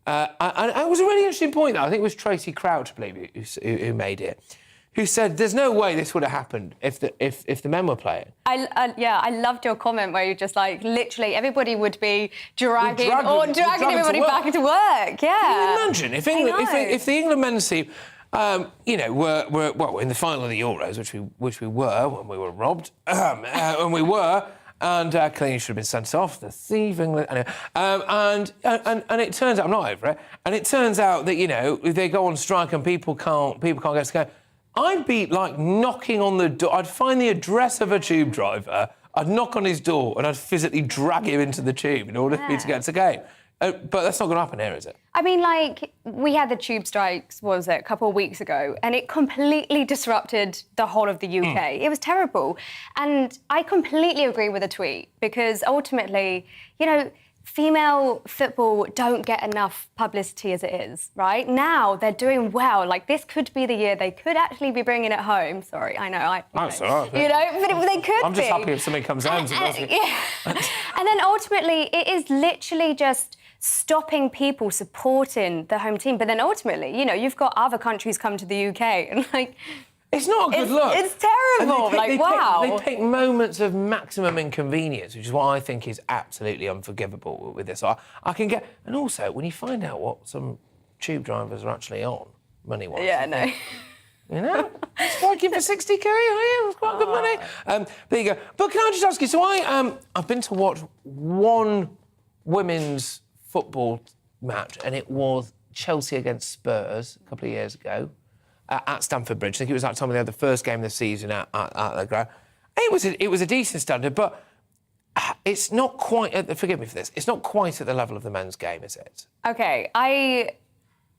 Speaker 2: And it was a really interesting point, though. I think it was Tracy Crouch, I believe, who made it, who said there's no way this would have happened if the men were playing.
Speaker 3: I loved your comment where you're just like, literally, everybody would be dragging everybody back into work. Yeah.
Speaker 2: Can you imagine if the England men's team, were in the final of the Euros, which we were when we were robbed, and clearly should have been sent off. The thieving, anyway. And it turns out I'm not over it. And it turns out that they go on strike and people can't get to go. I'd be knocking on the door. I'd find the address of a tube driver. I'd knock on his door and I'd physically drag him into the tube in order for me to get to the game. But that's not going to happen here, is it?
Speaker 3: I mean, we had the tube strikes, a couple of weeks ago, and it completely disrupted the whole of the UK. It was terrible. And I completely agree with the tweet, because ultimately, female football don't get enough publicity as it is, right? Now they're doing well. This could be the year they could actually be bringing it home. Sorry, I know.
Speaker 2: That's all right.
Speaker 3: But they could
Speaker 2: I'm just happy if something comes home.
Speaker 3: And then ultimately, it is literally just stopping people supporting the home team. But then ultimately, you've got other countries come to the UK and
Speaker 2: it's not a good look.
Speaker 3: It's terrible. Wow.
Speaker 2: They take moments of maximum inconvenience, which is what I think is absolutely unforgivable with this. I can get... And also, when you find out what some tube drivers are actually on, money-wise...
Speaker 3: Yeah, no.
Speaker 2: Striking for 60k, it's quite good money. There you go. But can I just ask you, so I've been to watch one women's football match, and it was Chelsea against Spurs a couple of years ago. At Stamford Bridge. I think it was that time they had the first game of the season at the ground. It was a decent standard, but it's not quite... forgive me for this. It's not quite at the level of the men's game, is it?
Speaker 3: OK,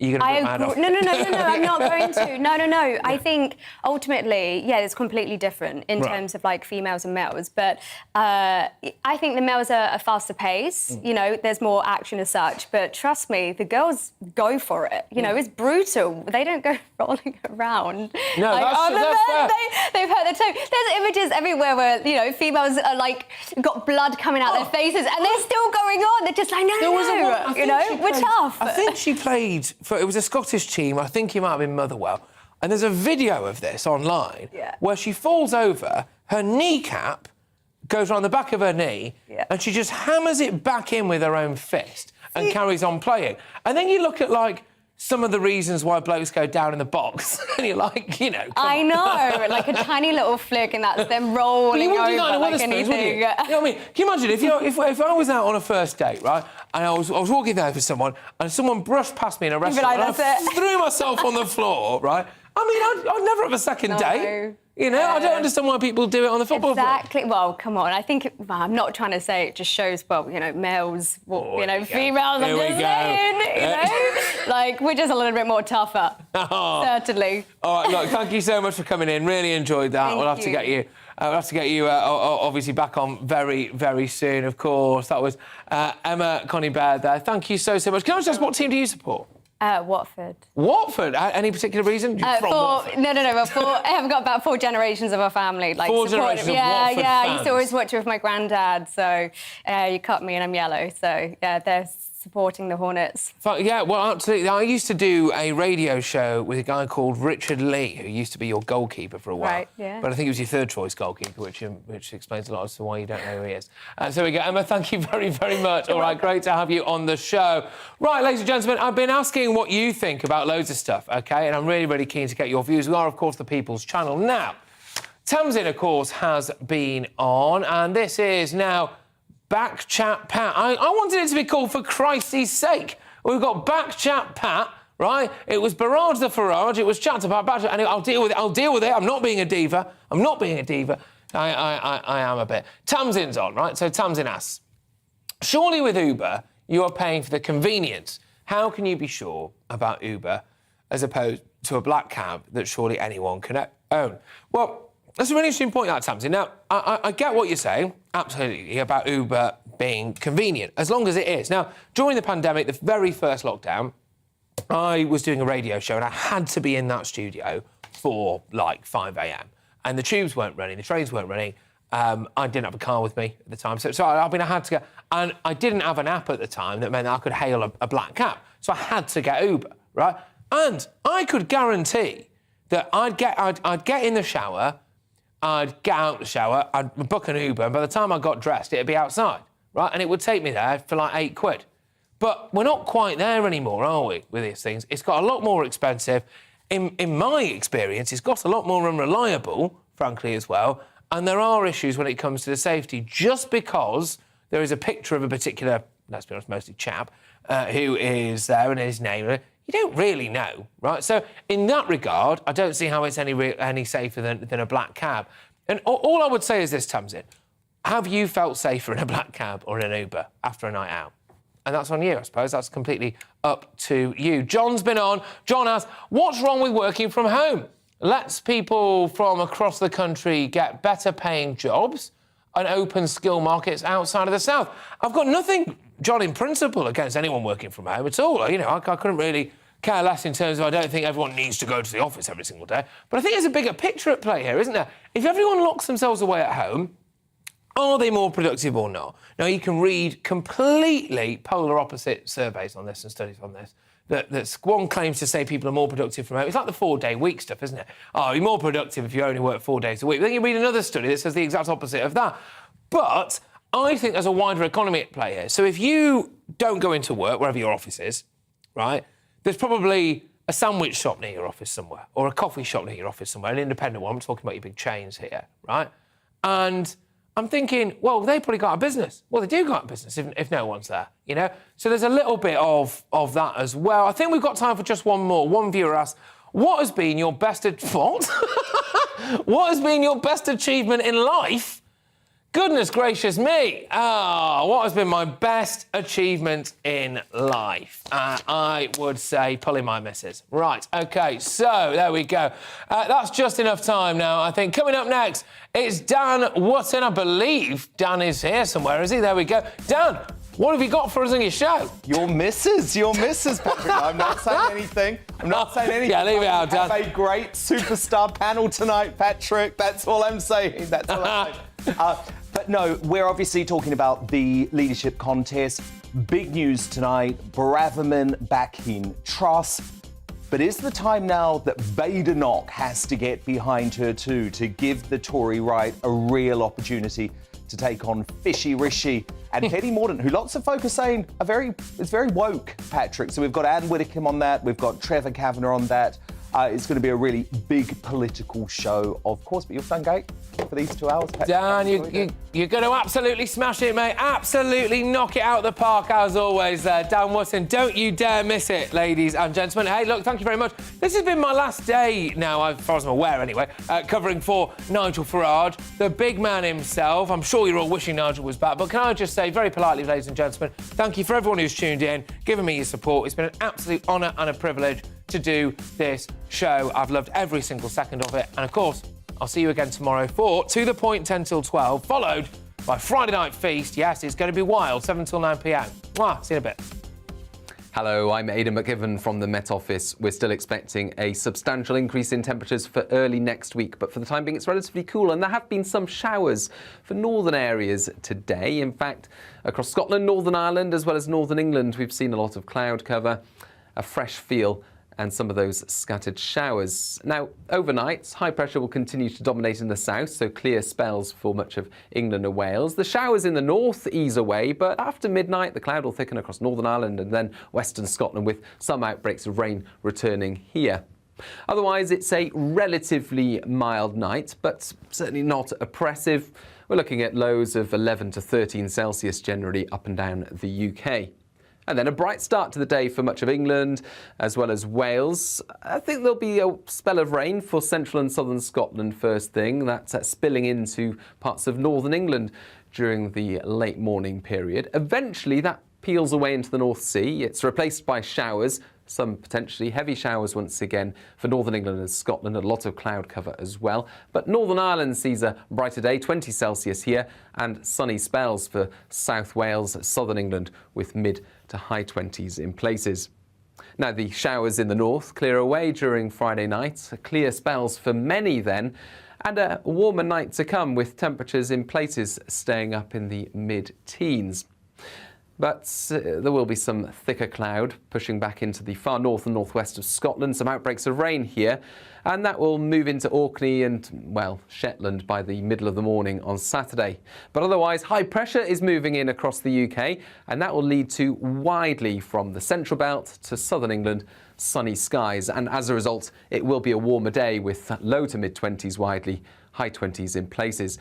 Speaker 2: You're going to put mad off.
Speaker 3: No, I'm not going to. No. I think ultimately, it's completely different in terms of females and males. But I think the males are a faster pace. There's more action as such. But trust me, the girls go for it. It's brutal. They don't go rolling around.
Speaker 2: No, that's fair.
Speaker 3: They've hurt their toe. There's images everywhere where females are got blood coming out their faces, and they're still going on. They're just no. We're tough.
Speaker 2: I think she played. It was a Scottish team. I think it might have been Motherwell. And there's a video of this online where she falls over, her kneecap goes around the back of her knee, and she just hammers it back in with her own fist and carries on playing. And then you look at, some of the reasons why blokes go down in the box, and you're
Speaker 3: I know, a tiny little flick, and that's them rolling over like anything.
Speaker 2: You know what I mean? Can you imagine if I was out on a first date, right, and I was walking there with someone, and someone brushed past me in a restaurant, and I threw myself on the floor, right? I mean, I'd never have a second date. I don't understand why people do it on the football field.
Speaker 3: Exactly. Well, come on. I think I'm not trying to say it just shows, males, females. I'm just saying, we're just a little bit more tougher. Certainly.
Speaker 2: All right, look, thank you so much for coming in. Really enjoyed that. We'll have to get you. Obviously back on very, very soon. Of course, that was Emma Connie Baird there. Thank you so much. Can I just ask, what team do you support?
Speaker 3: Watford.
Speaker 2: Watford? Any particular reason? You're from Watford?
Speaker 3: No. I have got about 4 generations of our family. Like,
Speaker 2: 4 generations of Watford
Speaker 3: Yeah. I used
Speaker 2: fans.
Speaker 3: to always watch it with my granddad, so you cut me and I'm yellow. So, yeah, they're supporting the Hornets.
Speaker 2: Yeah, well, absolutely. I used to do a radio show with a guy called Richard Lee, who used to be your goalkeeper for a while.
Speaker 3: Right, yeah.
Speaker 2: But I think he was your third choice goalkeeper, which explains a lot as to why you don't know who he is. So we go. Emma, thank you very, very much. All right, great to have you on the show. Right, ladies and gentlemen, I've been asking what you think about loads of stuff, OK? And I'm really, really keen to get your views. We are, of course, the People's Channel. Now, Tamsin, of course, has been on, and this is now Back Chat Pat. I wanted it to be called For Christ's Sake. We've got Back Chat Pat, right? It was Barrage the Farage, it was Chat to Pat, and I'll deal with it. I'm not being a diva. I am a bit. Tamsin's on, right? So Tamsin asks, surely with Uber, you are paying for the convenience. How can you be sure about Uber as opposed to a black cab that surely anyone can own? Well, that's a really interesting point, that, Tamsin. Now, I get what you're saying, absolutely, about Uber being convenient, as long as it is. Now, during the pandemic, the very first lockdown, I was doing a radio show and I had to be in that studio for, like, 5 a.m. And the tubes weren't running, the trains weren't running. I didn't have a car with me at the time. So I had to go... And I didn't have an app at the time that meant that I could hail a black cab. So I had to get Uber, right? And I could guarantee that I'd get in the shower... I'd get out the shower, I'd book an Uber, and by the time I got dressed, it'd be outside, right? And it would take me there for like £8. But we're not quite there anymore, are we, with these things? It's got a lot more expensive. In my experience, it's got a lot more unreliable, frankly, as well. And there are issues when it comes to the safety, just because there is a picture of a particular, let's be honest, mostly chap, who is there and his name... You don't really know, right? So in that regard, I don't see how it's any safer than a black cab. And all I would say is this, Tamsin. Have you felt safer in a black cab or in an Uber after a night out? And that's on you, I suppose. That's completely up to you. John's been on. John asks, what's wrong with working from home? Lets people from across the country get better paying jobs and open skill markets outside of the South. I've got nothing, John, in principle, against anyone working from home at all. You know, I couldn't really care less in terms of I don't think everyone needs to go to the office every single day. But I think there's a bigger picture at play here, isn't there? If everyone locks themselves away at home, are they more productive or not? Now, you can read completely polar opposite surveys on this and studies on this. That one claims to say people are more productive from home. It's like the 4-day week stuff, isn't it? Oh, you're more productive if you only work 4 days a week. But then you read another study that says the exact opposite of that. But I think there's a wider economy at play here. So if you don't go into work, wherever your office is, right, there's probably a sandwich shop near your office somewhere or a coffee shop near your office somewhere, an independent one. I'm talking about your big chains here, right? And I'm thinking, well, they probably got a business. Well, they do got a business if no one's there, you know? So there's a little bit of that as well. I think we've got time for just one more. One viewer asked, what has been your best... What? What has been your best achievement in life? Goodness gracious me. What has been my best achievement in life? I would say pulling my missus. Right, OK, so there we go. That's just enough time now, I think. Coming up next, it's Dan Wotton. I believe Dan is here somewhere, is he? There we go. Dan, what have you got for us on your show?
Speaker 14: Your missus, Patrick. I'm not saying anything.
Speaker 2: Yeah, leave it out, Dan.
Speaker 14: Have a great superstar panel tonight, Patrick. That's all I'm saying. But no, we're obviously talking about the leadership contest. Big news tonight, Braverman back in Truss. But is the time now that Badenoch has to get behind her too to give the Tory right a real opportunity to take on Fishy Rishi and Katie Mordaunt, who lots of folk are saying is very woke, Patrick. So we've got Anne Widdecombe on that, we've got Trevor Kavanagh on that. It's going to be a really big political show, of course. But you've done great for these 2 hours, Patrick.
Speaker 2: Dan, you're going to absolutely smash it, mate. Absolutely knock it out of the park, as always, Dan Wotton. Don't you dare miss it, ladies and gentlemen. Hey, look, thank you very much. This has been my last day now, as far as I'm aware anyway, covering for Nigel Farage, the big man himself. I'm sure you're all wishing Nigel was back. But can I just say very politely, ladies and gentlemen, thank you for everyone who's tuned in, giving me your support. It's been an absolute honour and a privilege to do this show. I've loved every single second of it. And, of course, I'll see you again tomorrow for To The Point, 10 till 12, followed by Friday Night Feast. Yes, it's going to be wild, 7 till 9 p.m. Mwah, see you in a bit.
Speaker 15: Hello, I'm Aidan McGivern from the Met Office. We're still expecting a substantial increase in temperatures for early next week, but for the time being it's relatively cool, and there have been some showers for northern areas today. In fact, across Scotland, Northern Ireland, as well as northern England, we've seen a lot of cloud cover, a fresh feel, and some of those scattered showers. Now, overnight, high pressure will continue to dominate in the south, so clear spells for much of England and Wales. The showers in the north ease away, but after midnight, the cloud will thicken across Northern Ireland and then western Scotland, with some outbreaks of rain returning here. Otherwise, it's a relatively mild night, but certainly not oppressive. We're looking at lows of 11 to 13 Celsius generally up and down the UK. And then a bright start to the day for much of England, as well as Wales. I think there'll be a spell of rain for central and southern Scotland first thing. That's spilling into parts of northern England during the late morning period. Eventually, that peels away into the North Sea. It's replaced by showers, some potentially heavy showers once again for northern England and Scotland, a lot of cloud cover as well. But Northern Ireland sees a brighter day, 20 Celsius here, and sunny spells for South Wales, southern England, with mid to high 20s in places. Now, the showers in the north clear away during Friday night, clear spells for many then, and a warmer night to come with temperatures in places staying up in the mid-teens. But there will be some thicker cloud pushing back into the far north and northwest of Scotland, some outbreaks of rain here, and that will move into Orkney and, well, Shetland by the middle of the morning on Saturday. But otherwise, high pressure is moving in across the UK, and that will lead to widely from the central belt to southern England sunny skies, and as a result, it will be a warmer day with low to mid-20s widely, high 20s in places.